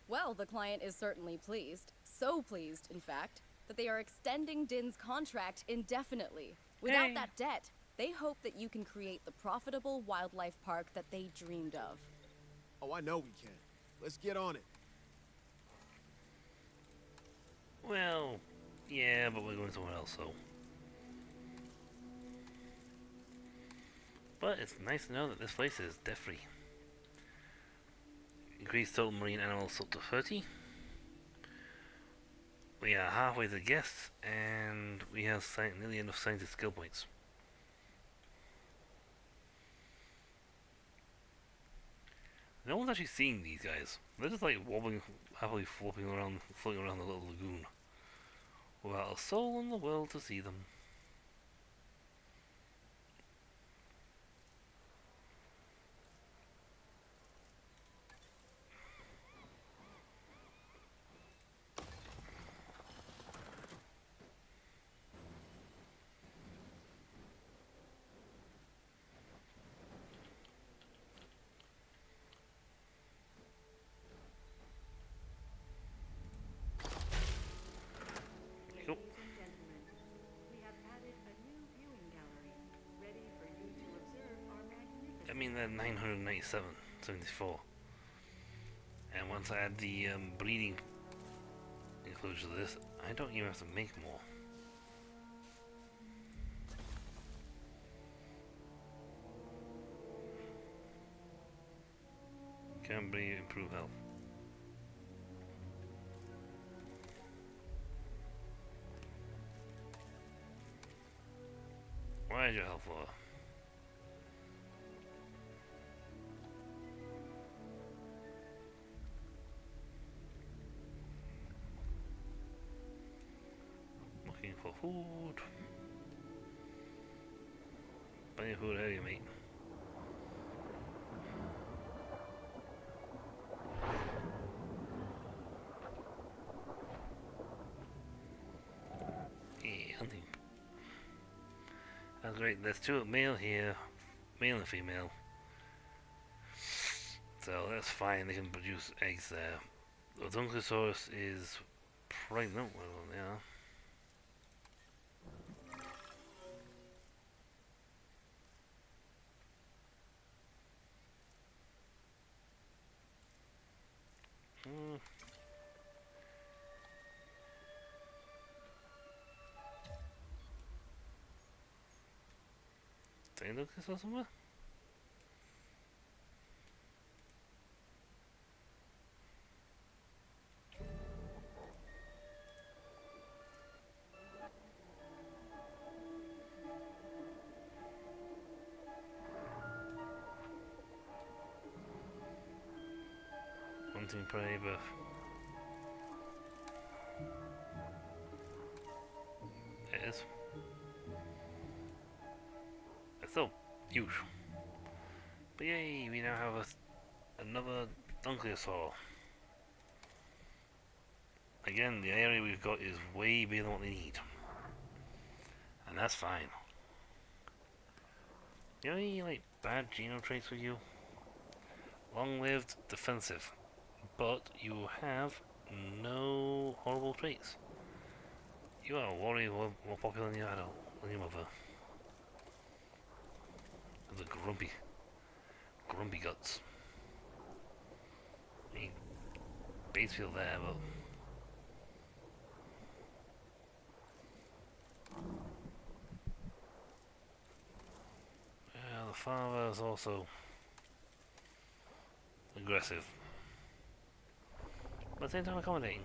Well, the client is certainly pleased. So pleased, in fact, that they are extending Din's contract indefinitely. Without Hey. that debt, they hope that you can create the profitable wildlife park that they dreamed of. Oh, I know we can. Let's get on it. Well, yeah, but we're going somewhere else, so. But it's nice to know that this place is debt-free. Increased total marine animals up to 30. We are halfway to the guests, and we have nearly enough scientist skill points. No one's actually seeing these guys. They're just like wobbling, happily floating around, floating around the little lagoon, without a soul in the world to see them. Cool. Ladies and gentlemen, we have added a new viewing gallery, ready for you to observe our magnificent... I mean, they're 997, 74. And once I add the breeding enclosure to this, I don't even have to make more. Can breed, improve health. Why is your health lower? Looking for food. Plenty of food area, mate. Yeah, hunting. That's great. There's two male here, male and female. So that's fine. They can produce eggs there. The Dunkosaurus is pregnant. Well, yeah. Did I look this or somewhere? Hunting prey, but it is. It's still huge. But yay, we now have another Dunkosaur. Again, the area we've got is way bigger than what they need. And that's fine. You know any, like, bad geno traits with you? Long-lived, defensive. But you have no horrible traits. You are a warrior more popular than your adult, than your mother. The grumpy guts. I mean, Batesfield there, but yeah, the father is also aggressive, but at the same time accommodating.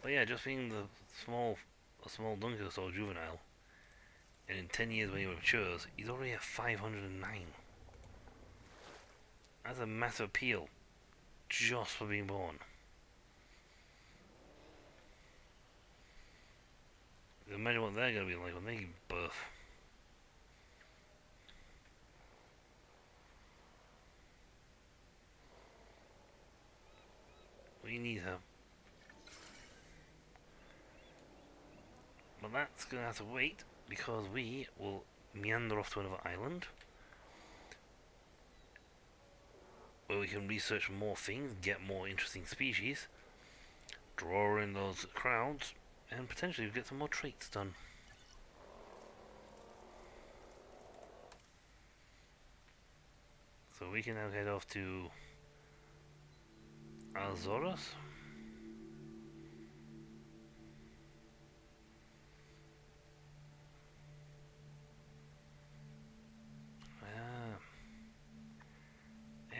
But yeah, just being a small Dunkosaur juvenile, and in 10 years when he matures, he's already at 509. That's a massive appeal, just for being born. Imagine what they're going to be like when they give birth. We need her. But that's going to have to wait, because we will meander off to another island, where we can research more things, get more interesting species, draw in those crowds, and potentially get some more traits done. So we can now head off to Azores.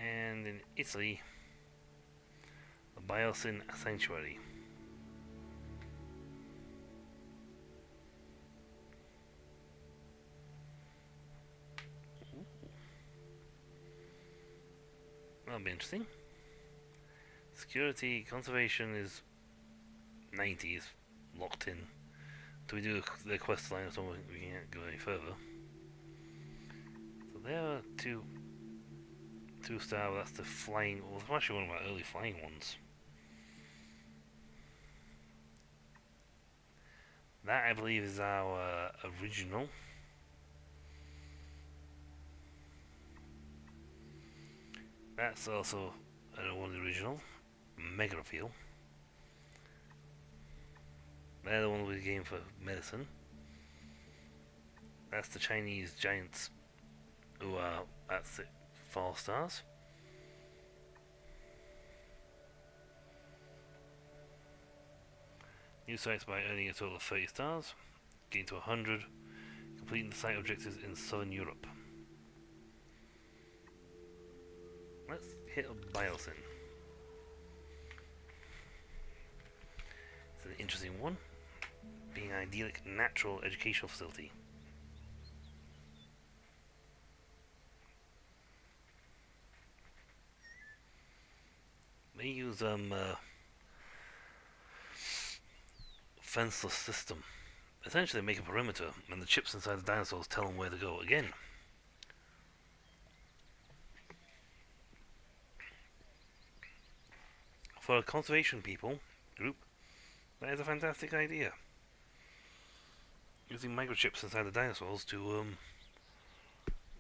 And in Italy, the Biosyn Sanctuary. That'll be interesting. Security, conservation is 90s, locked in. Do we do the quest line or something? We can't go any further. So there are two star. That's the flying. Well, it's actually one of our early flying ones. That I believe is our original. That's also one of the original. Mega Appeal. They're the one we game for medicine. That's the Chinese giants who are at 4 stars. New sites by earning a total of 30 stars. Gain to 100. Completing the site objectives in Southern Europe. Let's hit a biosyn. It's an interesting one. Being an idyllic natural educational facility. They use fenceless system. Essentially they make a perimeter and the chips inside the dinosaurs tell them where to go again. For a conservation people group, that is a fantastic idea. Using microchips inside the dinosaurs to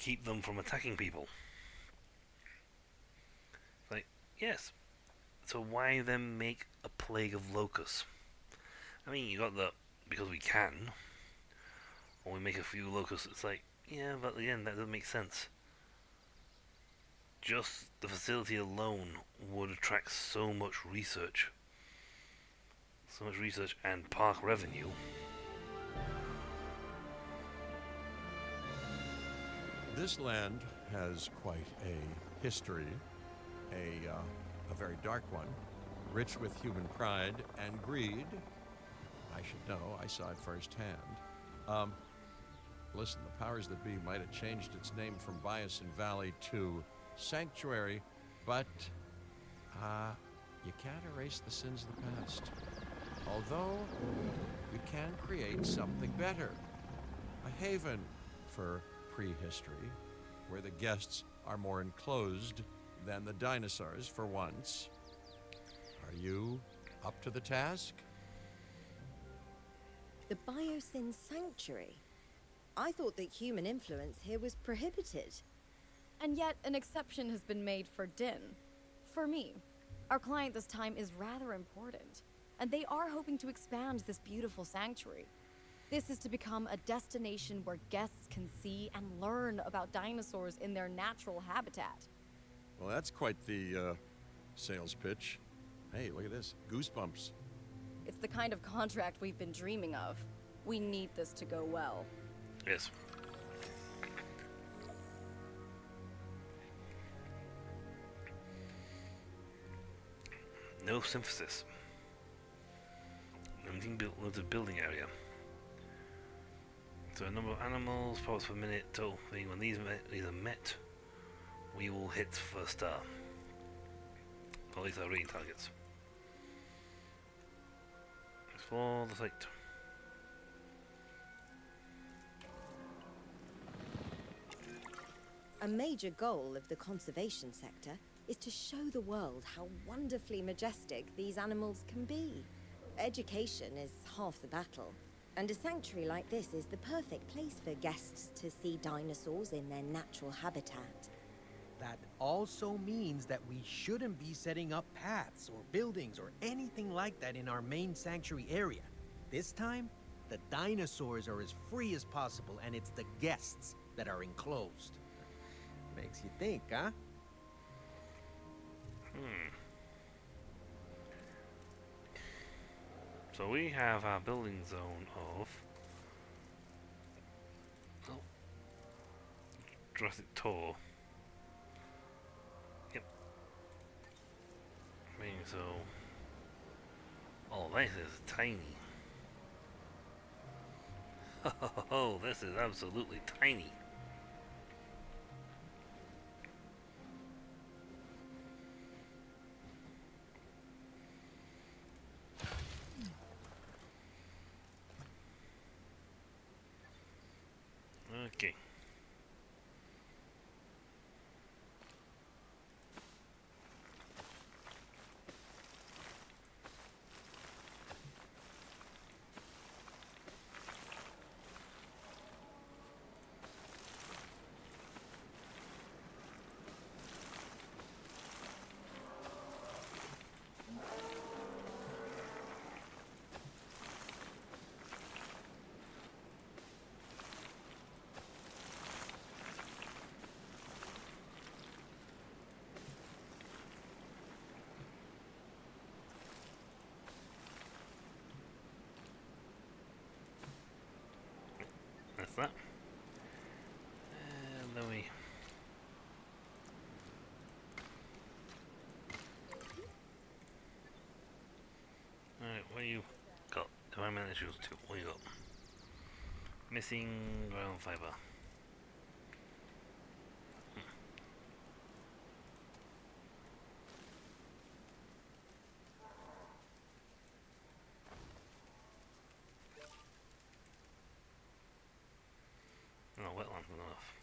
keep them from attacking people. Like, yes. So why then make a plague of locusts? I mean, you got the because we can, or we make a few locusts. It's like, yeah, but again, that doesn't make sense. Just the facility alone would attract so much research. So much research and park revenue. This land has quite a history, a very dark one, rich with human pride and greed. I should know, I saw it firsthand. Listen, the powers that be might have changed its name from Biosyn Valley to Sanctuary, but you can't erase the sins of the past. Although, you can create something better. A haven for prehistory, where the guests are more enclosed than the dinosaurs for once. Are you up to the task? The Biosyn Sanctuary? I thought that human influence here was prohibited. And yet, an exception has been made for Din. For me. Our client this time is rather important, and they are hoping to expand this beautiful sanctuary. This is to become a destination where guests can see and learn about dinosaurs in their natural habitat. Well, that's quite the sales pitch. Hey, look at this. Goosebumps. It's the kind of contract we've been dreaming of. We need this to go well. Yes. No synthesis. Limited building area. So a number of animals, parts per minute, total thing. When these are met, we will hit first star. Or at least our rating targets. Explore the site. A major goal of the conservation sector is to show the world how wonderfully majestic these animals can be. Education is half the battle, and a sanctuary like this is the perfect place for guests to see dinosaurs in their natural habitat. That also means that we shouldn't be setting up paths or buildings or anything like that in our main sanctuary area. This time, the dinosaurs are as free as possible, and it's the guests that are enclosed. Makes you think, huh? So we have our building zone of Jurassic Tour. Yep. I mean, so this is tiny. Oh, this is absolutely tiny. environmental issues too. What you got? Missing ground fiber. No, wetland enough.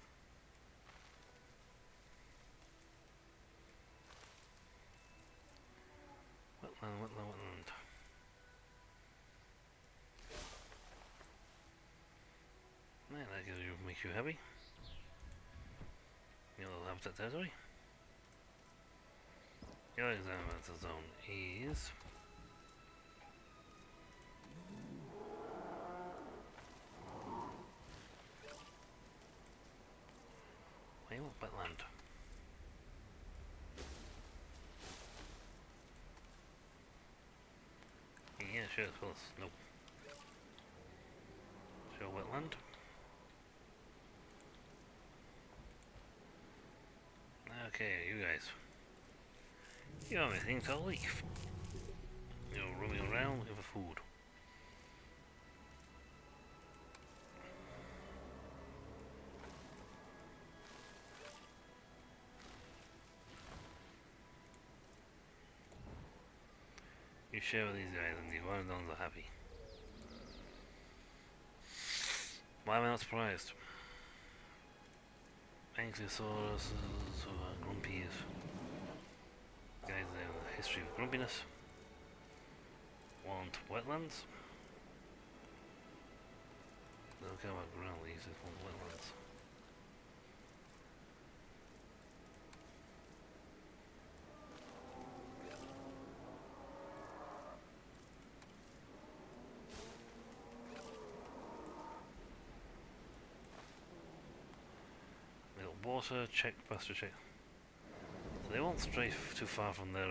Wetland. Man, that gives you, makes you happy. Your little habitat territory. Your environmental zone is... Why you want wetland? Yeah, sure, it's close. Nope. Show wetland. Okay, you guys. You're missing to leaf. You're roaming around looking for food. You share with these guys and the Rhinodontons are happy. Why am I not surprised? Ankylosaurus, grumpies. Guys, they have a history of grumpiness. Want wetlands? They don't care about ground leaves, they want wetlands. They got water, check, pasture check. So they won't stray too far from their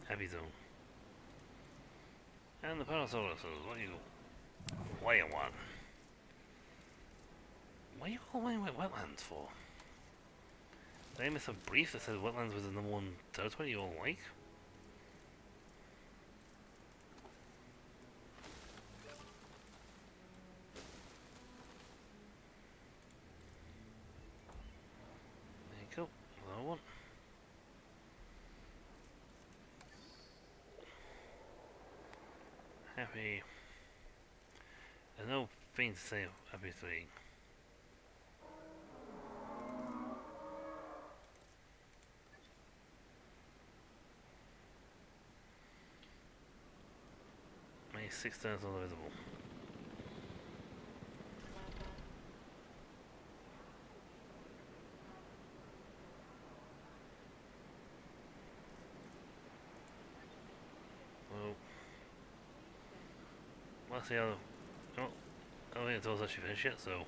happy zone. And the Parasaurus says, what you want? What are you calling wetlands for? Did I miss a brief that said wetlands was the #1 territory you all like? There you go, another one. Happy. There's no thing to say happy 3. May 6 turns are visible. Well, let's see how. Oh, I don't think the tour's actually finished yet, so.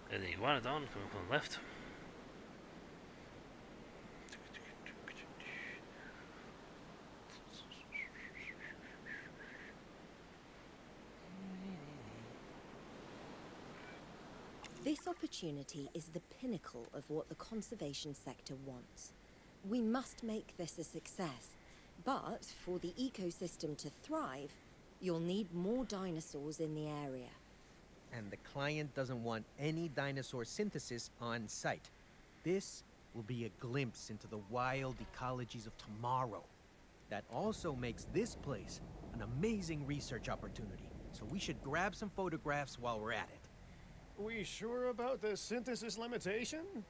There's the iguanodon coming from the left. This opportunity is the pinnacle of what the conservation sector wants. We must make this a success, but for the ecosystem to thrive, you'll need more dinosaurs in the area. And the client doesn't want any dinosaur synthesis on site. This will be a glimpse into the wild ecologies of tomorrow. That also makes this place an amazing research opportunity, so we should grab some photographs while we're at it. We sure about the synthesis limitation?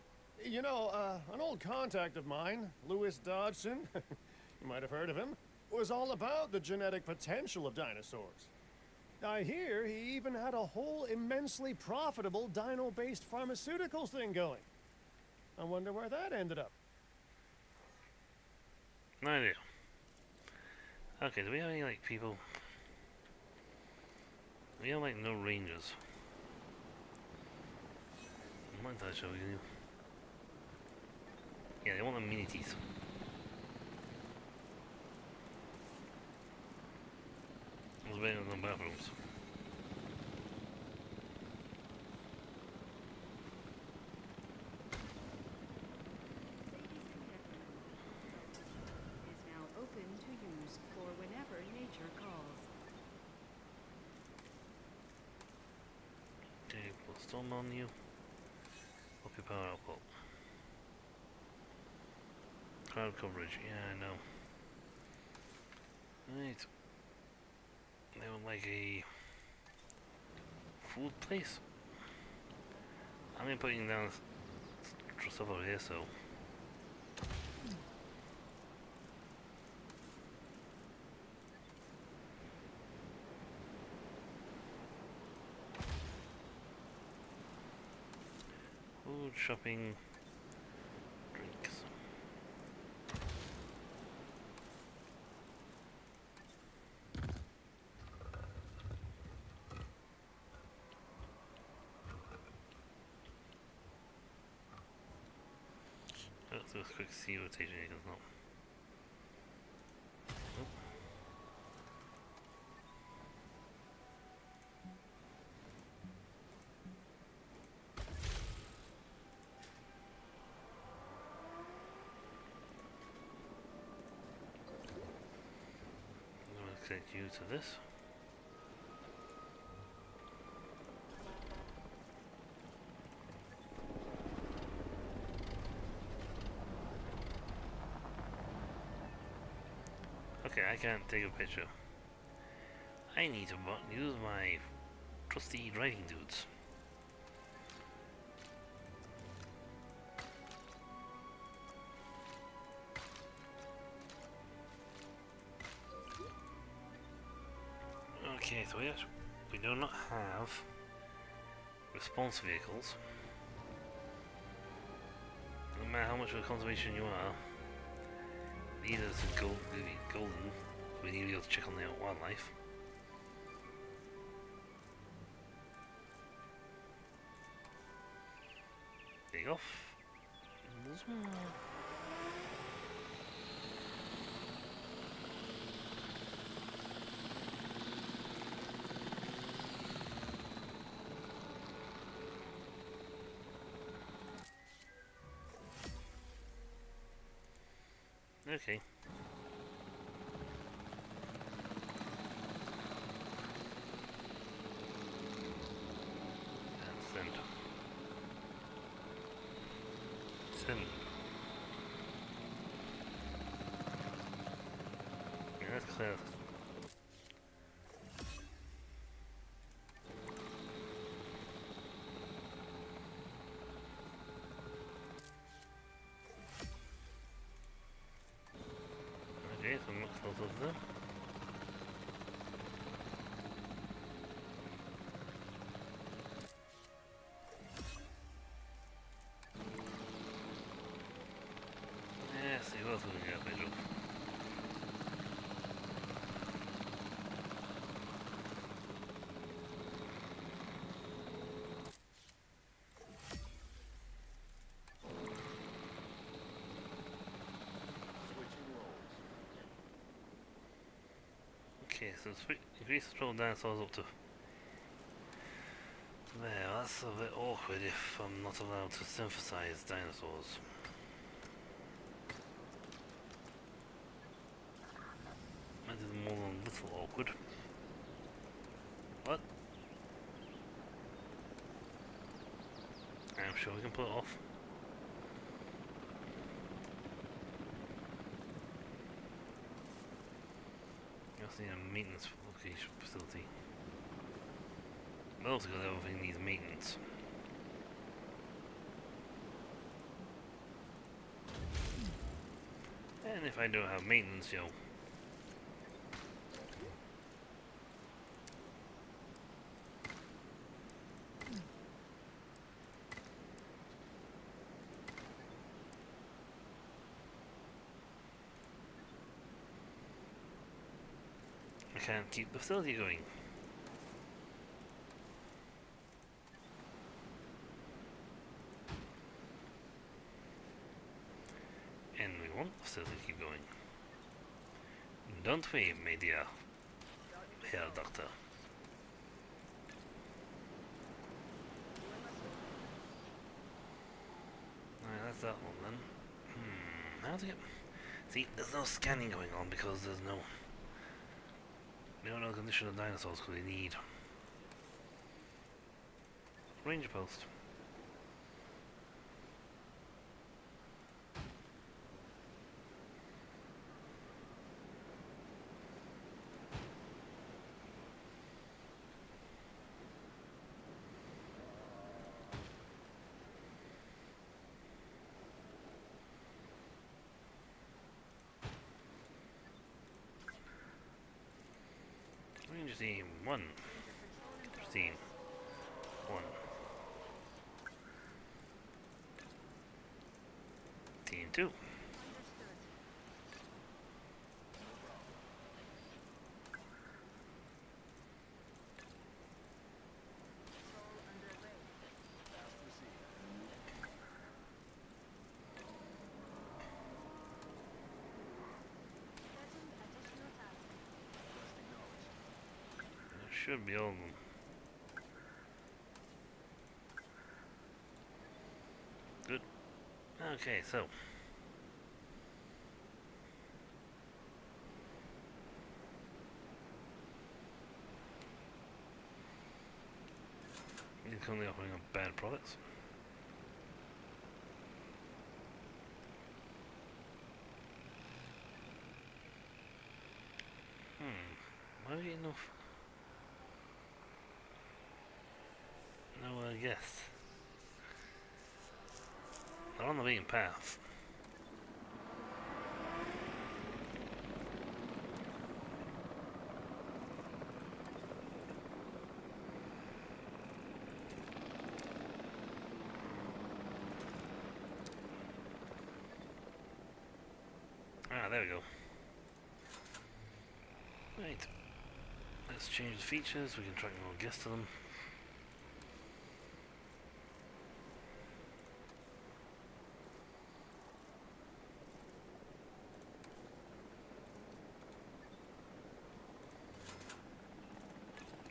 You know, an old contact of mine, Louis Dodgson, you might have heard of him, was all about the genetic potential of dinosaurs. I hear he even had a whole immensely profitable dino-based pharmaceuticals thing going. I wonder where that ended up. No idea. Okay, do we have any, like, people? We have, like, no rangers. I'm not entirely sure we can do. Yeah, they want amenities. better than bathrooms. Is now open to use for whenever nature calls. Okay, put storm on you. Up your power output. Cloud coverage, yeah, I know. Right. They would like a food place. I'm gonna putting down stuff over here, so. Food, shopping, drinks. Let's do a quick sea rotation here, not. I'm going to connect you to this. Okay, I can't take a picture. I need to use my trusty driving dudes. Okay, so yes, we do not have response vehicles. No matter how much of a conservation you are, leaders are golden. We need to be able to check on the wildlife. Take off. Okay. And send. Send. Yeah, that's clear. Okay, so I'm not close to them. Yes, he was going to get my job. Okay, so increase the total dinosaurs up to there. That's a bit awkward if I'm not allowed to synthesize dinosaurs. That is more than a little awkward. What? I'm sure we can pull it off. You'll see a maintenance location facility. But also because everything needs maintenance. And if I don't have maintenance, yo. I can't keep the facility going. And we want the facility to keep going. Don't we, my dear? Herr Doctor. Alright, that's that one then. How to get... See, there's no scanning going on because there's no... We don't know the condition of dinosaurs because we need... Ranger post. Ranger team 1. Team 1. Team 2. Should be all of them. Good. Okay, so. You're currently offering up bad products. Why are we getting enough? No, yes. They're on the beaten path. Ah, there we go. Right. Let's change the features. We can track more guests to them.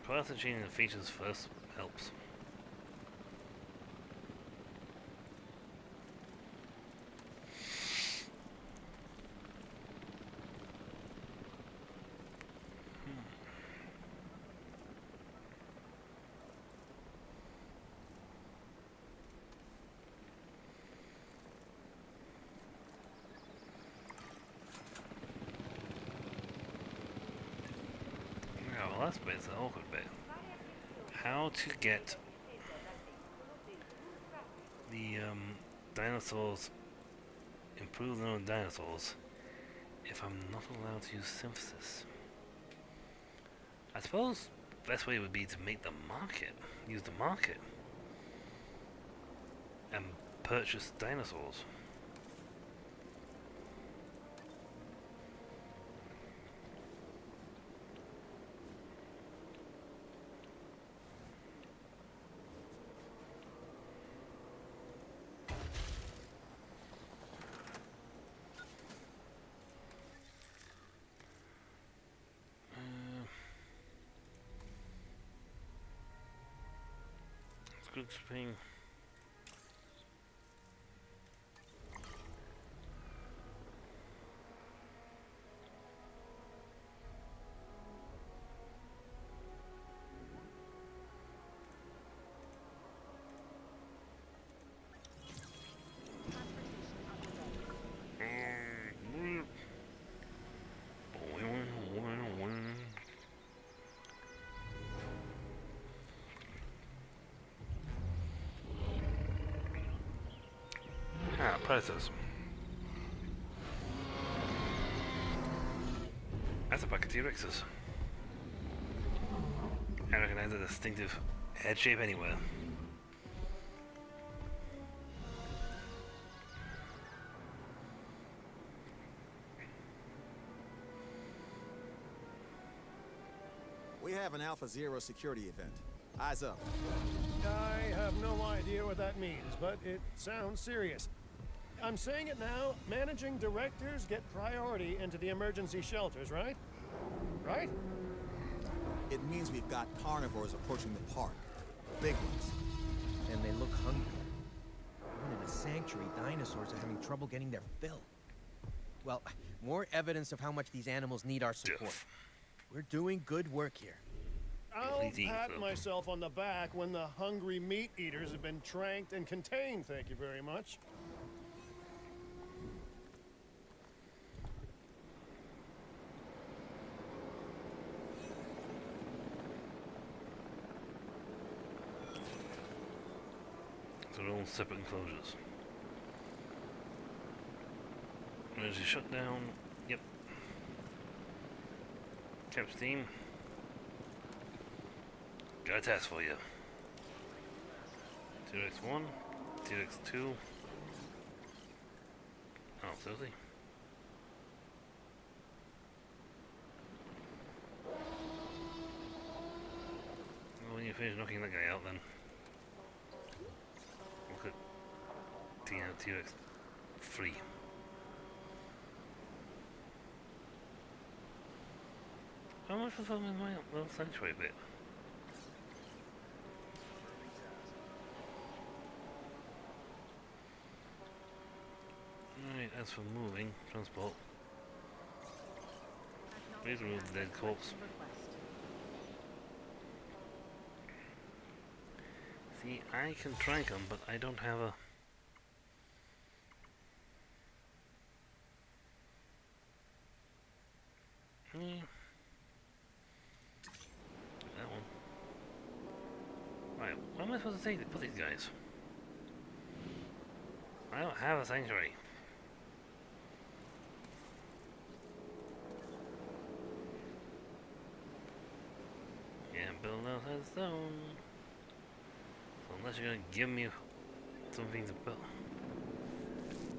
Perhaps changing the features first helps. Yeah, well, that's a bit of an awkward bit. How to get the dinosaurs, improve their own dinosaurs, if I'm not allowed to use synthesis? I suppose the best way would be to make the market, use the market, and purchase dinosaurs. Good thing. Ah, predators. That's a pack of T-Rexes. I recognize a distinctive head shape anywhere. We have an Alpha Zero security event. Eyes up. I have no idea what that means, but it sounds serious. I'm saying it now, managing directors get priority into the emergency shelters, right? Right? It means we've got carnivores approaching the park. Big ones. And they look hungry. Even in a sanctuary, dinosaurs are having trouble getting their fill. Well, more evidence of how much these animals need our support. We're doing good work here. I'll pat myself on the back when the hungry meat eaters have been tranked and contained, thank you very much. So they're all separate enclosures. Emergency shutdown. Yep. Cap steam. Got a task for you. T-Rex 1, T-Rex 2. Oh, seriously? Well, when you finish knocking that guy out, then look at T-Rex 3. How much was filming my little sanctuary bit? Alright, as for moving, transport. Please remove the dead corpse. See, I can trank them, but I don't have a... That one. Right, what am I supposed to say to put these guys? I don't have a sanctuary. Can't build outside stone. So unless you're gonna give me something to build.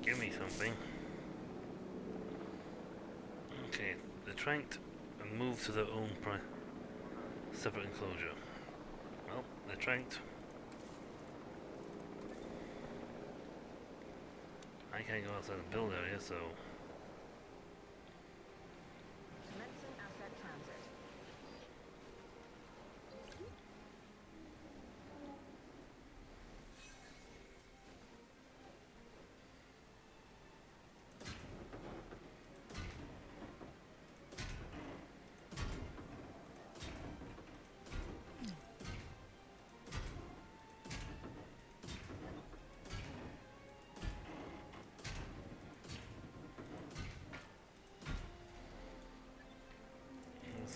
Give me something. Okay, they're tranked and moved to their own separate enclosure. Well, they're tranked. I can't go outside the build area, so... Commencing asset transit.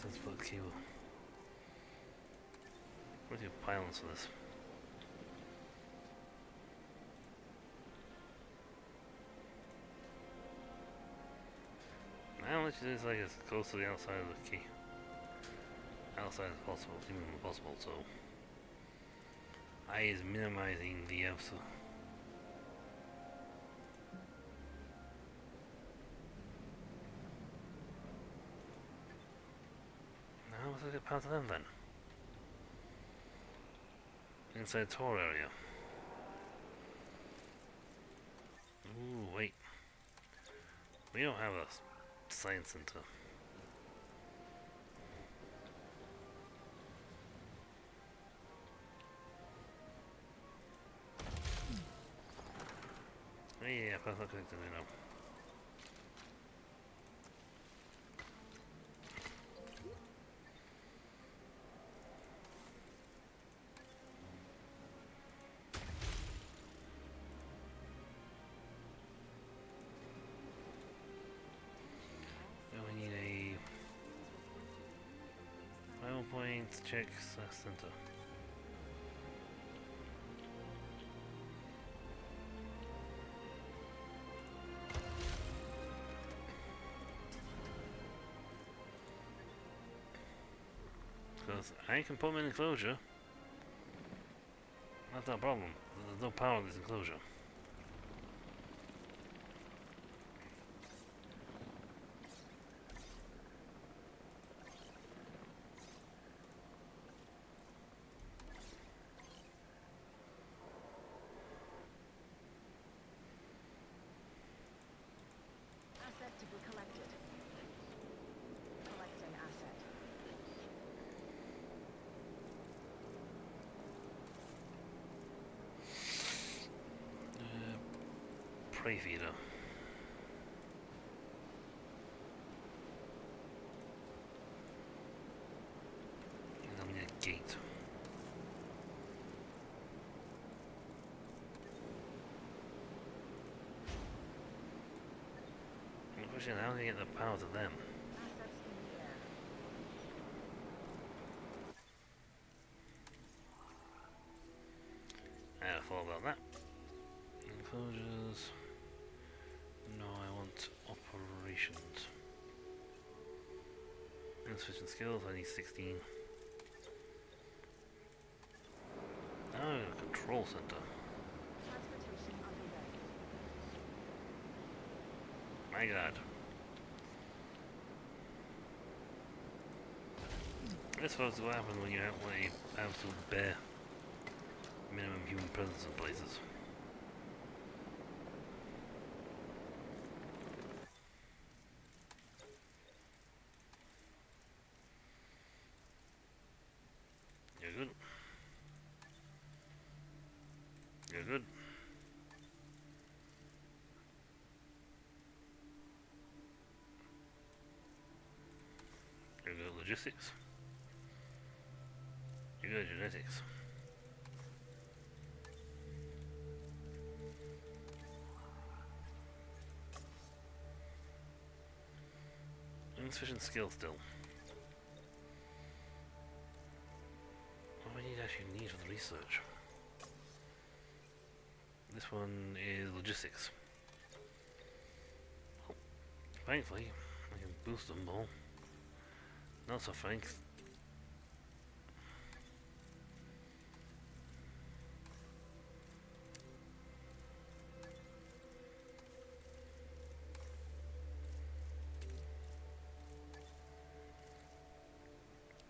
Let's put a cable. Where's your pylons for this? Now let's do this like as close to the outside of the key. Outside as possible, even possible, so I is minimizing the absolute. Now let's get past them then. Inside tour area. Ooh, wait. We don't have a science center. Oh yeah, that's not connected, you know. Check center. Because I can put them in enclosure. That's not a problem. There's no power in this enclosure. Asset to be collected. Collecting asset. prey feeder. And I'll need a gate. And the question is, how do you get the power to them? Assets in the air. I thought about that. Enclosures. No, I want operations. Insufficient skills, I need 16. Oh, control center. Transportation underway. My god. This is what happens when you outlay absolute bare minimum human presence in places. You're good. You're good. You're good at logistics. You're good at genetics. Insufficient skill still. What do I need actually need for the research? This one is logistics. Well, thankfully, I can boost them all. Not so thanks.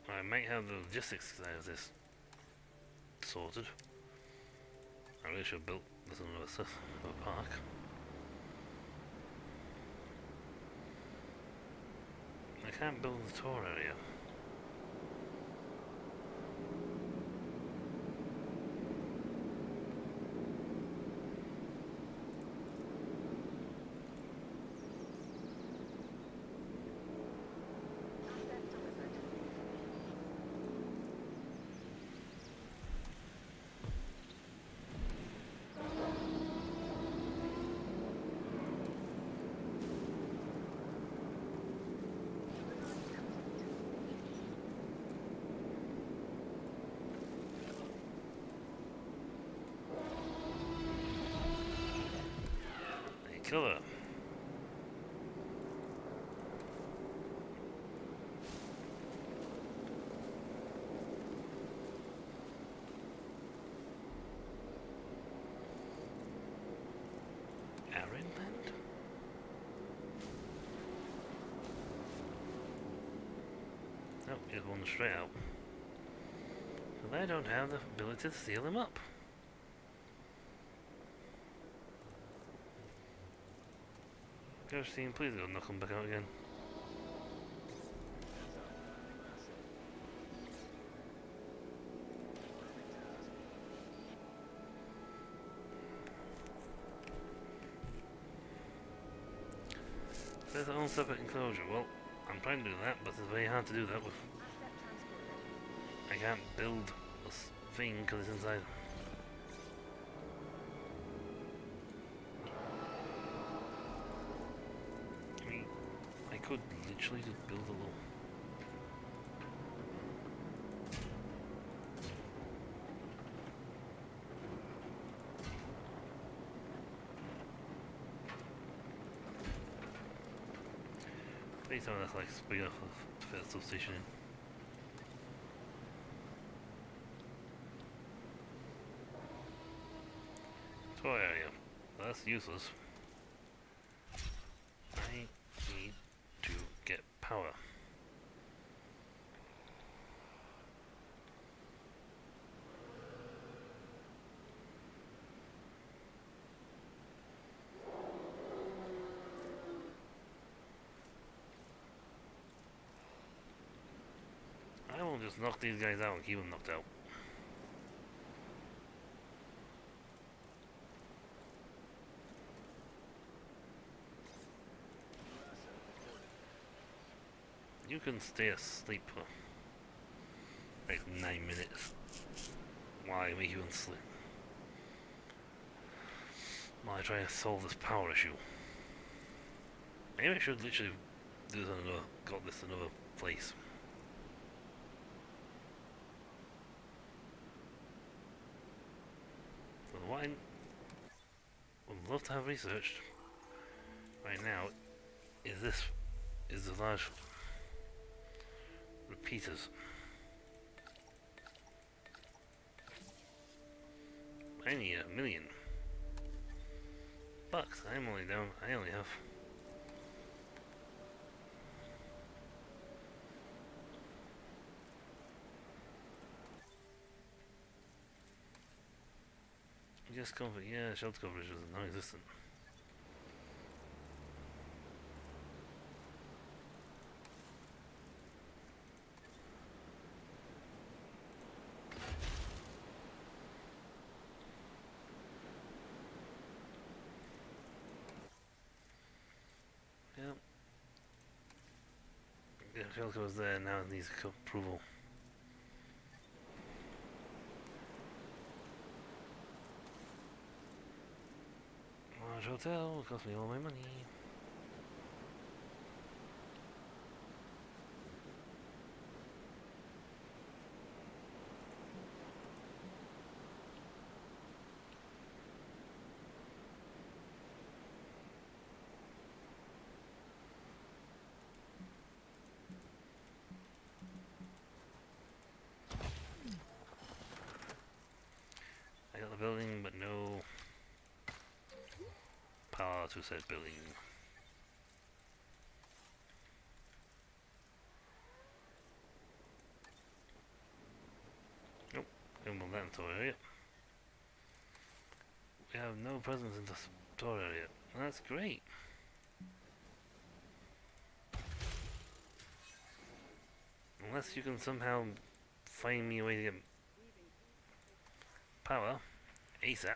I might have the logistics side of this sorted. I really should have built this in a park. I can't build the tour area. Asset delivered. Hey, killer. Ireland? Nope, just one straight out. But I don't have the ability to seal him up. Gerstein, please don't knock him back out again. There's an own separate enclosure. Well, I'm trying to do that, but it's very hard to do that with. Asset transported. I can't build this thing because it's inside. I mean, I could literally just build a little. Please tell me that's like big enough to fit a substation in. Toy area. That's useless. I need to get power. I will just knock these guys out and keep them knocked out. couldn't stay asleep for like 9 minutes while I make you sleep. While I try to solve this power issue. Maybe I should literally do this another, got this another place. So what I would love to have researched right now is the large repeaters. I need $1 million bucks. I'm only down. I only have. Just comfort. Yeah, shelter coverage is non-existent. Yep. Yeah, shelter was there. Now it needs approval. Large hotel will cost me all my money. I got the building, but no power to said building. Nope, don't build that in the store area. We have no presence in the store area. That's great. Unless you can somehow find me a way to get power ASAP.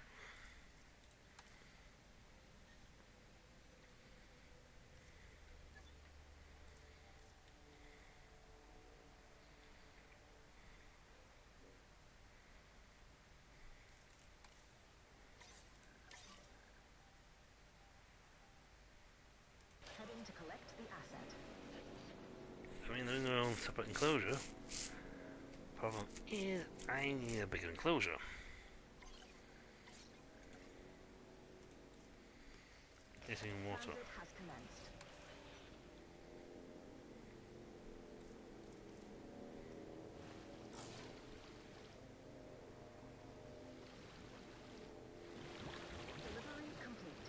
Heading to collect the asset. I mean, there's no separate enclosure. Problem is, I need a bigger enclosure. Getting water. Transit has commenced. Delivery complete.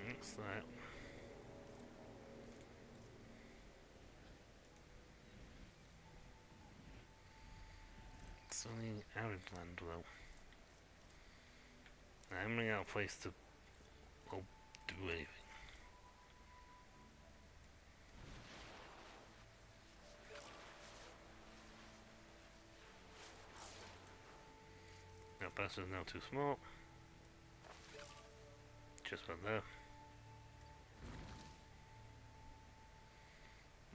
What's that? It's only arid land though. I'm running out of place to do anything. That bastard's now too small. Just about there.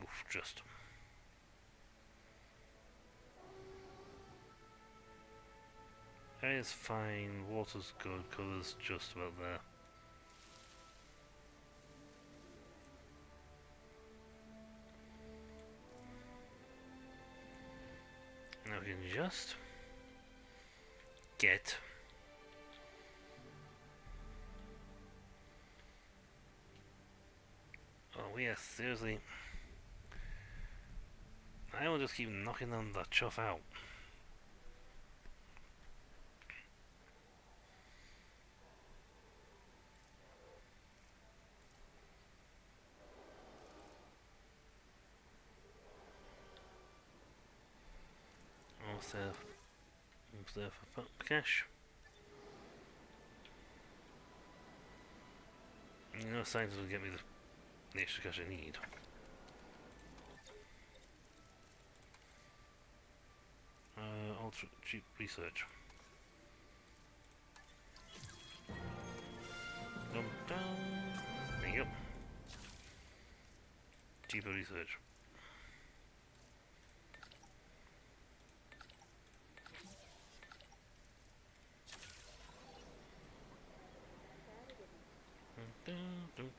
Oof, just. Area's fine, water's good, colour's just about there. Now we can just get yes, seriously. I will just keep knocking on that chuff out. Almost there for cash. No signs will get me the extra cash I need. Ultra cheap research. Dum dum. There you go. deeper research.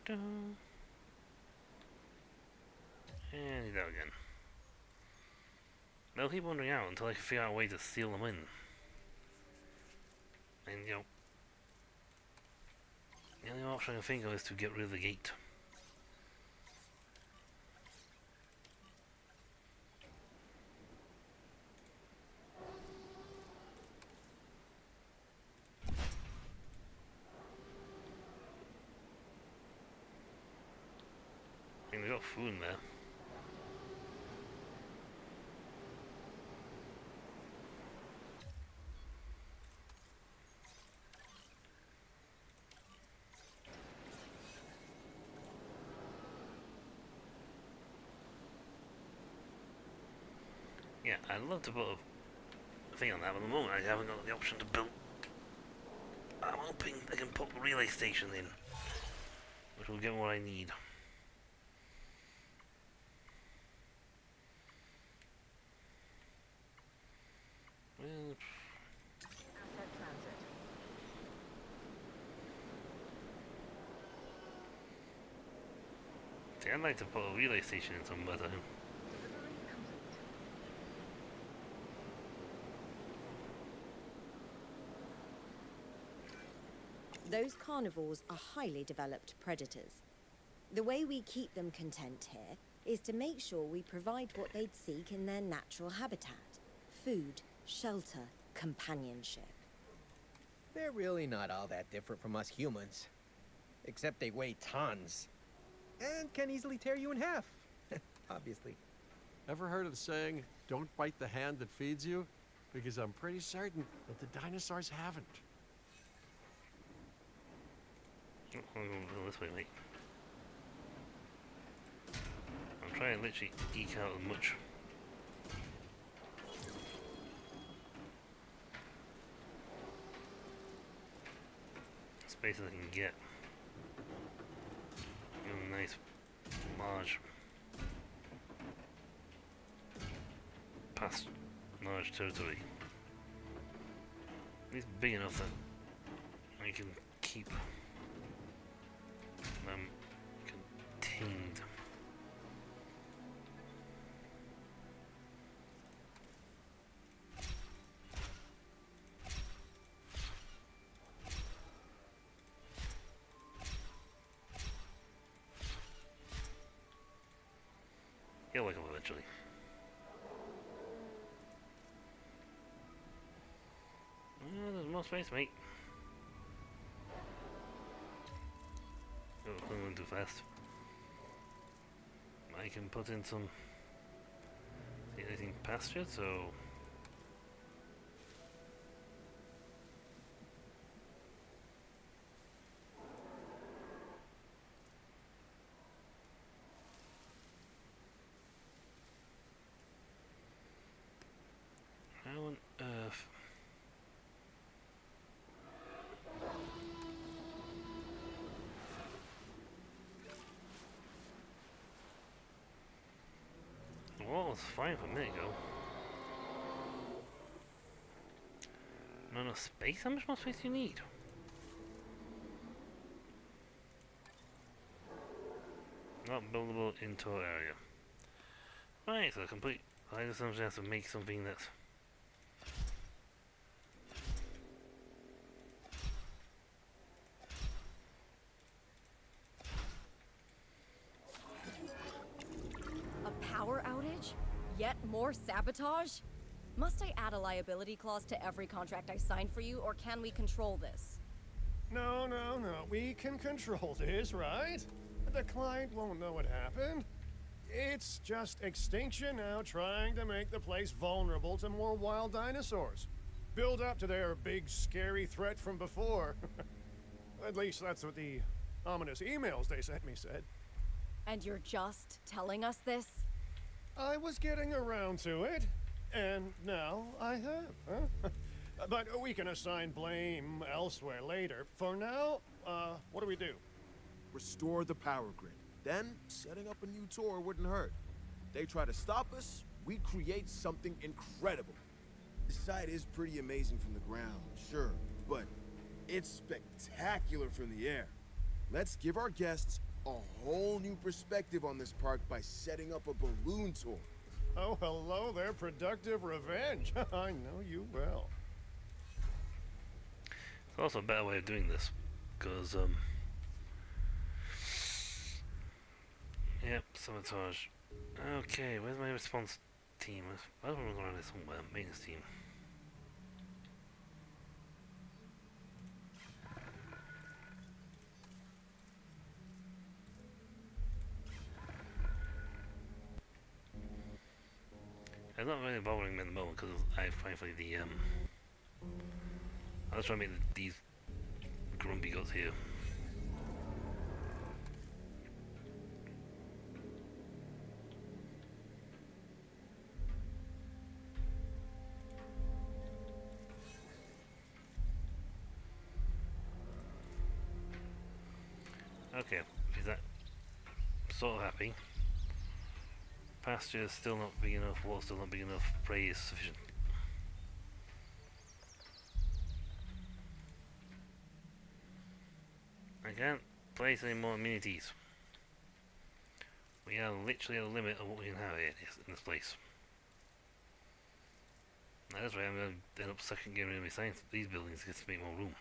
And he's out again. They'll keep wandering out until I can figure out a way to seal them in. And, you know, the only option I can think of is to get rid of the gate. I mean, they got food in there. Yeah, I'd love to put a thing on that, but at the moment I haven't got the option to build. I'm hoping I can put a relay station in, which will get what I need. Well, Asset transit. see, I'd like to put a relay station in somewhere. Delivery complete. Those carnivores are highly developed predators. The way we keep them content here is to make sure we provide what they'd seek in their natural habitat. Food, shelter, companionship. They're really not all that different from us humans. Except they weigh tons. And can easily tear you in half. Obviously. Ever heard of the saying, don't bite the hand that feeds you? Because I'm pretty certain that the dinosaurs haven't. I'm going to go this way, mate. I'm trying to literally eke out as much space as I can get. A nice, large, past large territory. At least big enough that I can keep them contained. He'll wake up eventually. There's more space, mate. Oh, I'm going too fast. I can put in some. See anything pastured, so. How on earth? Well, it's fine for a minute ago. Not enough space? How much more space do you need? Not buildable indoor area. Right, so complete. I just have to make something that's A power outage? Yet more sabotage? Must I add a liability clause to every contract I sign for you, or can we control this? No. We can control this, right? The client won't know what happened. It's just extinction now trying to make the place vulnerable to more wild dinosaurs. Build up to their big, scary threat from before. At least that's what the ominous emails they sent me said. And you're just telling us this? I was getting around to it, and now I have, huh? But we can assign blame elsewhere later. For now, what do we do? Restore the power grid. Then, setting up a new tour wouldn't hurt. They try to stop us, we create something incredible. The site is pretty amazing from the ground, sure, but it's spectacular from the air. Let's give our guests a whole new perspective on this park by setting up a balloon tour. Oh, hello there, productive revenge. I know you well. There's also a better way of doing this, because, yep, sabotage. Okay, where's my response team? I don't know around here somewhere. Maintenance team. It's not really bothering me at the moment because I finally I was trying to make these grumpy guts here. Okay, is that sort of happy? Pasture is still not big enough, water still not big enough, prey is sufficient. I can't place any more amenities. We are literally at the limit of what we can have here in this place. Now that's why I'm going to end up second getting rid of my science, these buildings just to make more room.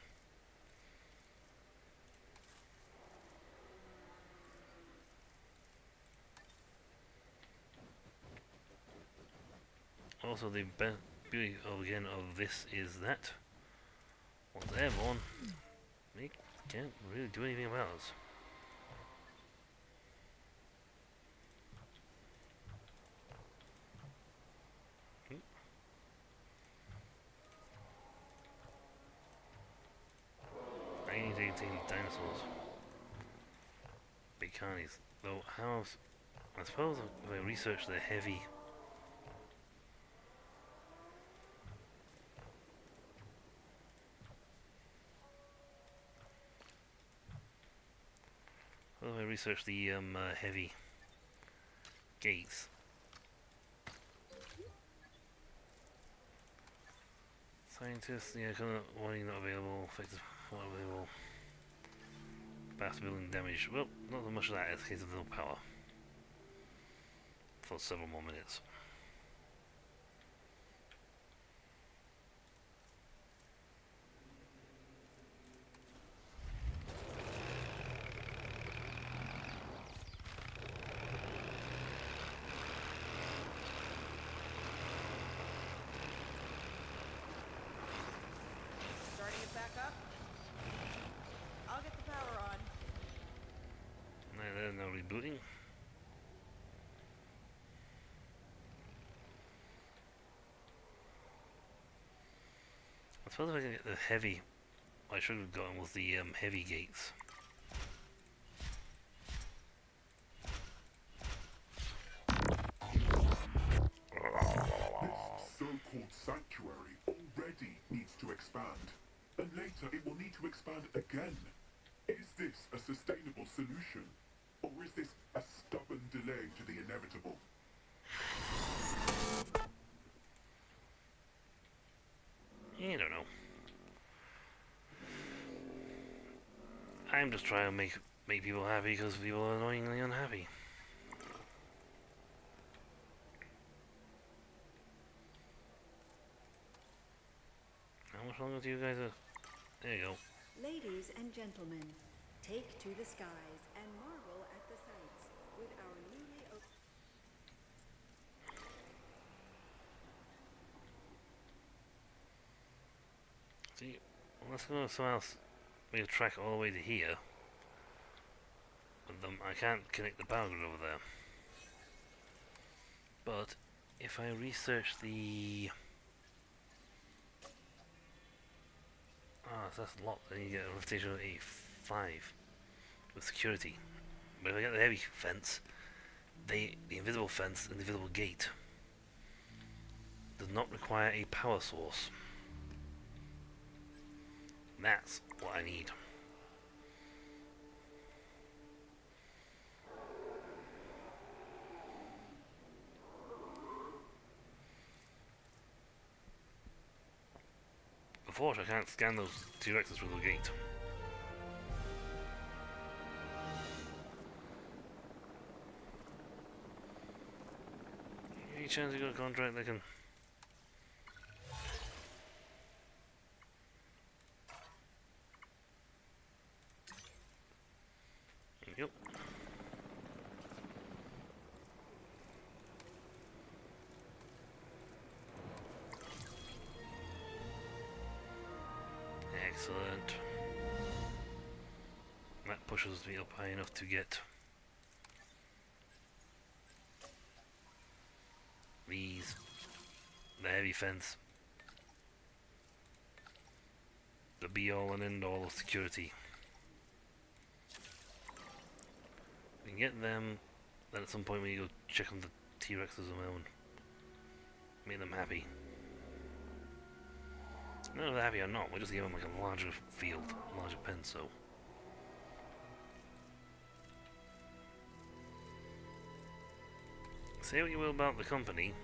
Also, the beauty again of this is that once they're born, they can't really do anything about us. I need to take dinosaurs. Big carnies. Though, how else? I suppose if I research the heavy. How do I research the heavy gates? Scientists, yeah, kind of warning not available, effective, not available. Fast building damage. Well, not so much of that, it's a case of no power. For several more minutes. Starting it back up? I'll get the power on. No, there's no rebooting. I suppose if I can get the heavy, what I should have gotten was the heavy gates. This so-called sanctuary already needs to expand, and later it will need to expand again. Is this a sustainable solution, or is this a stubborn delay to the inevitable? I don't know. I'm just trying to make people happy because people are annoyingly unhappy. How much longer do you guys there you go. Ladies and gentlemen, take to the skies and marvel at the sights with our newly opened. See, let's go to somewhere else. Make a track all the way to here. But I can't connect the power grid over there. But if I research the so that's locked. Then you get a rotation of 85 with security. But if I get the heavy fence, the invisible fence and the invisible gate does not require a power source. That's what I need. Unfortunately, I can't scan those T-Rexes through the gate. Any chance you got a contract that can... Yep. Excellent. That pushes me up high enough to get these, the heavy fence, the be all and end all of security. We can get them, then at some point we go check on the T-Rexes on my own. Make them happy. No, if they're happy or not, we just give them like a larger field, a larger pen, so. Say what you will about the company,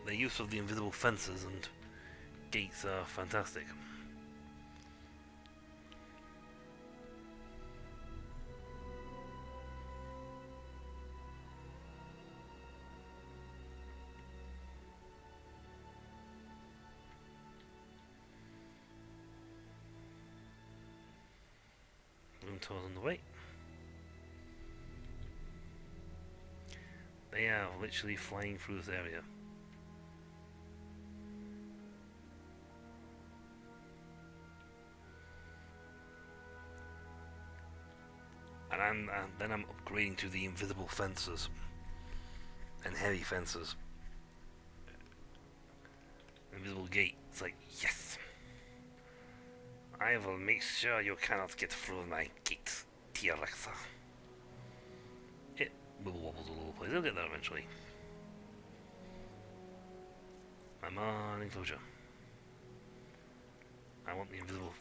their use of the invisible fences and gates are fantastic. Room tours on the way. They are literally flying through this area. And then I'm upgrading to the invisible fences and heavy fences. Invisible gate. It's like, yes! I will make sure you cannot get through my gate, T-Rexa. It wibble wobbles all over the place. They'll get there eventually. I'm on enclosure. I want the invisible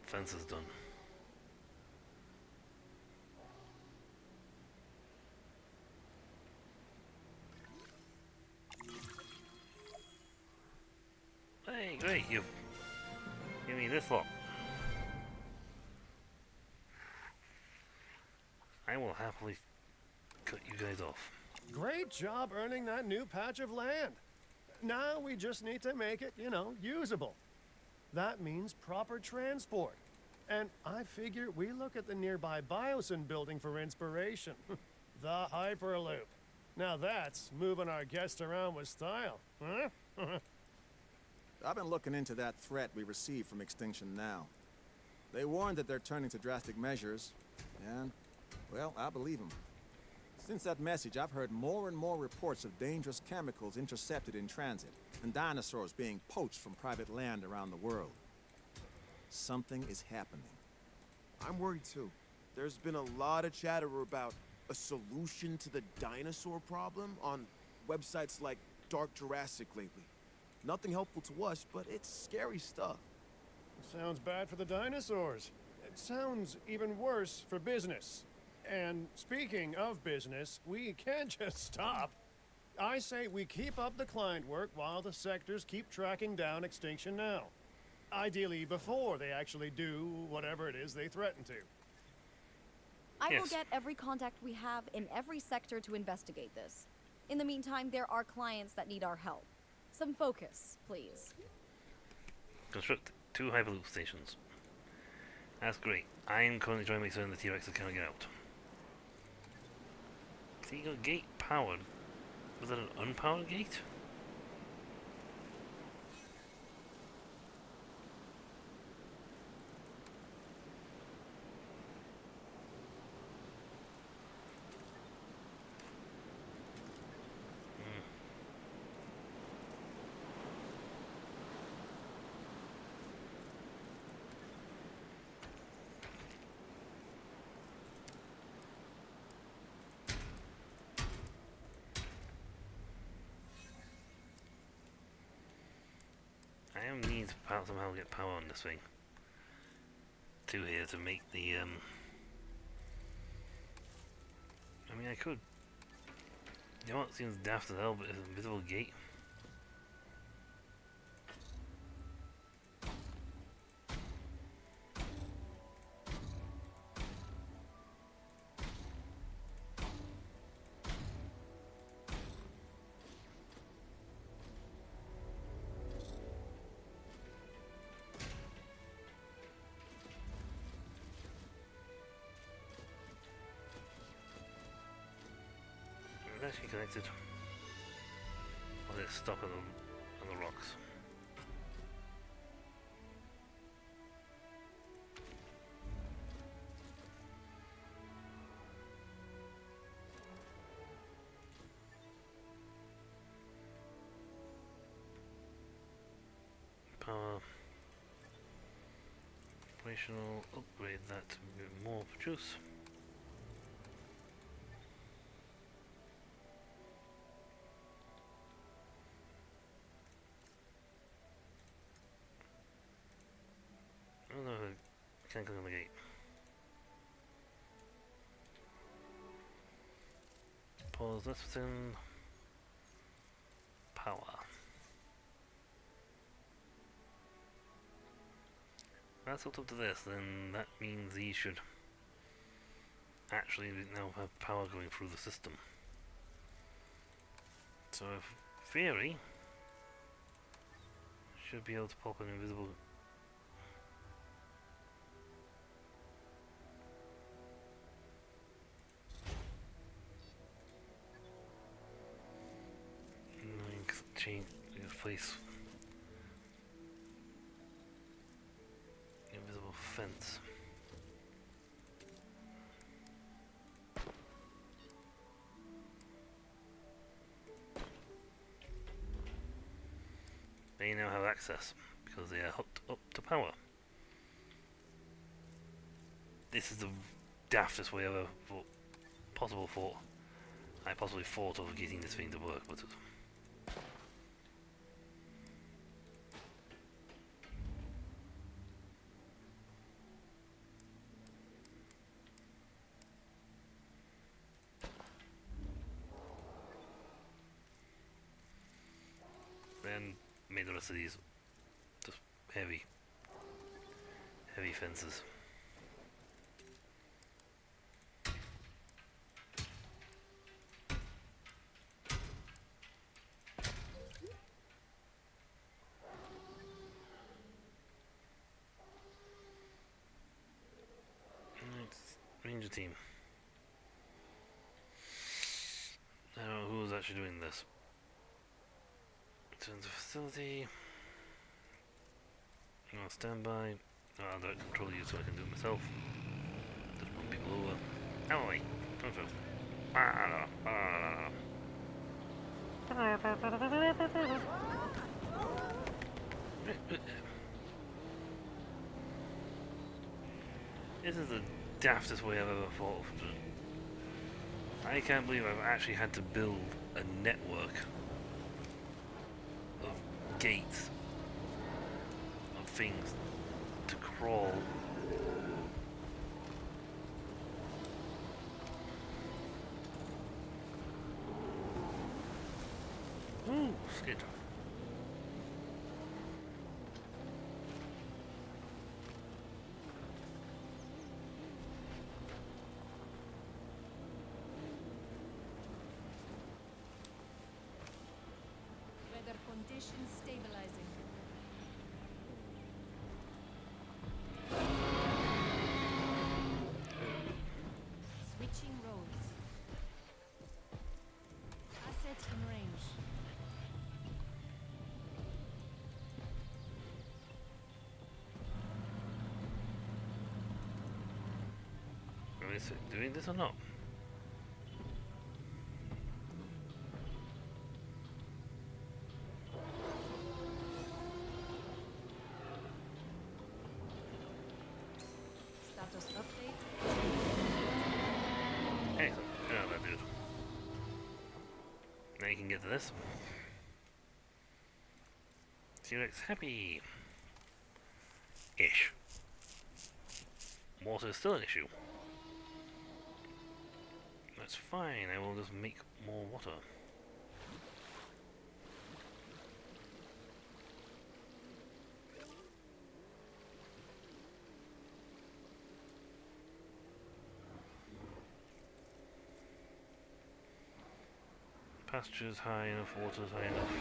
fences done. Hey, great, you give me this lot. I will happily cut you guys off. Great job earning that new patch of land. Now we just need to make it, usable. That means proper transport. And I figure we look at the nearby Biosyn building for inspiration. The Hyperloop. Now that's moving our guests around with style, huh? I've been looking into that threat we received from Extinction Now. They warned that they're turning to drastic measures, and, well, I believe them. Since that message, I've heard more and more reports of dangerous chemicals intercepted in transit, and dinosaurs being poached from private land around the world. Something is happening. I'm worried too. There's been a lot of chatter about a solution to the dinosaur problem on websites like Dark Jurassic lately. Nothing helpful to us, but it's scary stuff. Sounds bad for the dinosaurs. It sounds even worse for business. And speaking of business, we can't just stop. I say we keep up the client work while the sectors keep tracking down Extinction Now. Ideally before they actually do whatever it is they threaten to. I will get every contact we have in every sector to investigate this. In the meantime, there are clients that need our help. Some focus, please. Construct 2 Hyperloop stations. That's great. I'm currently trying to make certain the T-Rex cannot get out. See, you got gate powered. Was that an unpowered gate? I am needing to somehow get power on this thing. 2 here to make the I mean, I could. You know what seems daft as hell, but it's an invisible gate. actually connected? Or is it stuck on the rocks? Power. Operational. Upgrade that to get more produce. Oh no, I can't click on the gate. Pause this within power. That's hooked up to this, then that means these should actually now have power going through the system. So in theory, should be able to pop an invisible change place invisible fence. They now have access because they are hooked up to power. This is the daftest way ever possible thought. I possibly thought of getting this thing to work, but then made the rest of these just heavy fences. Ranger team. Now, who's actually doing this? Return to facility. On standby. Oh, I'll direct control you so I can do it myself. Just run people over. Emily! Come through. This is the daftest way I've ever thought of. I can't believe I've actually had to build a network of gates, of things to crawl. Ooh, skid. Weather conditions stabilizing. Switching roads. Asset in range. Is it doing this or not? Status update. Excellent. Yeah, that did. Now you can get to this. T-Rex happy. Ish. Water is still an issue. That's fine, I will just make more water. Pasture's high enough, water's high enough.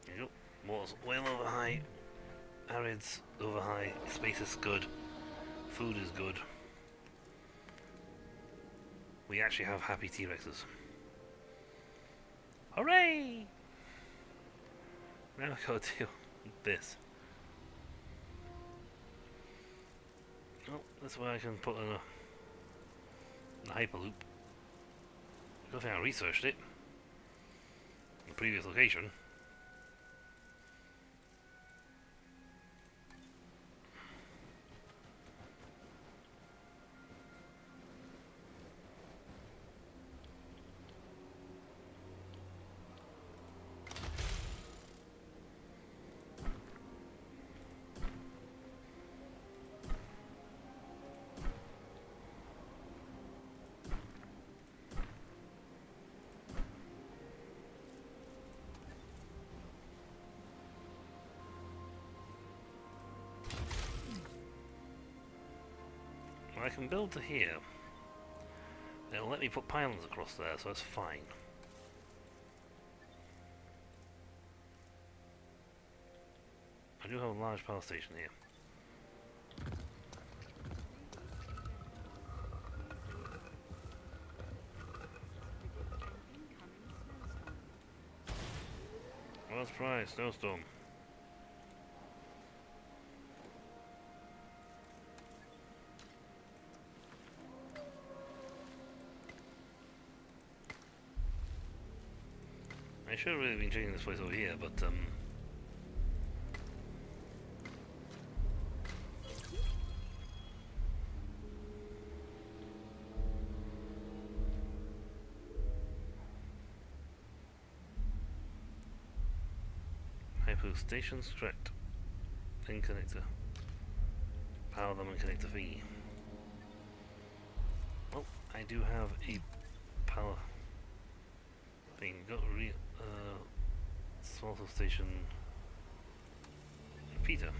There you go. Water's well over high. Arid's over high. Space is good. Food is good. We actually have happy T-Rexes. Hooray! Now I gotta deal with this. Oh, that's where I can put in a Hyperloop. I don't think I researched it. The previous location. I can build to here. It'll let me put pylons across there, so that's fine. I do have a large power station here. Well, surprise, snowstorm. I should have really been checking this place over here, but hypo stations, correct. Then connector. Power them and connector thingy. Well, I do have a power thing. Got small station repeater.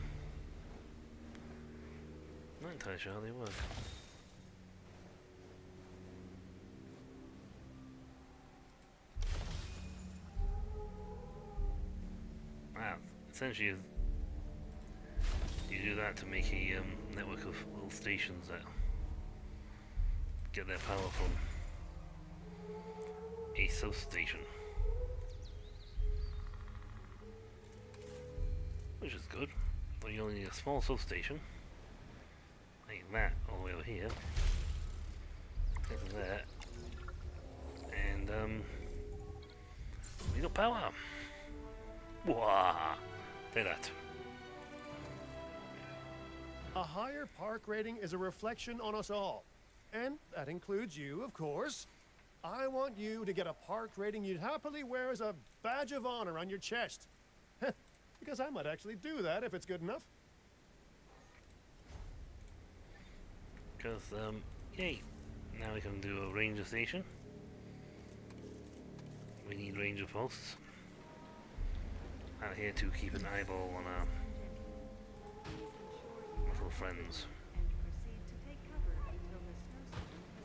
Not entirely sure how they work. Essentially, you do that to make a network of little stations that get their power from a substation, which is good. But you only need a small substation, like that, all the way over here, into there, and we got power. Wah! Say that. A higher park rating is a reflection on us all. And that includes you, of course. I want you to get a park rating you'd happily wear as a badge of honor on your chest. Because I might actually do that if it's good enough. Because, yay. Now we can do a ranger station. We need ranger posts. Out here to keep an eyeball on our little friends. And proceed to take cover until the snowstorm has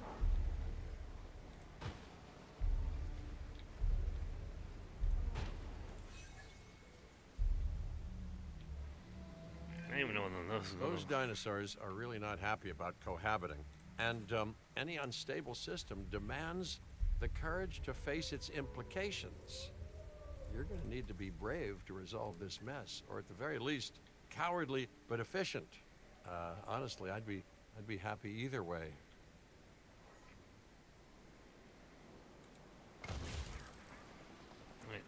passed. I don't even know what those is going Those dinosaurs are really not happy about cohabiting. And any unstable system demands the courage to face its implications. You're going to need to be brave to resolve this mess, or at the very least, cowardly but efficient. Honestly, I'd be happy either way. Right.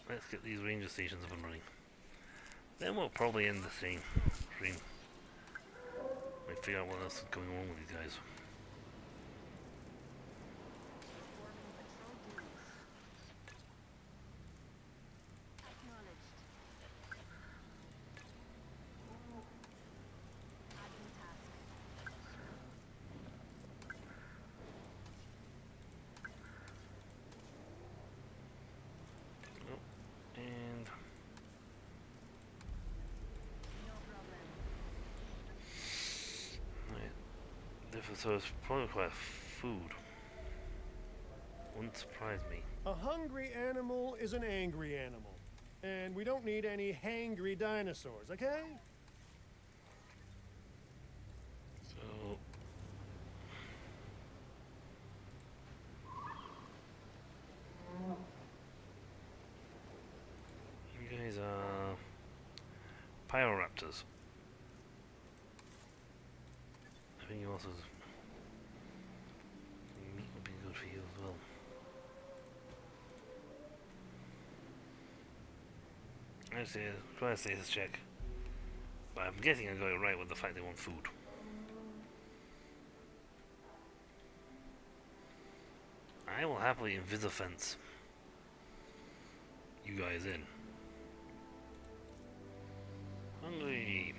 Let's get these ranger stations up and running. Then we'll probably end the stream. We figure out what else is going on with these guys. And right, so it's probably quite food. Wouldn't surprise me. A hungry animal is an angry animal. And we don't need any hangry dinosaurs, okay? So... You guys are... Pyroraptors. I think you also... Meat would be good for you as well. Let's see, try a status check. But I'm guessing I got it right with the fact they want food. I will happily invisifence you guys in. Hungry.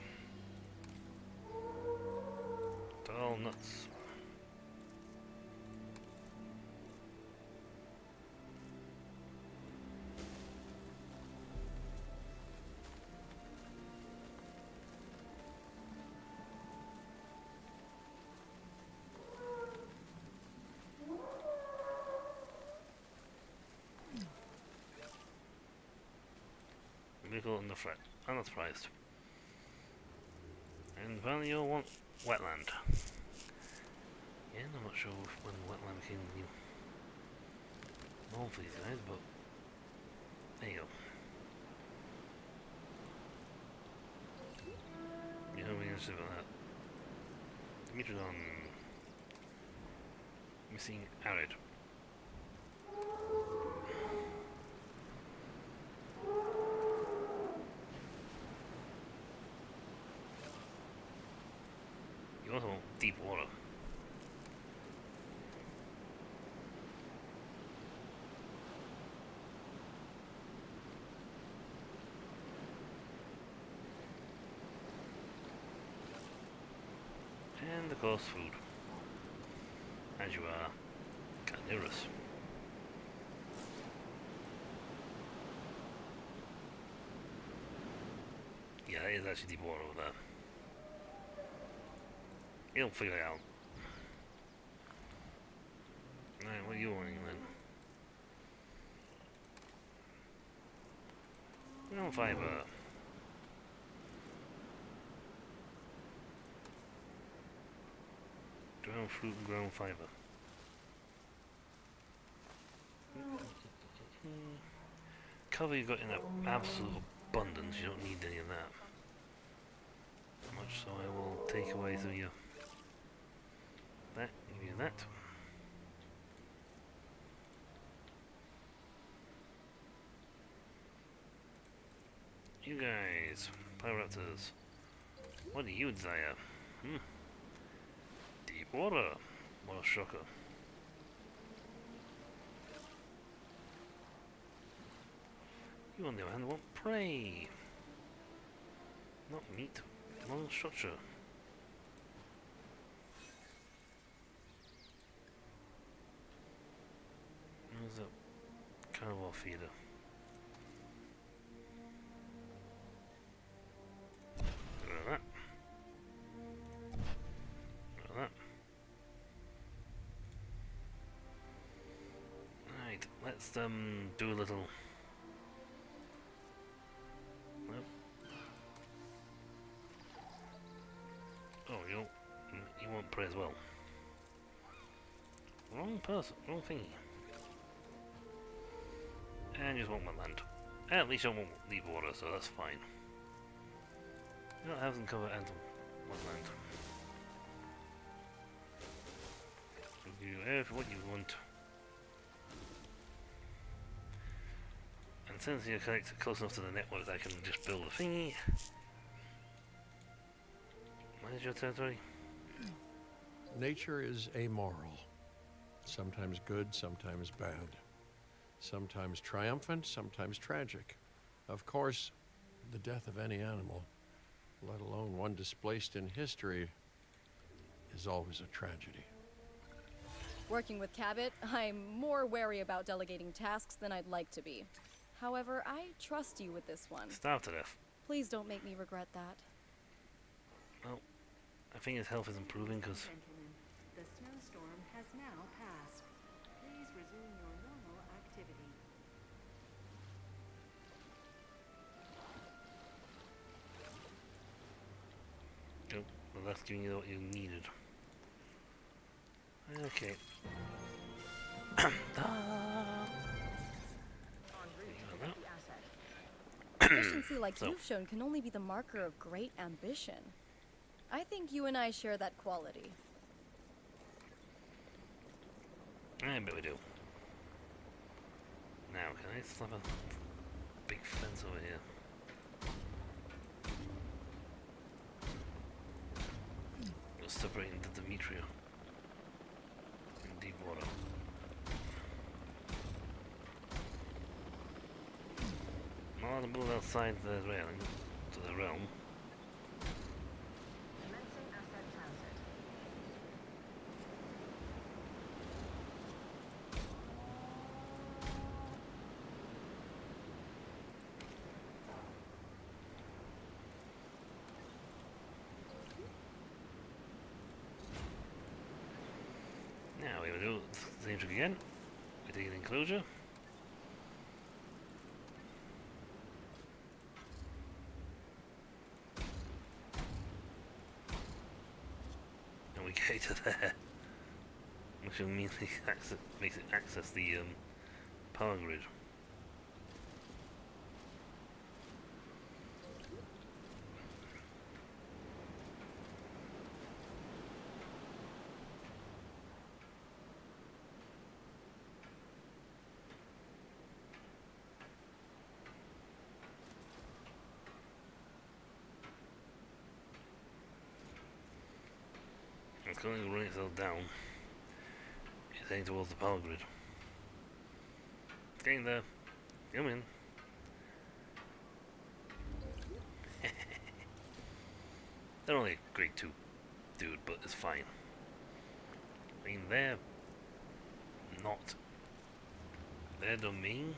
Tall nuts. Nickel in the fret. I'm not surprised. And finally you'll want wetland. Yeah, I'm not sure when wetland became new norm for these guys, but there you go. You know what I'm interested about that. Meterodon missing arid. You also want deep water. And of course food. As you are carnivorous. Yeah, that is actually deep water over there. You'll figure it out. Alright, what are you wanting then? Ground fiber. Ground fruit and ground fiber. Cover you got in absolute abundance, you don't need any of that. Much so I will take away some of your that, give you that. You guys, Pyroraptors, what do you desire? Deep water. What a shocker. You on the other hand want prey. Not meat, long structure. There's a carnivore feeder. Look at that. Look at that. Right, let's do a little. Nope. Oh, you want prey as well. Wrong person, wrong thingy. And you just want wetland. At least you won't leave water, so that's fine. You don't have them cover and wetland. Give you everything what you want. And since you're connected close enough to the network, I can just build a thingy. What is your territory? Nature is amoral. Sometimes good, sometimes bad. Sometimes triumphant, sometimes tragic. Of course, the death of any animal, let alone one displaced in history, is always a tragedy. Working with Cabot, I'm more wary about delegating tasks than I'd like to be. However, I trust you with this one. Starved to death. Please don't make me regret that. Well, I think his health is improving because... Gentlemen, the snowstorm has now passed. Please resume your So that's giving you what you needed. Okay. Efficiency like So. you've shown can only be the marker of great ambition. I think you and I share that quality. I bet we do. Now, can I slap a big fence over here? We're separating the Demetria in deep water. I'm allowed to move outside the railing to the realm. Commencing asset transit. Now we will do the same trick again. We take an enclosure. And we get to there. Which immediately makes it access the power grid. It's going to run itself down. It's heading towards the power grid. It's getting there. Come in. They're only a grade 2 dude, but it's fine. I mean, they're not their domain.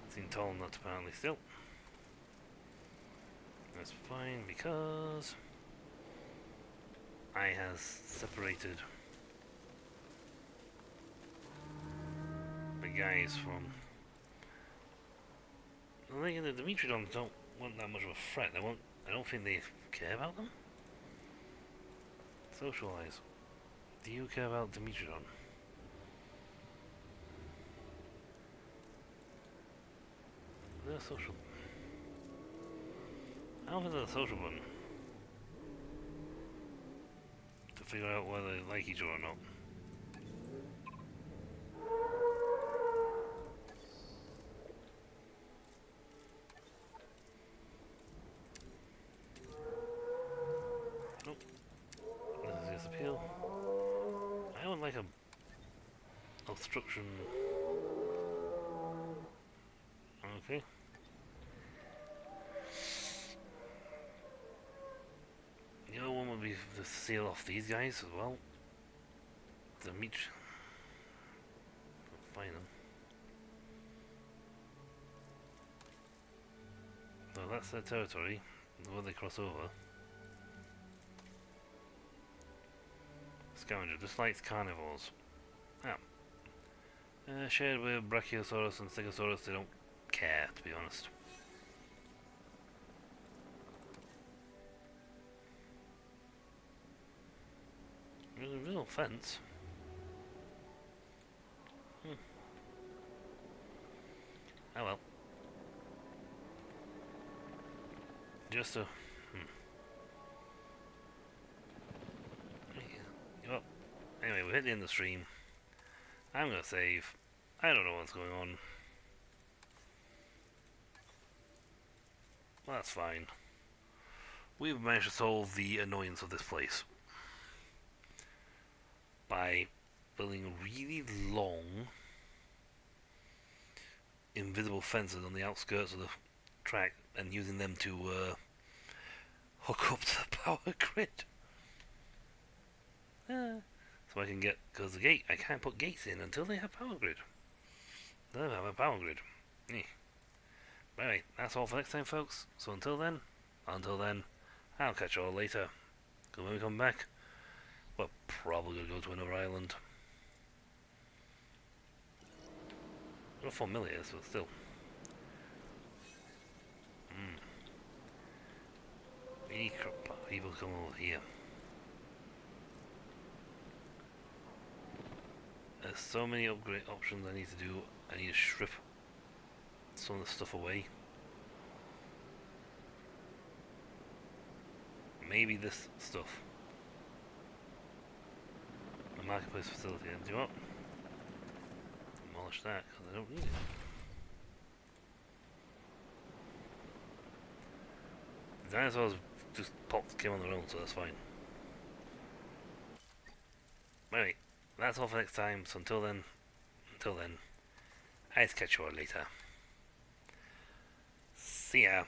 Seem tall enough apparently still. That's fine because I has separated the guys from. I think the Dimitridons don't want that much of a threat. They won't. I don't think they care about them. Socialize. Do you care about Dimitridon? They're social. I don't think they're a social one. To figure out whether they like each other or not. Nope. This is just appeal. I would like a obstruction. Okay. The other one would be to seal off these guys as well. The meat. Find them. So that's their territory. Where they cross over. Scavenger, just like carnivores. Ah. Shared with Brachiosaurus and Stegosaurus, they don't care, to be honest. There's a real fence. Oh well. Just a... Well, anyway, we hit the end of the stream. I'm gonna save. I don't know what's going on. Well, that's fine. We've managed to solve the annoyance of this place by building really long invisible fences on the outskirts of the track and using them to hook up to the power grid. So I can get, because the gate, I can't put gates in until they have power grid. They don't have a power grid. But anyway, that's all for next time, folks. So until then, I'll catch you all later. Because when we come back, we're probably going to go to another island. Not familiar, so still. people come over here. There's so many upgrade options I need to do. I need to strip some of the stuff away. Maybe this stuff. The marketplace facility. And do you know what? Demolish that because I don't need it. The dinosaurs just popped, came on their own, so that's fine. Anyway, that's all for next time. So until then, I'll catch you all later. See ya.